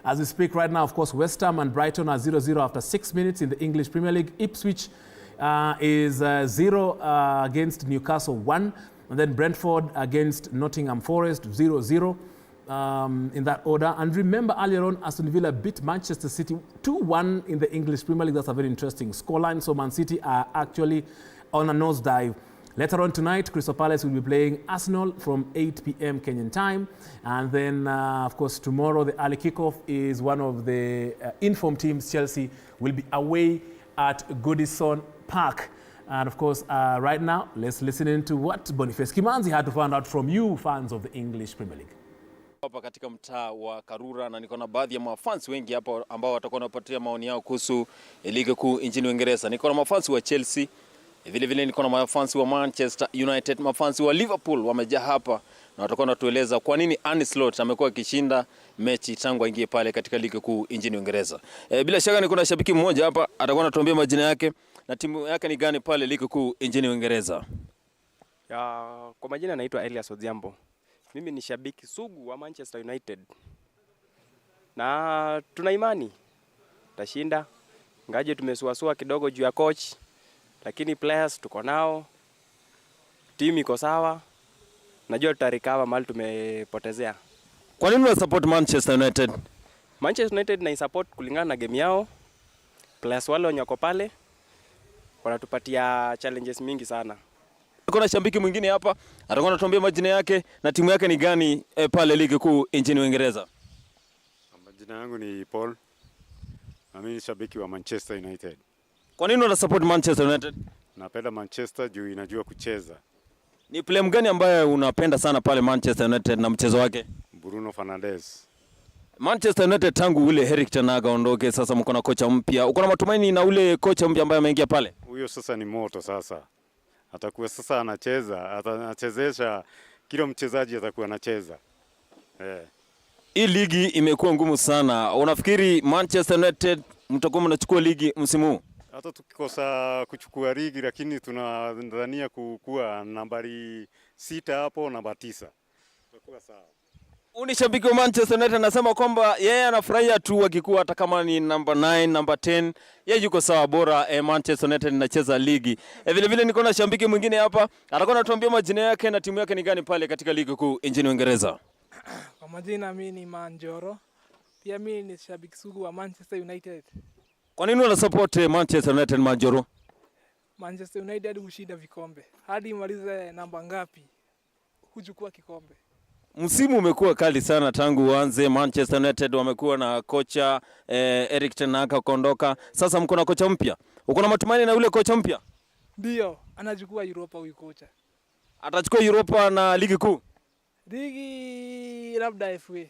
As we speak right now, of course, West Ham and Brighton are 0-0 after 6 minutes in the English Premier League. Ipswich is 0 against Newcastle 1. And then Brentford against Nottingham Forest 0-0 in that order. And remember, earlier on, Aston Villa beat Manchester City 2-1 in the English Premier League. That's a very interesting scoreline. So Man City are actually on a nosedive. Later on tonight, Crystal Palace will be playing Arsenal from 8 p.m. Kenyan time. And then, of course, tomorrow, the early kickoff is one of the informed teams. Chelsea will be away at Goodison Park. And of course, right now, let's listen into what Boniface Kimanzi had to find out from you fans of the English Premier League. Hapa katika mtaa wa Karura na niko na baadhi ya mafans wengi hapa ambao watakuwa wanapatia maoni yao kuhusu ligi kuu nchini Uingereza. Niko na mafans wa Chelsea, vile vile niko na mafans wa Manchester United, mafans wa Liverpool wamejaa hapa na watakuwa wanatueleza kwa nini Arne Slot amekuwa akishinda mechi tangu aingie pale katika ligi kuu nchini Uingereza. Bila shaka niko na shabiki mmoja hapa atakuwa anatuambia majina yake na timu yake ni gani pale ligi kuu nchini Uingereza. Kwa majina naitwa Elias Odhiambo. Mimi ni shabiki sugu wa Manchester United. Na tuna imani tutashinda. Ngaje tumesuasua kidogo juu ya coach, lakini players tuko nao. Timu iko sawa. Najua tutarikava mahali tumepotezea. Kwa nini una support Manchester United? Manchester United na support kulingana na game yao. Players wale wanyako pale wanatupatia challenges mingi sana. Kuna shabiki mwingine hapa atakuwa anatuambia majina yake na timu yake ni gani pale ligi kuu nchini Uingereza. Majina yangu ni Paul. Na mimi ni shabiki wa Manchester United. Kwa nini una support Manchester United? Napenda Manchester juu inajua kucheza. Ni player mgani ambaye unapenda sana pale Manchester United na mchezo wake? Bruno Fernandes. Manchester United tangu ule Erik ten Hag aondoke, sasa mko na kocha mpya. Uko na matumaini na ule kocha mpya ambaye ameingia pale? Huyo sasa ni moto sasa. Atakuwa sasa anachezesha kila mchezaji atakuwa anacheza. Hii ligi imekuwa ngumu sana. Unafikiri Manchester United mtakuwa mnachukua ligi msimu huu? Hata tukikosa kuchukua ligi lakini tunadhania kuwa nambari 6 hapo namba 9. Tutakuwa sawa. Uni shabiki wa Manchester United anasema kwamba yeye anafurahia tu akikuwa hata kama ni number 9, number 10, yeye yuko sawa bora Manchester United inacheza ligi. Vile vile niko na shabiki mwingine hapa, atakuwa anatuambia majina yake na timu yake ni gani pale katika ligi kuu nchini Uingereza. Kwa majina mimi ni Manjoro. Pia mimi ni shabiki sugu wa Manchester United. Kwa nini una support Manchester United Manjoro? Manchester United hushinda vikombe. Hadi malize namba ngapi huchukua kikombe. Msimu umekuwa kali sana tangu uanze. Manchester United wamekuwa na kocha Erik ten Hag akaondoka. Sasa mko na kocha mpya. Uko na matumaini na ule kocha mpya? Ndio, anachukua Europa huyu kocha. Atachukua Europa na ligi kuu? Ligi labda FA.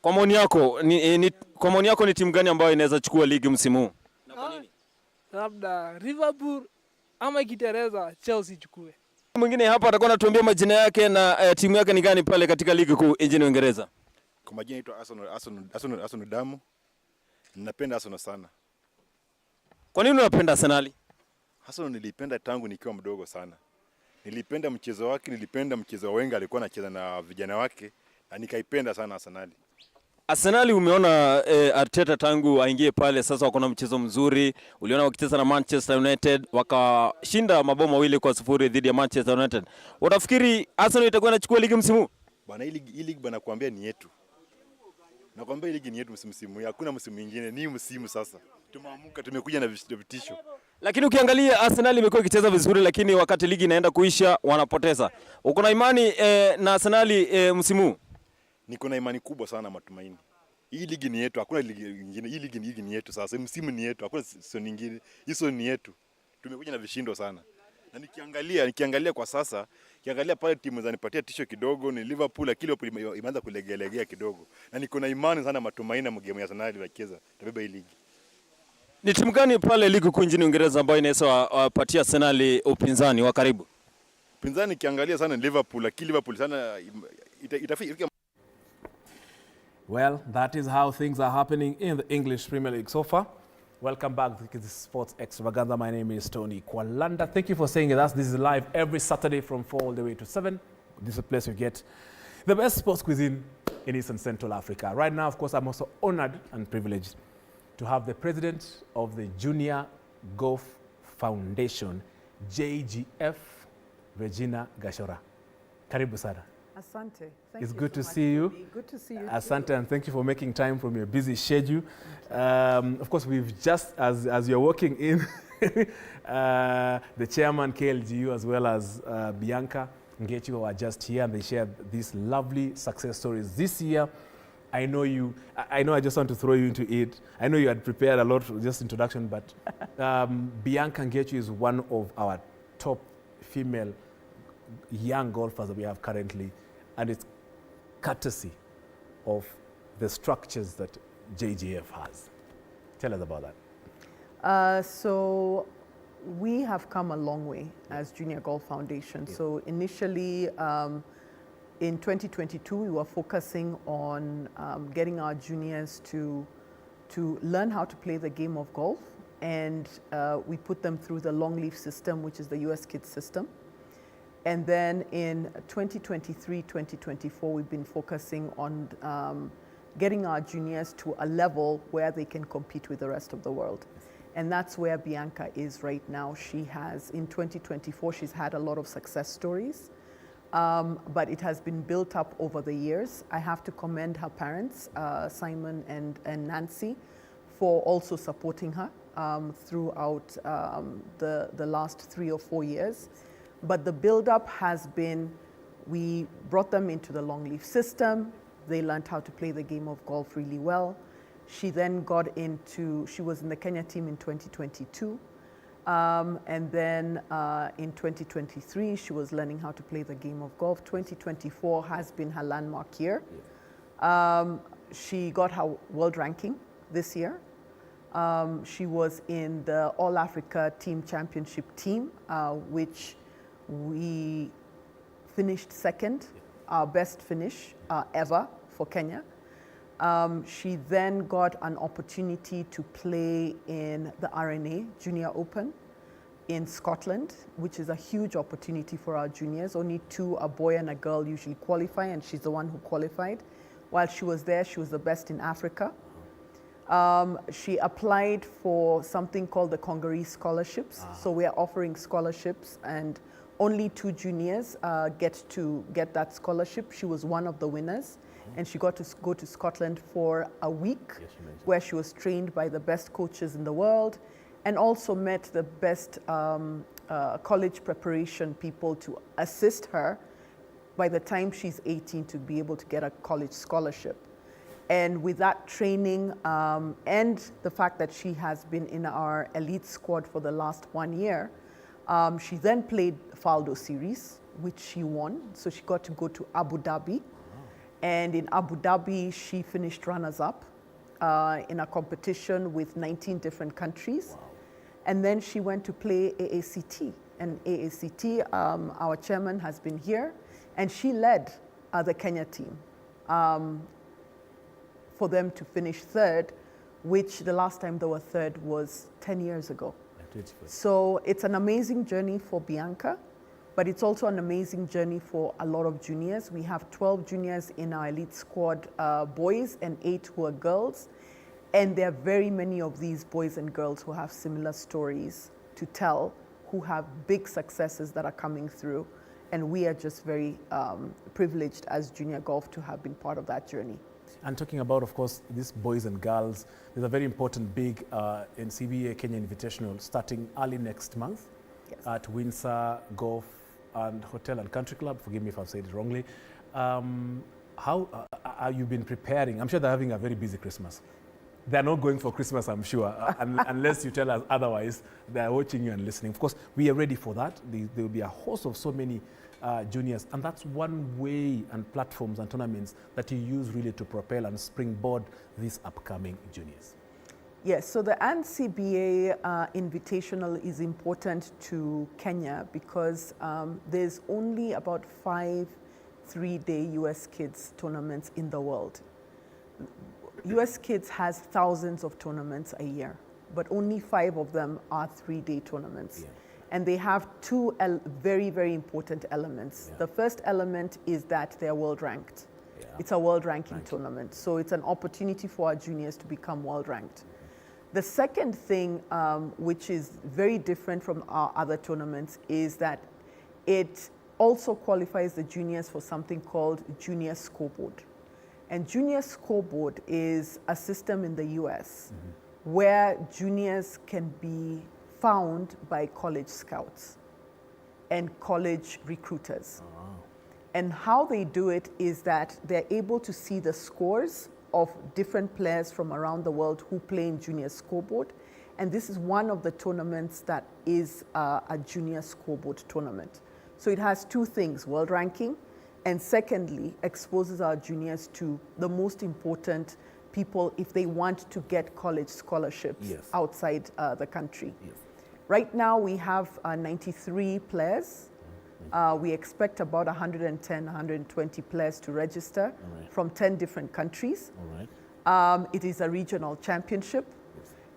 Kwa maoni yako ni timu gani ambayo inaweza chukua ligi msimu huu? Na kwa nini? Labda Liverpool ama ikitereza Chelsea chukue. Mwingine hapa atakuwa anatuambia majina yake na timu yake ni gani pale katika ligi kuu nchini Uingereza. Kwa majina naitwa Arsenal Damu. Ninapenda Arsenal sana. Kwa nini unapenda Arsenal? Arsenal nilipenda tangu nikiwa mdogo sana. Nilipenda mchezo wake, nilipenda mchezo wa Wenger alikuwa anacheza na vijana wake na nikaipenda sana Arsenal. Arsenal umeona Arteta tangu aingie pale sasa wako na mchezo mzuri. Uliona wakicheza na Manchester United wakashinda mabao 2-0 dhidi ya Manchester United. Unafikiri Arsenal itakuwa inachukua ligi msimu huu? Bana hii ligi bana kuambia ni yetu. Nakwambia hii ligi ni yetu msimu huu. Hakuna msimu mwingine, ni msimu sasa. Tumeamuka, tumekuja na vitisho. Lakini ukiangalia Arsenal imekuwa ikicheza vizuri lakini wakati ligi inaenda kuisha wanapoteza. Uko na imani na Arsenal msimu huu? Niko na imani kubwa sana, matumaini. Hii ligi ni yetu, hakuna ligi nyingine. Hii ligi ni yetu sasa. Msimu ni yetu, hakuna sio nyingine. Hizo ni yetu. Tumekuja na vishindo sana. Na nikiangalia kwa sasa, kiangalia pale timu zanipatia tisho kidogo ni Liverpool, lakini imeanza kulegelegea kidogo. Na niko na imani sana, matumaini na game ya Arsenal wacheza tabeba hii ligi. Ni timu gani pale ligi kuu nchini Uingereza ambayo inaweza wapatia Arsenal upinzani wa karibu? Upinzani kiangalia sana Liverpool, lakini Liverpool sana itafika. Well, that is how things are happening in the English Premier League so far. Welcome back to the Sports Extravaganza. My name is Tony Kwalanda. Thank you for staying with us. This is live every Saturday from 4 all the way to 7. This is a place you get the best sports cuisine in East and Central Africa. Right now, of course, I'm also honored and privileged to have the president of the Junior Golf Foundation, JGF, Regina Gashora. Karibu sana. Asante. It's good to see you. Good to see you. Asante, and thank you for making time from your busy schedule. Of course, we've just, as you're walking in, the chairman, KLGU, as well as Bianca Ngechu are just here, and they shared these lovely success stories this year I know you. I know I just want to throw you into it. I know you had prepared a lot for this introduction, but Bianca Ngechu is one of our top female young golfers that we have currently, and it's courtesy of the structures that JGF has. Tell us about that. So we have come a long way as Junior Golf Foundation. Yeah. So initially, in 2022, we were focusing on getting our juniors to learn how to play the game of golf, and we put them through the long leaf system, which is the US Kids system. And then in 2023, 2024, we've been focusing on getting our juniors to a level where they can compete with the rest of the world. And that's where Bianca is right now. She has, in 2024, she's had a lot of success stories, but it has been built up over the years. I have to commend her parents, Simon and Nancy, for also supporting her throughout the last 3 or 4 years. But the build-up has been, we brought them into the long leaf system. They learned how to play the game of golf really well. She then got into, she was in the Kenya team in 2022. And then in 2023, she was learning how to play the game of golf. 2024 has been her landmark year. She got her world ranking this year. She was in the All Africa Team Championship team, which we finished second, our best finish ever for Kenya. She then got an opportunity to play in the RNA Junior Open in Scotland, which is a huge opportunity for our juniors. Only two, a boy and a girl, usually qualify, and she's the one who qualified. While she was there, she was the best in Africa. She applied for something called the Congaree Scholarships. So we are offering scholarships, and only 2 juniors get that scholarship. She was one of the winners, and she got to go to Scotland for a week, where she was trained by the best coaches in the world, and also met the best college preparation people to assist her by the time she's 18 to be able to get a college scholarship. And with that training and the fact that she has been in our elite squad for the last 1 year, she then played Faldo Series, which she won. So she got to go to Abu Dhabi. And in Abu Dhabi, she finished runners-up in a competition with 19 different countries. And then she went to play AACT. And AACT, our chairman has been here, and she led the Kenya team for them to finish third, which the last time they were third was 10 years ago. So it's an amazing journey for Bianca, but it's also an amazing journey for a lot of juniors. We have 12 juniors in our elite squad, boys, and 8 who are girls. And there are very many of these boys and girls who have similar stories to tell, who have big successes that are coming through. And we are just very privileged as Junior Golf to have been part of that journey. And talking about, of course, these boys and girls, there's a very important big NCBA Kenya Invitational starting early next month at Windsor Golf and Hotel and Country Club. Forgive me if I've said it wrongly. How have you been preparing? I'm sure they're having a very busy Christmas. They're not going for Christmas, I'm sure, unless you tell us otherwise. They're watching you and listening. Of course, we are ready for that. There will be a host of so many juniors, and that's one way and platforms and tournaments that you use really to propel and springboard these upcoming juniors. Yes, so the NCBA Invitational is important to Kenya because there's only about 5 3-day US Kids tournaments in the world. US Kids has thousands of tournaments a year, but only 5 of them are 3-day tournaments. Yeah. And they have 2 very, very important elements. Yeah. The first element is that they're world ranked. Yeah. It's a world ranking tournament. So it's an opportunity for our juniors to become world ranked. The second thing, which is very different from our other tournaments, is that it also qualifies the juniors for something called Junior Scoreboard. And Junior Scoreboard is a system in the US where juniors can be found by college scouts and college recruiters. And how they do it is that they're able to see the scores of different players from around the world who play in junior scoreboard. And this is one of the tournaments that is a junior scoreboard tournament. So it has two things, world ranking, and secondly, exposes our juniors to the most important people if they want to get college scholarships outside the country. Right now we have 93 players. We expect about 110, 120 players to register from 10 different countries. It is a regional championship.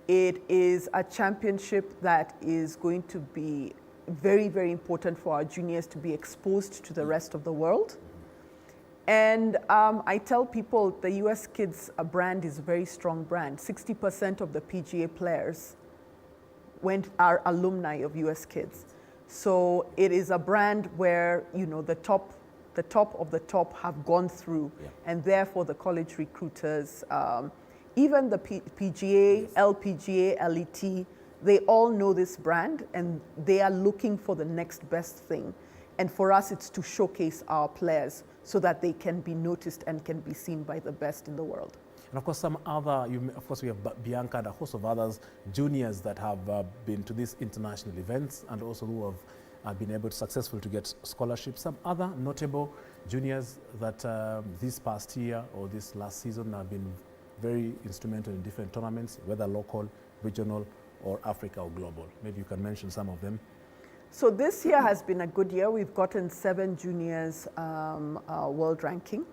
It is a championship that is going to be very, very important for our juniors to be exposed to the rest of the world. And I tell people the US Kids brand is a very strong brand. 60% of the PGA players are alumni of US Kids. So it is a brand where, you know, the top of the top have gone through, and therefore the college recruiters, even the PGA, LPGA, LET, they all know this brand and they are looking for the next best thing. And for us, it's to showcase our players so that they can be noticed and can be seen by the best in the world. And of course, some other, of course, we have Bianca and a host of others, juniors that have been to these international events and also who have been able to successfully to get scholarships. Some other notable juniors that this past year or this last season have been very instrumental in different tournaments, whether local, regional, or Africa or global. Maybe you can mention some of them. So this year has been a good year. We've gotten 7 juniors world ranking.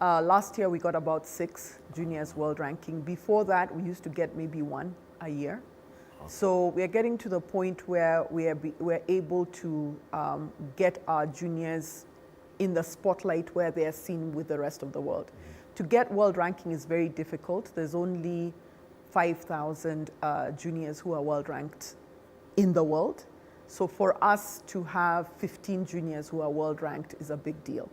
Last year we got about 6 juniors world ranking. Before that, we used to get maybe 1 a year. So we're getting to the point where we're able to get our juniors in the spotlight where they are seen with the rest of the world. To get world ranking is very difficult. There's only 5,000 juniors who are world ranked in the world. So for us to have 15 juniors who are world ranked is a big deal.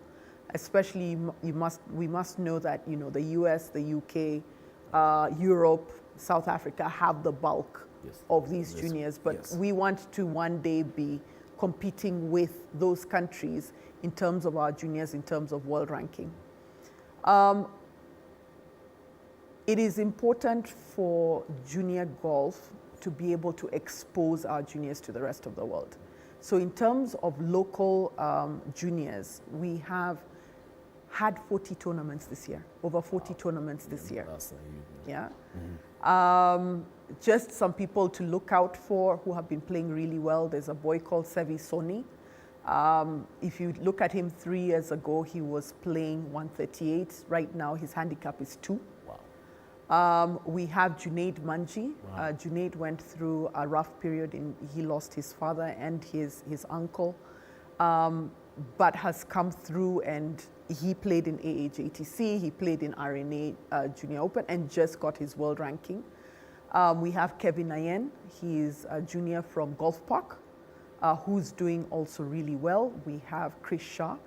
Especially we must know that, you know, the US, the UK, Europe, South Africa have the bulk of these juniors, but we want to one day be competing with those countries in terms of our juniors, in terms of world ranking. It is important for junior golf to be able to expose our juniors to the rest of the world. So in terms of local juniors, we have had 40 tournaments this year, over 40 tournaments this year. Just some people to look out for who have been playing really well. There's a boy called Sevi Soni. If you look at him 3 years ago, he was playing 138. Right now, his handicap is 2. We have Junaid Manji. Junaid went through a rough period. He lost his father and his uncle, but has come through, and he played in AAJTC, he played in RNA Junior Open and just got his world ranking. We have Kevin Ayen. He is a junior from Golf Park, who's doing also really well. We have Chris Shah.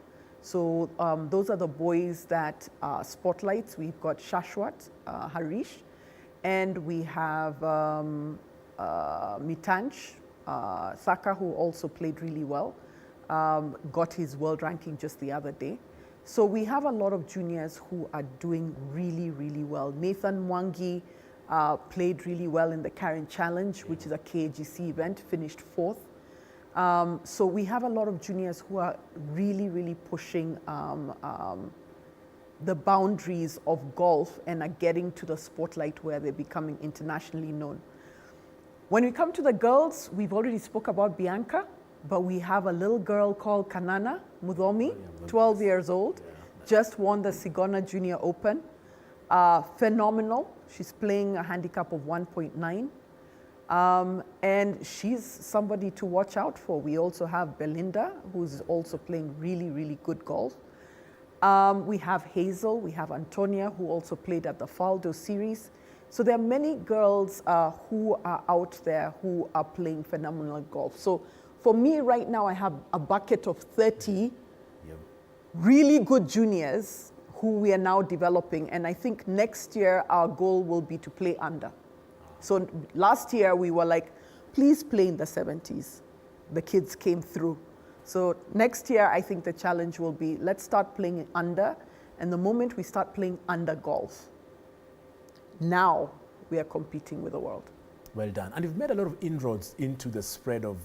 So those are the boys that are spotlights. We've got Shashwat, Harish, and we have Mitanch Saka, who also played really well, got his world ranking just the other day. So we have a lot of juniors who are doing really, really well. Nathan Mwangi played really well in the Karen Challenge, which is a KAGC event, finished 4th. So we have a lot of juniors who are really, really pushing the boundaries of golf and are getting to the spotlight where they're becoming internationally known. When we come to the girls, we've already spoke about Bianca, but we have a little girl called Kanana Mudhomi, 12 years old, just won the Sigona Junior Open. Phenomenal. She's playing a handicap of 1.9. And she's somebody to watch out for. We also have Belinda, who's also playing really, really good golf. We have Hazel, we have Antonia, who also played at the Faldo series. So there are many girls who are out there who are playing phenomenal golf. So for me right now, I have a bucket of 30 really good juniors who we are now developing. And I think next year, our goal will be to play under. So last year we were like, please play in the 70s. The kids came through. So next year I think the challenge will be, let's start playing under And the moment we start playing under golf, now we are competing with the world. Well done. And you've made a lot of inroads into the spread of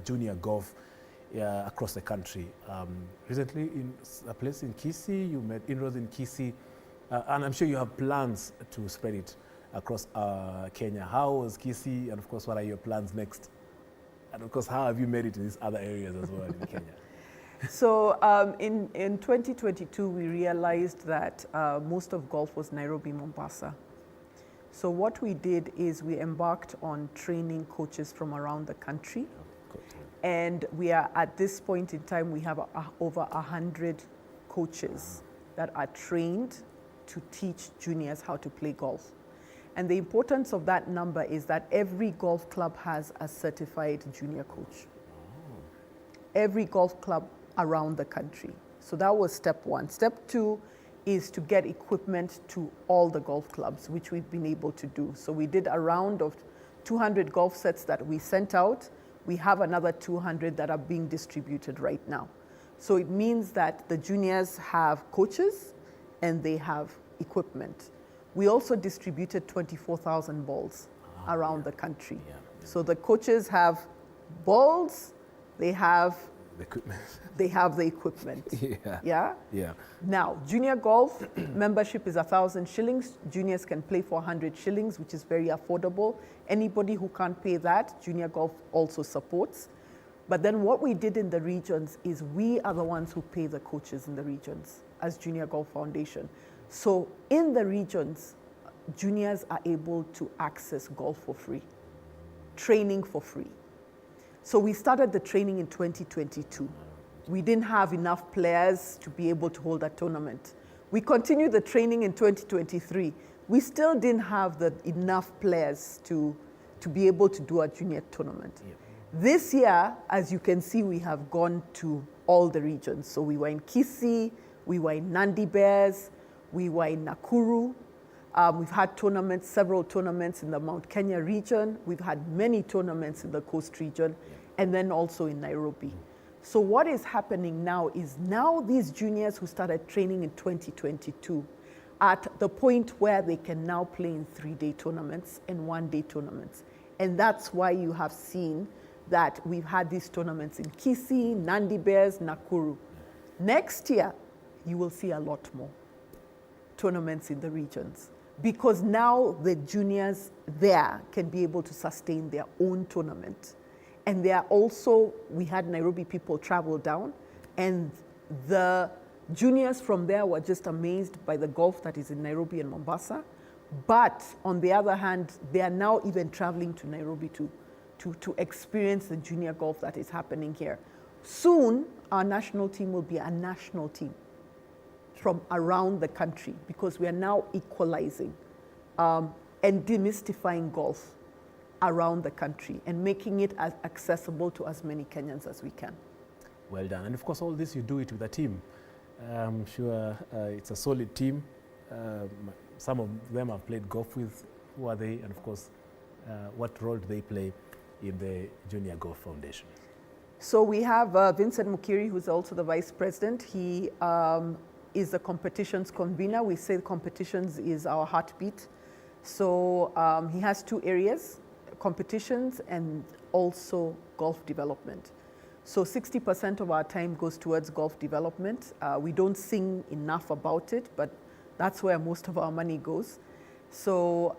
junior golf across the country. Recently, in a place in Kisii, you made inroads in Kisii, and I'm sure you have plans to spread it across Kenya. How was Kisii, and of course, what are your plans next? And of course, how have you made it in these other areas as well in Kenya? So in 2022, we realized that most of golf was Nairobi, Mombasa. So what we did is we embarked on training coaches from around the country. And we are, at this point in time, we have over 100 coaches that are trained to teach juniors how to play golf. And the importance of that number is that every golf club has a certified junior coach. Every golf club around the country. So that was step one. Step two is to get equipment to all the golf clubs, which we've been able to do. So we did a round of 200 golf sets that we sent out. We have another 200 that are being distributed right now. So it means that the juniors have coaches and they have equipment. We also distributed 24,000 balls around the country. So the coaches have balls, they have the equipment. They have the equipment. Yeah. Now, junior golf membership is 1,000 shillings. Juniors can play for 100 shillings, which is very affordable. Anybody who can't pay that, junior golf also supports. But then what we did in the regions is we are the ones who pay the coaches in the regions as Junior Golf Foundation. So in the regions, juniors are able to access golf for free, training for free. So we started the training in 2022. We didn't have enough players to be able to hold a tournament. We continued the training in 2023. We still didn't have enough players to be able to do a junior tournament. This year, as you can see, we have gone to all the regions. So we were in Kisii, we were in Nandi Bears, we were in Nakuru. We've had tournaments, several tournaments in the Mount Kenya region. We've had many tournaments in the Coast region, and then also in Nairobi. So what is happening now is now these juniors who started training in 2022 at the point where they can now play in 3-day tournaments and 1-day tournaments. And that's why you have seen that we've had these tournaments in Kisii, Nandi Bears, Nakuru. Next year, you will see a lot more tournaments in the regions, because now the juniors there can be able to sustain their own tournament. And they are also, we had Nairobi people travel down, and the juniors from there were just amazed by the golf that is in Nairobi and Mombasa. But on the other hand, they are now even traveling to Nairobi to experience the junior golf that is happening here. Soon, our national team will be a national team from around the country, because we are now equalizing and demystifying golf around the country and making it as accessible to as many Kenyans as we can. Well done. And of course, all this, you do it with a team. I'm sure it's a solid team. Some of them I've played golf with. Who are they? And of course, what role do they play in the Junior Golf Foundation? So we have Vincent Mukiri, who's also the vice president. He is the competitions convener. We say competitions is our heartbeat. So he has two areas, competitions and also golf development. So 60% of our time goes towards golf development. We don't sing enough about it, but that's where most of our money goes. So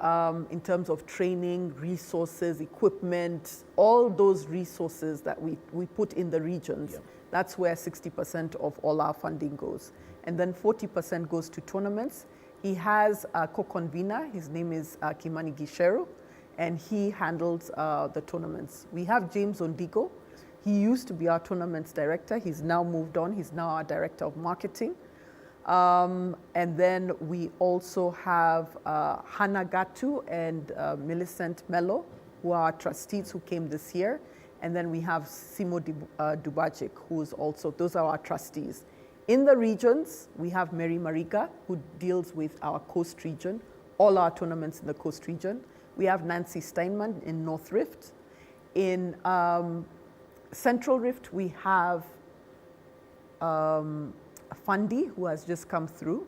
in terms of training, resources, equipment, all those resources that we put in the regions, that's where 60% of all our funding goes. And then 40% goes to tournaments. He has a co-convener, his name is Kimani Gishero, and he handles the tournaments. We have James Ondigo. He used to be our tournaments director. He's now moved on. He's now our director of marketing. And then we also have Hannah Gatu and Millicent Mello, who are trustees who came this year. And then we have Simo Dubajic, who is also, those are our trustees. In the regions, we have Mary Mariga, who deals with our Coast region, all our tournaments in the Coast region. We have Nancy Steinman in North Rift. In Central Rift, we have Fundi, who has just come through.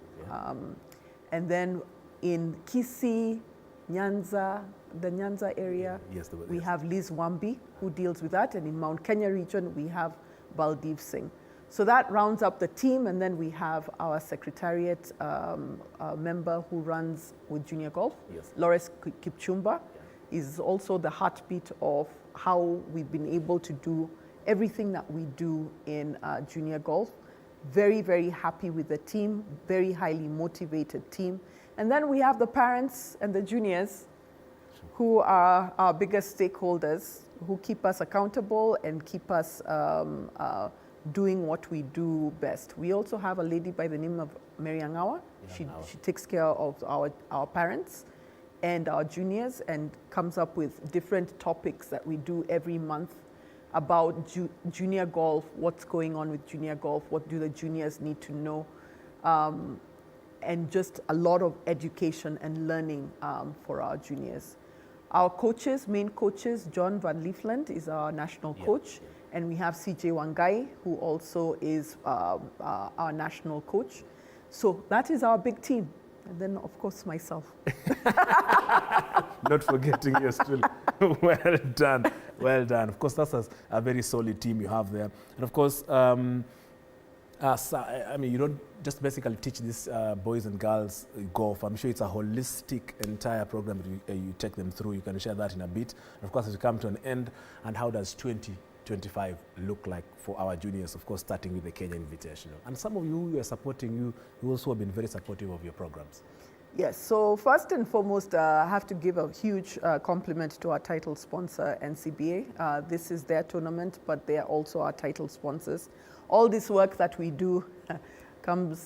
And then in Kisii, Nyanza, the Nyanza area, we have Liz Wambi, who deals with that. And in Mount Kenya region, we have Baldev Singh. So that rounds up the team. And then we have our secretariat member who runs with junior golf, Lawrence Kipchumba, is also the heartbeat of how we've been able to do everything that we do in junior golf. Very, very happy with the team, very highly motivated team. And then we have the parents and the juniors who are our biggest stakeholders, who keep us accountable and keep us doing what we do best. We also have a lady by the name of Mary Angawa. She takes care of our parents and our juniors and comes up with different topics that we do every month about junior golf, what's going on with junior golf, what do the juniors need to know, and just a lot of education and learning for our juniors. Our coaches, main coaches, John Van Liefland is our national coach, and we have CJ Wangai, who also is our national coach. So that is our big team. And then, of course, myself. Not forgetting you still. Well done. Well done. Of course, that's a very solid team you have there. And of course, I mean, you don't just basically teach these boys and girls golf. I'm sure it's a holistic entire program that you take them through. You can share that in a bit. And of course, as we come to an end, and how does 2025 look like for our juniors, of course, starting with the Kenya Invitational? And some of you who are supporting you also have been very supportive of your programs. Yes, so first and foremost, I have to give a huge compliment to our title sponsor, NCBA. This is their tournament, but they are also our title sponsors. All this work that we do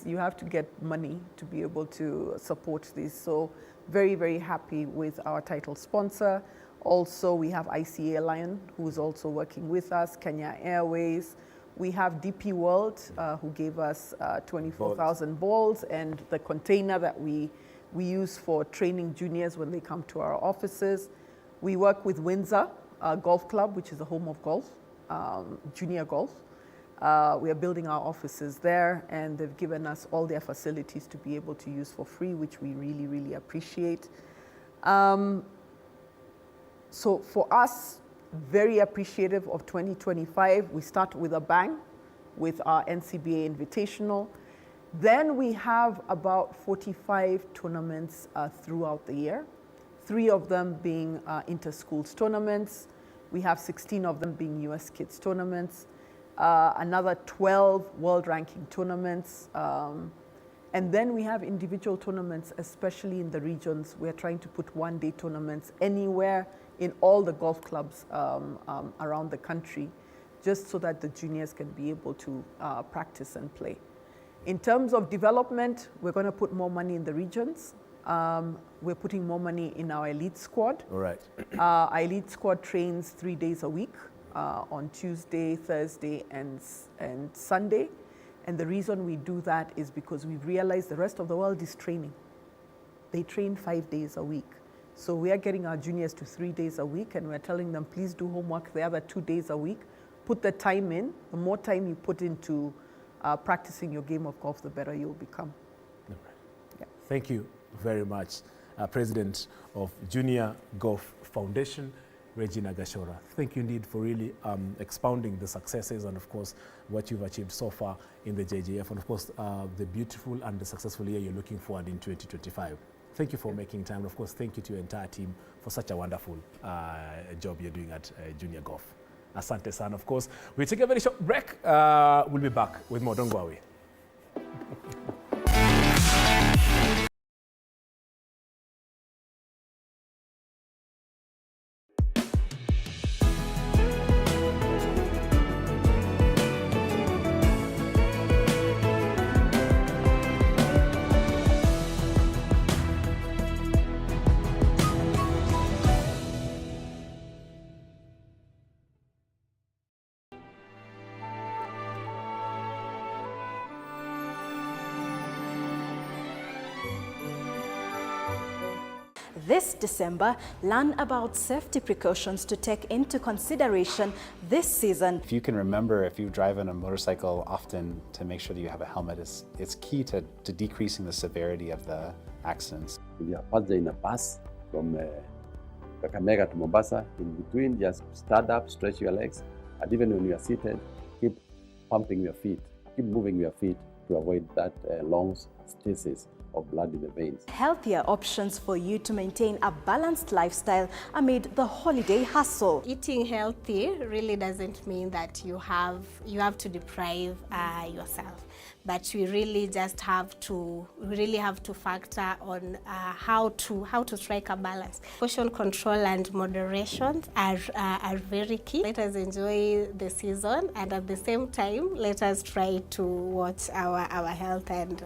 you have to get money to be able to support this. So very, very happy with our title sponsor. Also, we have ICA Lion, who is also working with us, Kenya Airways. We have DP World, who gave us 24,000 balls and the container that we use for training juniors when they come to our offices. We work with Windsor Golf Club, which is the home of golf, junior golf. We are building our offices there, and they've given us all their facilities to be able to use for free, which we really, really appreciate. So for us, very appreciative of 2025. We start with a bang with our NCBA Invitational. Then we have about 45 tournaments throughout the year, 3 of them being inter-schools tournaments. We have 16 of them being US Kids tournaments, another 12 world ranking tournaments. And then we have individual tournaments, especially in the regions. We're trying to put one-day tournaments anywhere in all the golf clubs around the country, just so that the juniors can be able to practice and play. In terms of development, we're going to put more money in the regions. We're putting more money in our elite squad. All right. Our elite squad trains 3 days a week, on Tuesday, Thursday, and Sunday. And the reason we do that is because we've realized the rest of the world is training. They train 5 days a week. So we are getting our juniors to 3 days a week, and we're telling them, please do homework the other 2 days a week. Put the time in. The more time you put into practicing your game of golf, the better you'll become. Right. Yeah. Thank you very much, President of Junior Golf Foundation, Regina Gashora. Thank you indeed for really expounding the successes and, of course, what you've achieved so far in the JJF, and, of course, the beautiful and the successful year you're looking forward in 2025. Thank you for making time. Of course, thank you to your entire team for such a wonderful job you're doing at Junior Golf. Asante sana. Of course, we'll take a very short break. We'll be back with more. Don't go away. This December, learn about safety precautions to take into consideration this season. If you can remember, if you drive on a motorcycle often, to make sure that you have a helmet, it's key to decreasing the severity of the accidents. If you are passing in a bus from Kakamega to Mombasa, in between, just stand up, stretch your legs, and even when you are seated, keep pumping your feet, keep moving your feet to avoid that long stasis of blood in the veins. Healthier options for you to maintain a balanced lifestyle amid the holiday hustle. Eating healthy really doesn't mean that you have to deprive yourself, but we really just have to factor on how to strike a balance. Portion control and moderation are very key. Let us enjoy the season, and at the same time, let us try to watch our health and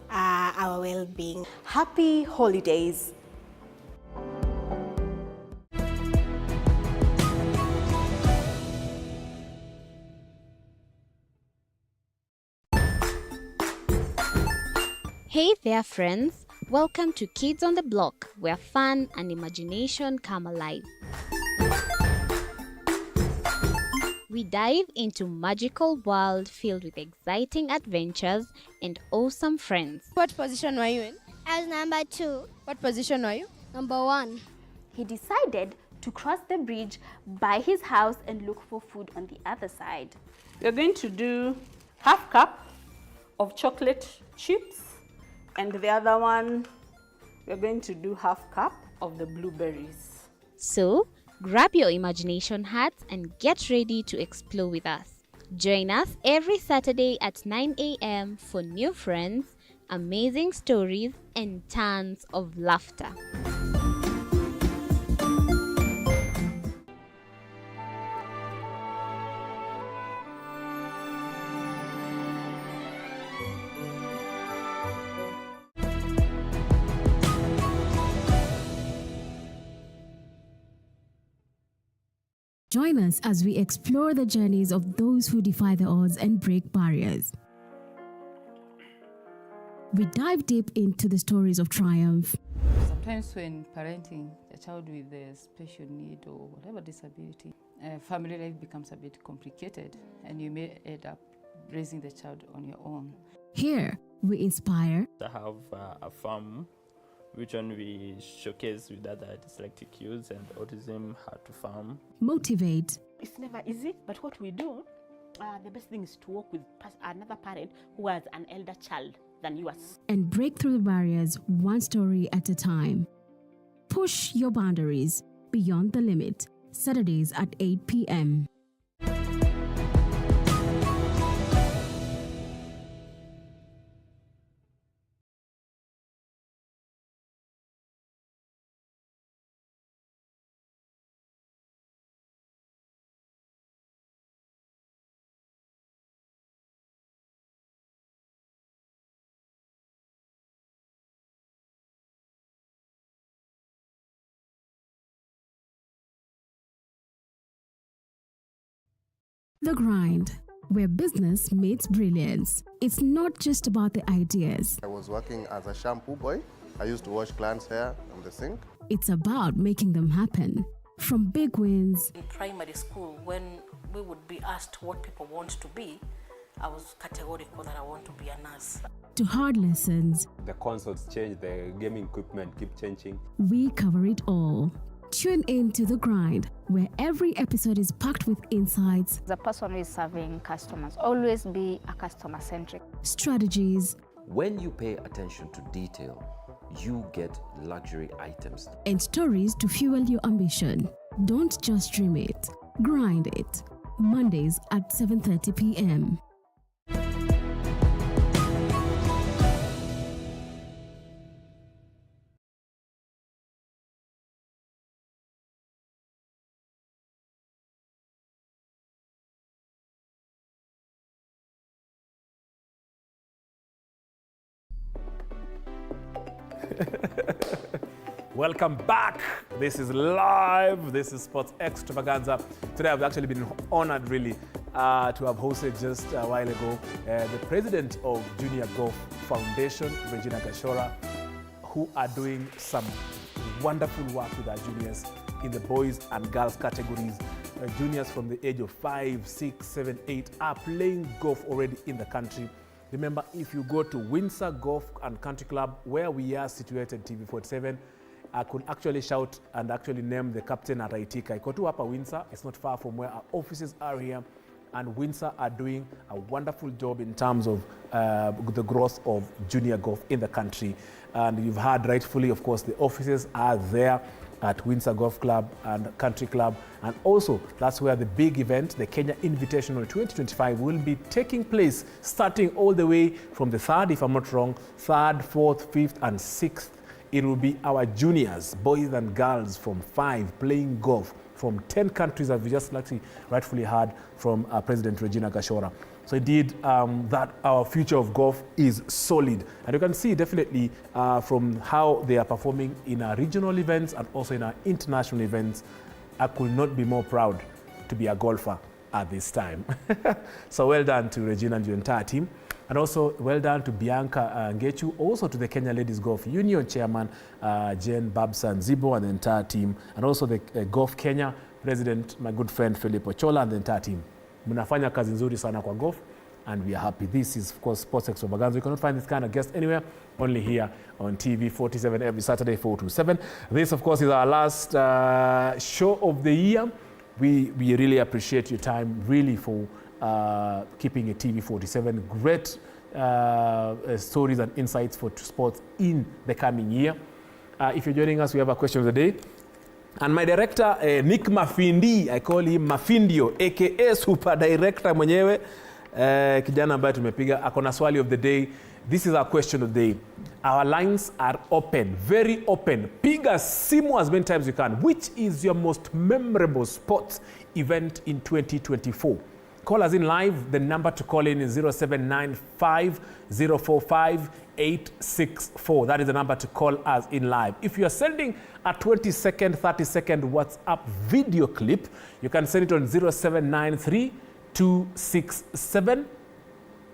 our well-being. Happy holidays. Hey there, friends. Welcome to Kids on the Block, where fun and imagination come alive. We dive into magical world filled with exciting adventures and awesome friends. What position were you in? I was number 2. What position were you? Number 1. He decided to cross the bridge by his house and look for food on the other side. We're going to do half cup of chocolate chips, and the other one, we're going to do half cup of the blueberries. So, grab your imagination hats and get ready to explore with us. Join us every Saturday at 9 a.m. for new friends, amazing stories, and tons of laughter. Join us as we explore the journeys of those who defy the odds and break barriers. We dive deep into the stories of triumph. Sometimes when parenting a child with a special need or whatever disability, family life becomes a bit complicated, and you may end up raising the child on your own. Here, we inspire. I have a farm which one we showcase with other dyslexic youths and autism, how to farm. Motivate. It's never easy, but what we do, the best thing is to work with another parent who has an elder child than yours. And break through the barriers one story at a time. Push your boundaries beyond the limit. Saturdays at 8 p.m. The Grind, where business meets brilliance. It's not just about the ideas. I was working as a shampoo boy. I used to wash clients' hair on the sink. It's about making them happen. From big wins. In primary school, when we would be asked what people want to be, I was categorical that I want to be a nurse. To hard lessons. The consoles change, the gaming equipment keep changing. We cover it all. Tune in to The Grind, where every episode is packed with insights. The person who is serving customers, always be a customer-centric. Strategies. When you pay attention to detail, you get luxury items. And stories to fuel your ambition. Don't just dream it, grind it. Mondays at 7:30 p.m. Welcome back. This is live. This is Sports Extravaganza. Today I've actually been honored really to have hosted just a while ago the president of Junior Golf Foundation, Regina Gashora, who are doing some wonderful work with our juniors in the boys and girls categories. Juniors from the age of 5, 6, 7, 8 are playing golf already in the country. Remember, if you go to Windsor Golf and Country Club, where we are situated, TV47, I could actually shout and actually name the captain at Aitika. Iko tu hapa Windsor. It's not far from where our offices are here. And Windsor are doing a wonderful job in terms of the growth of junior golf in the country. And you've heard rightfully, of course, the offices are there at Windsor Golf Club and Country Club. And also, that's where the big event, the Kenya Invitational 2025, will be taking place, starting all the way from the 3rd, if I'm not wrong, 3rd, 4th, 5th, and 6th. It will be our juniors, boys and girls from 5 playing golf from 10 countries, as we just rightfully heard from President Regina Gashora. So indeed, that our future of golf is solid. And you can see definitely from how they are performing in our regional events and also in our international events. I could not be more proud to be a golfer at this time. So well done to Regina and your entire team. And also well done to Bianca Ngechu, also to the Kenya Ladies Golf Union Chairman, Jane Babsan Zibo and the entire team. And also the Golf Kenya President, my good friend Philip Ochola and the entire team. Mnafanya kazi nzuri sana kwa golf, and we are happy. This is, of course, Sports Extravaganza. You cannot find this kind of guest anywhere, only here on TV47 every Saturday, 4 to 7. This, of course, is our last show of the year. We really appreciate your time, really, for keeping a TV47. Great stories and insights for sports in the coming year. If you're joining us, we have a question of the day. And my director, Nick Mafindi, I call him Mafindio, aka Super Director mwenyewe, kijana ambaye tumepiga, akona swali of the day. This is our question of the day. Our lines are open, very open. Piga simu as many times as you can. Which is your most memorable sports event in 2024? Call us in live. The number to call in is 0795 045 864. That is the number to call us in live. If you are sending a 20-second, 30-second WhatsApp video clip, you can send it on 0793 267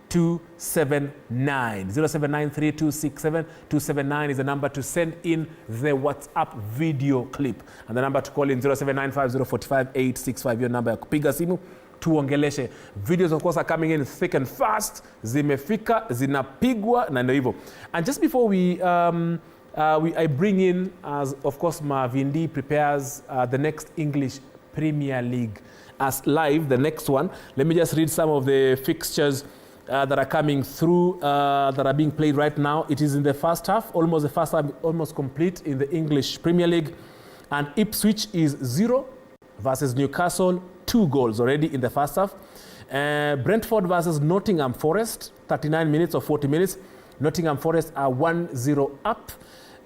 279. 0793 267 279 is the number to send in the WhatsApp video clip. And the number to call in 0795 045 865. Your number ya kupiga simu tuongeleshe. Videos, of course, are coming in thick and fast. Zimefika, zinapigwa, na ndio hivyo. And just before I bring in, as of course, Mavindi prepares the next English Premier League as live, the next one. Let me just read some of the fixtures that are coming through, that are being played right now. It is in the first half, almost the first half, almost complete in the English Premier League. And Ipswich is 0 versus Newcastle, 2 goals already in the first half. Brentford versus Nottingham Forest, 39 minutes or 40 minutes. Nottingham Forest are 1-0 up.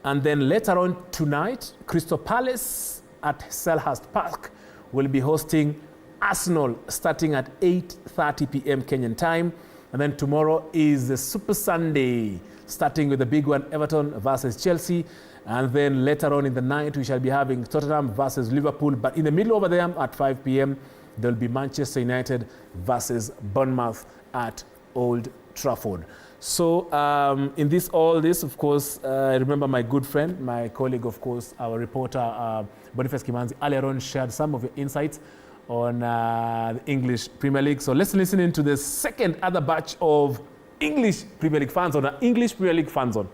And then later on tonight, Crystal Palace at Selhurst Park will be hosting Arsenal starting at 8:30 p.m. Kenyan time. And then tomorrow is the Super Sunday, starting with the big one, Everton versus Chelsea. And then later on in the night, we shall be having Tottenham versus Liverpool. But in the middle over there at 5 p.m., there will be Manchester United versus Bournemouth at Old Trafford. So in all this, of course, I remember my good friend, my colleague, of course, our reporter, Boniface Kimanzi, earlier on shared some of your insights on the English Premier League. So let's listen into the second other batch of English Premier League fans on English Premier League fans on.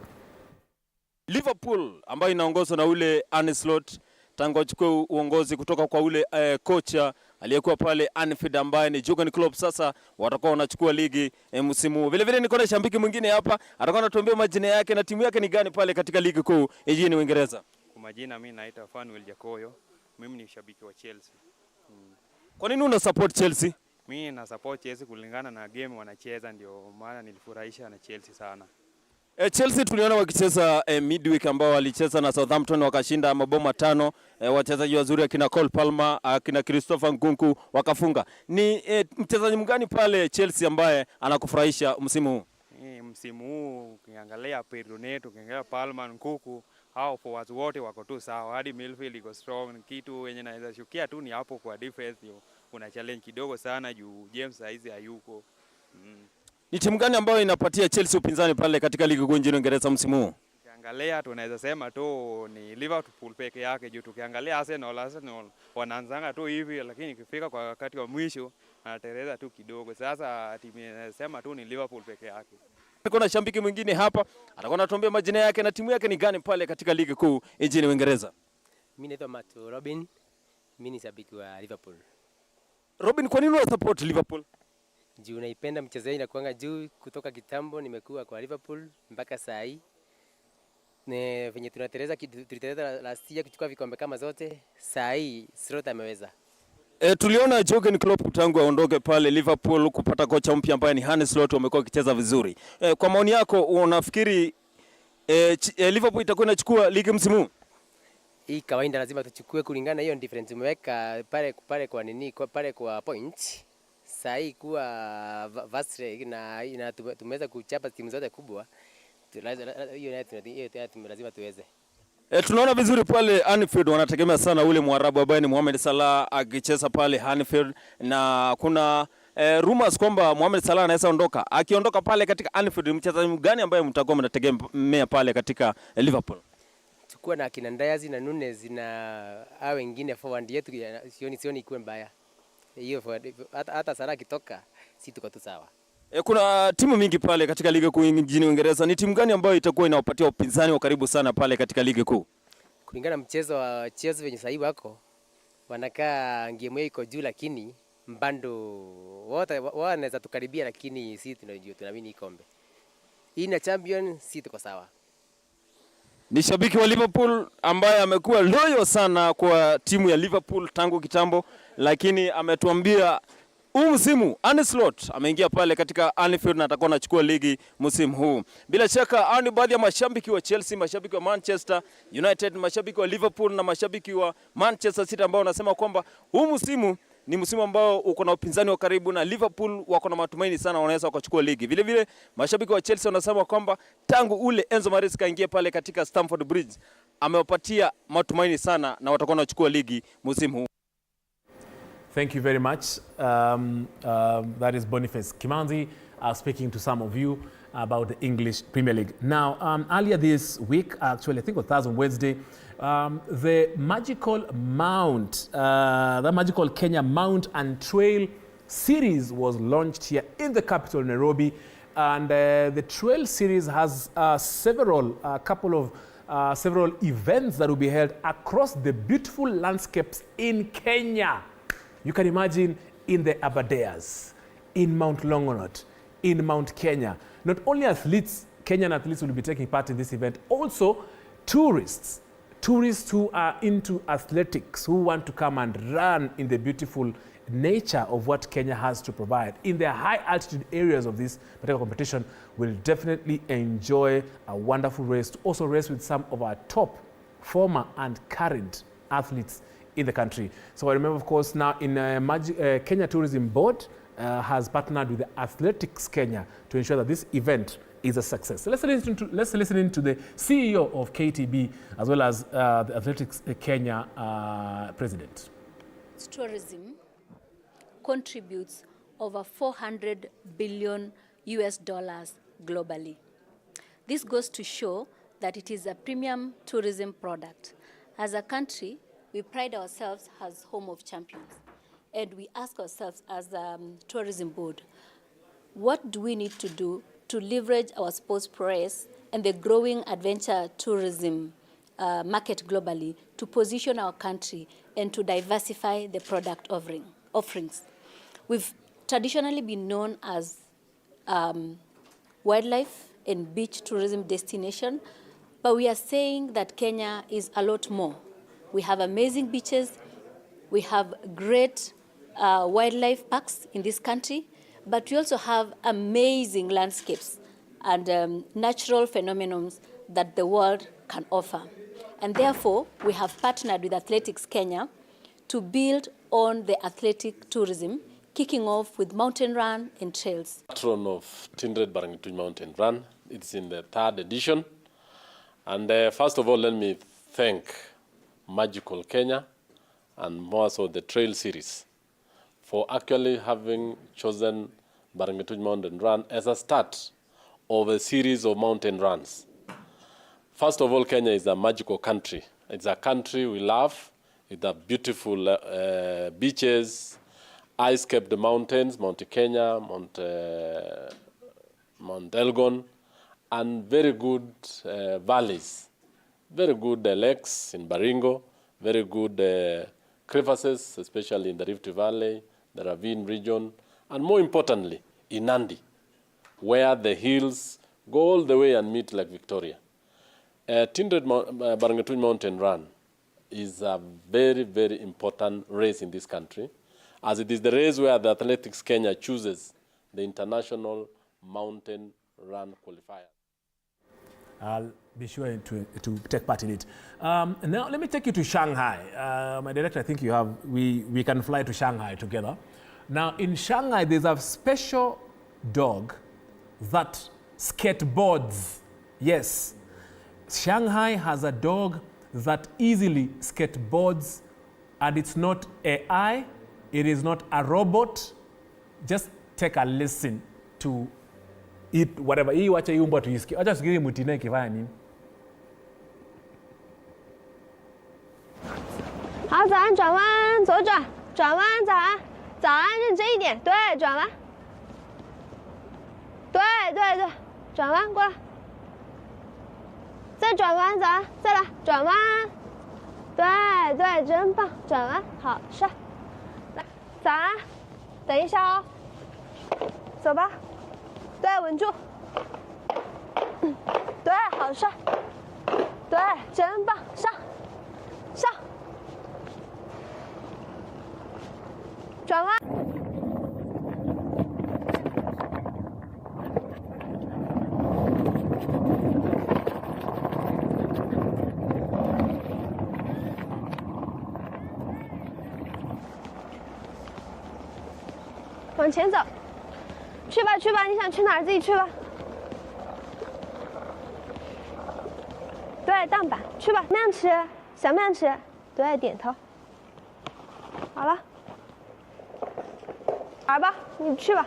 Liverpool ambayo inaongozwa na ule Arne Slot tangu achukue uongozi kutoka kwa ule kocha aliyekuwa pale Anfield ambaye ni Jurgen Klopp, sasa watakuwa wanachukua ligi msimu. Vile vile niko na shabiki mwingine hapa, atakuwa anatuambia majina yake na timu yake ni gani pale katika ligi kuu nchini Uingereza. Kwa majina mimi naitwa Fanuel Jakoyo. Mimi ni shabiki wa Chelsea. Kwa nini una support Chelsea? Mimi na support Chelsea kulingana na game wanacheza, ndio maana nilifurahisha na Chelsea sana. Chelsea tuliona wakicheza midweek ambao walicheza na Southampton wakashinda mabao 5. Wachezaji wazuri akina Cole Palmer, akina Christopher Nkunku wakafunga. Ni mchezaji mgani pale Chelsea ambaye anakufurahisha msimu huu? Msimu huu ukiangalia Perronet, ukiangalia Palmer, Nkunku, hao forwards wote wako tu sawa. Hadi midfield iko strong. Kitu wenye naweza shukia tu ni hapo kwa defense, kuna challenge kidogo sana juu James saizi hayuko. Ni timu gani ambayo inapatia Chelsea upinzani pale katika ligi kuu nchini Uingereza msimu huu? Tukiangalia tunaweza sema tu ni Liverpool peke yake juu tukiangalia Arsenal wanaanzanga tu hivi, lakini ikifika kwa wakati wa mwisho anatereza tu kidogo. Sasa timu inasema tu ni Liverpool peke yake. Kuna shabiki mwingine hapa atakuwa anatuambia majina yake na timu yake ni gani pale katika ligi kuu nchini Uingereza. Mimi naitwa Mato Robin, mimi ni shabiki wa Liverpool. Robin, kwa nini una support Liverpool? Juu naipenda mchezo wao inakuanga juu kutoka kitambo, nimekuwa kwa Liverpool mpaka saa hii. Ne venye tulitereza last year kuchukua vikombe kama zote, saa hii Slot ameweza. Tuliona Jurgen Klopp tangu aondoke pale Liverpool kupata kocha mpya ambaye ni Arne Slot, wamekuwa wakicheza vizuri. Kwa maoni yako unafikiri Liverpool itakuwa inachukua ligi msimu huu? Hii kawaida lazima tuchukue kulingana na hiyo difference umeweka pale kwa nini pale kwa point. Saa hii kuwa Vasre na tumeweza kuchapa timu zote kubwa. Hiyo lazima tuweze. Tunaona vizuri pale Anfield wanategemea sana ule Mwarabu ambaye ni Mohamed Salah akicheza pale Anfield, na kuna rumors kwamba Mohamed Salah anaweza ondoka. Akiondoka pale katika Anfield, mchezaji gani ambaye mtakuwa mnategemea pale katika Liverpool? Tukua na kina Ndayazi na Nunes na hao wengine forward yetu, sioni ikuwe mbaya. Hiyo hata Salah kitoka si tuko tu sawa. Kuna timu mingi pale katika ligi kuu nchini Uingereza. Ni timu gani ambayo itakuwa inawapatia upinzani wa karibu sana pale katika ligi kuu? Kulingana na mchezo wa Chelsea wenye sasa wako wanakaa game yao iko juu, lakini mbando wote wanaweza tukaribia, lakini sisi tunajua tunaamini kombe. Hii na champion si tuko sawa. Ni shabiki wa Liverpool ambaye amekuwa loyal sana kwa timu ya Liverpool tangu kitambo, lakini ametuambia msimu Arne Slot ameingia pale katika Anfield na atakuwa anachukua ligi msimu huu. Bila shaka ni baadhi ya mashabiki wa Chelsea, mashabiki wa Manchester United, mashabiki wa Liverpool na mashabiki wa Manchester City ambao wanasema kwamba msimu ni msimu ambao uko na upinzani wa karibu na Liverpool wako na matumaini sana wanaweza wakachukua ligi. Vile vile mashabiki wa Chelsea wanasema kwamba tangu ule Enzo Maresca aingie pale katika Stamford Bridge amewapatia matumaini sana na watakuwa wanachukua ligi msimu huu. Thank you very much. That is Boniface Kimanzi speaking to some of you about the English Premier League. Now, earlier this week, actually, I think it was on Wednesday, the magical Mount, the magical Kenya Mount and Trail series was launched here in the capital, Nairobi. And the Trail series has several events that will be held across the beautiful landscapes in Kenya. You can imagine in the Aberdares, in Mount Longonot, in Mount Kenya. Not only athletes, Kenyan athletes will be taking part in this event, also tourists who are into athletics, who want to come and run in the beautiful nature of what Kenya has to provide. In the high altitude areas of this particular competition will definitely enjoy a wonderful race, to also race with some of our top former and current athletes in the country. So I remember, of course, now in Kenya Tourism Board has partnered with the Athletics Kenya to ensure that this event is a success. So let's listen to the CEO of KTB as well as the Athletics Kenya president. Tourism contributes over $400 billion globally. This goes to show that it is a premium tourism product. As a country, we pride ourselves as home of champions, and we ask ourselves as a tourism board, what do we need to do to leverage our sports prowess and the growing adventure tourism market globally to position our country and to diversify the product offerings. We've traditionally been known as wildlife and beach tourism destination, but we are saying that Kenya is a lot more. We have amazing beaches, we have great wildlife parks in this country, but we also have amazing landscapes and natural phenomena that the world can offer. And therefore, we have partnered with Athletics Kenya to build on the athletic tourism, kicking off with mountain run and trails. Patron of Tindred Barangituny Mountain Run. It's in the 3rd edition. And first of all, let me thank Magical Kenya and more so the Trail Series for actually having chosen Barangituny Mountain Run as a start of a series of mountain runs. First of all, Kenya is a magical country. It's a country we love. It's a beautiful beaches, ice-capped mountains, Mount Kenya, Mount Elgon, and very good valleys. Very good lakes in Baringo, very good crevasses, especially in the Rift Valley, the Ravine region, and more importantly, in Nandi, where the hills go all the way and meet Lake Victoria. Tindred Barangatui Mountain Run is a very, very important race in this country, as it is the race where the Athletics Kenya chooses the International Mountain Run qualifier. I'll be sure to take part in it. Now, let me take you to Shanghai. My director, I think we can fly to Shanghai together. Now, in Shanghai, there's a special dog that skateboards. Yes, Shanghai has a dog that easily skateboards, and it's not AI, it is not a robot. Just take a listen to it, whatever. Hii wacha yumba tuisikie. Acha sikiri mutine kifanya nini. 好，早安，转弯，左转，转弯，早安，早安，认真一点，对，转弯，对对对，转弯过来，再转弯，早安，再来，转弯，对对，真棒，转弯，好帅，来，早安，等一下哦，走吧，对，稳住，对，好帅，对，真棒，上，上。 转弯，往前走，去吧去吧，你想去哪儿自己去吧。对，荡板，去吧，面吃，小面吃，对，点头。好了。 来吧，你去吧。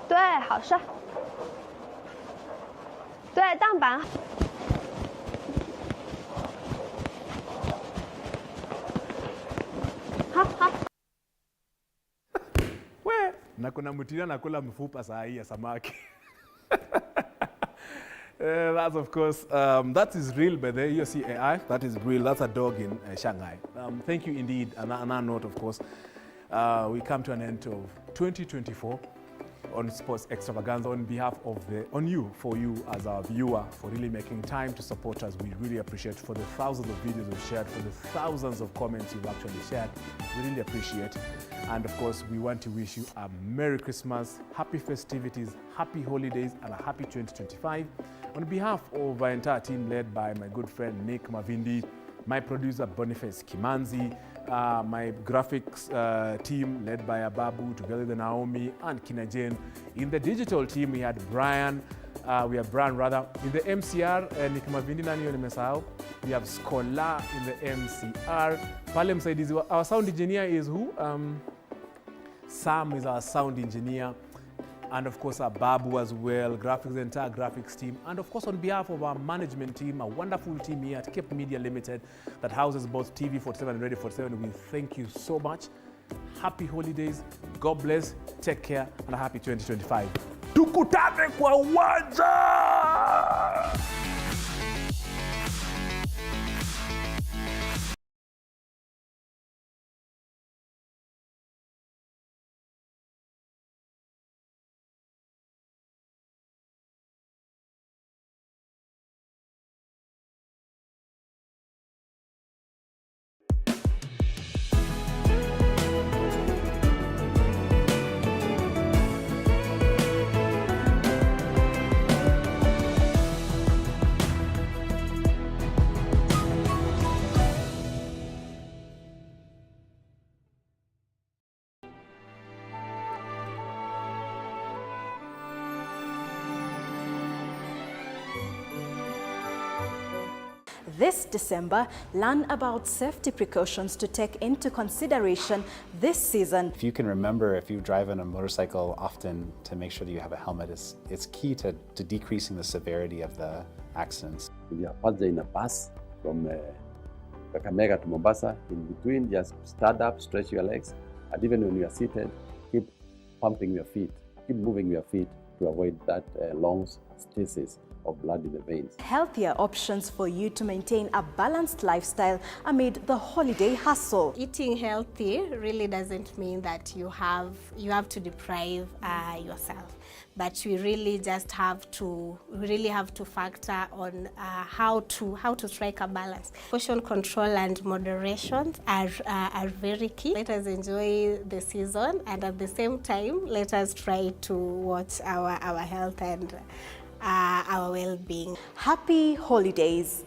对，好帅。对，荡板。好好。We, na kuna mutira nakula mfupa saa hii ya samaki. That's of course, that is real, by the way, you see AI, that is real, that's a dog in Shanghai. Thank you indeed, and on that note, of course, we come to an end of 2024 on Sports Extravaganza on behalf of for you as our viewer, for really making time to support us. We really appreciate for the thousands of videos we've shared, for the thousands of comments you've actually shared. We really appreciate. And of course, we want to wish you a Merry Christmas, happy festivities, happy holidays, and a happy 2025. On behalf of our entire team led by my good friend Nick Mavindi, my producer Boniface Kimanzi, my graphics team led by Ababu, together with Naomi and Kina Jane. In the digital team, we had Brian. We have Brian rather. In the MCR, Nick Mavindi nani nimesahau. We have Scholar in the MCR. Pale msaidizi, our sound engineer is who? Sam is our sound engineer. And of course, Ababu as well, graphics, the entire graphics team. And of course, on behalf of our management team, a wonderful team here at Cape Media Limited that houses both TV47 and Radio 47, we thank you so much. Happy holidays, God bless, take care, and a happy 2025. Tukutane kwa uwanja! This December, learn about safety precautions to take into consideration this season. If you can remember, if you drive on a motorcycle often, to make sure that you have a helmet, it's key to decreasing the severity of the accidents. If you are passing in a bus from Kakamega to Mombasa, in between, just stand up, stretch your legs, and even when you are seated, keep pumping your feet, keep moving your feet to avoid that long stasis of blood in the veins. Healthier options for you to maintain a balanced lifestyle amid the holiday hustle. Eating healthy really doesn't mean that you have to deprive yourself, but we really just have to factor on how to strike a balance. Portion control and moderation are very key. Let us enjoy the season, and at the same time, let us try to watch our health and our well-being. Happy holidays.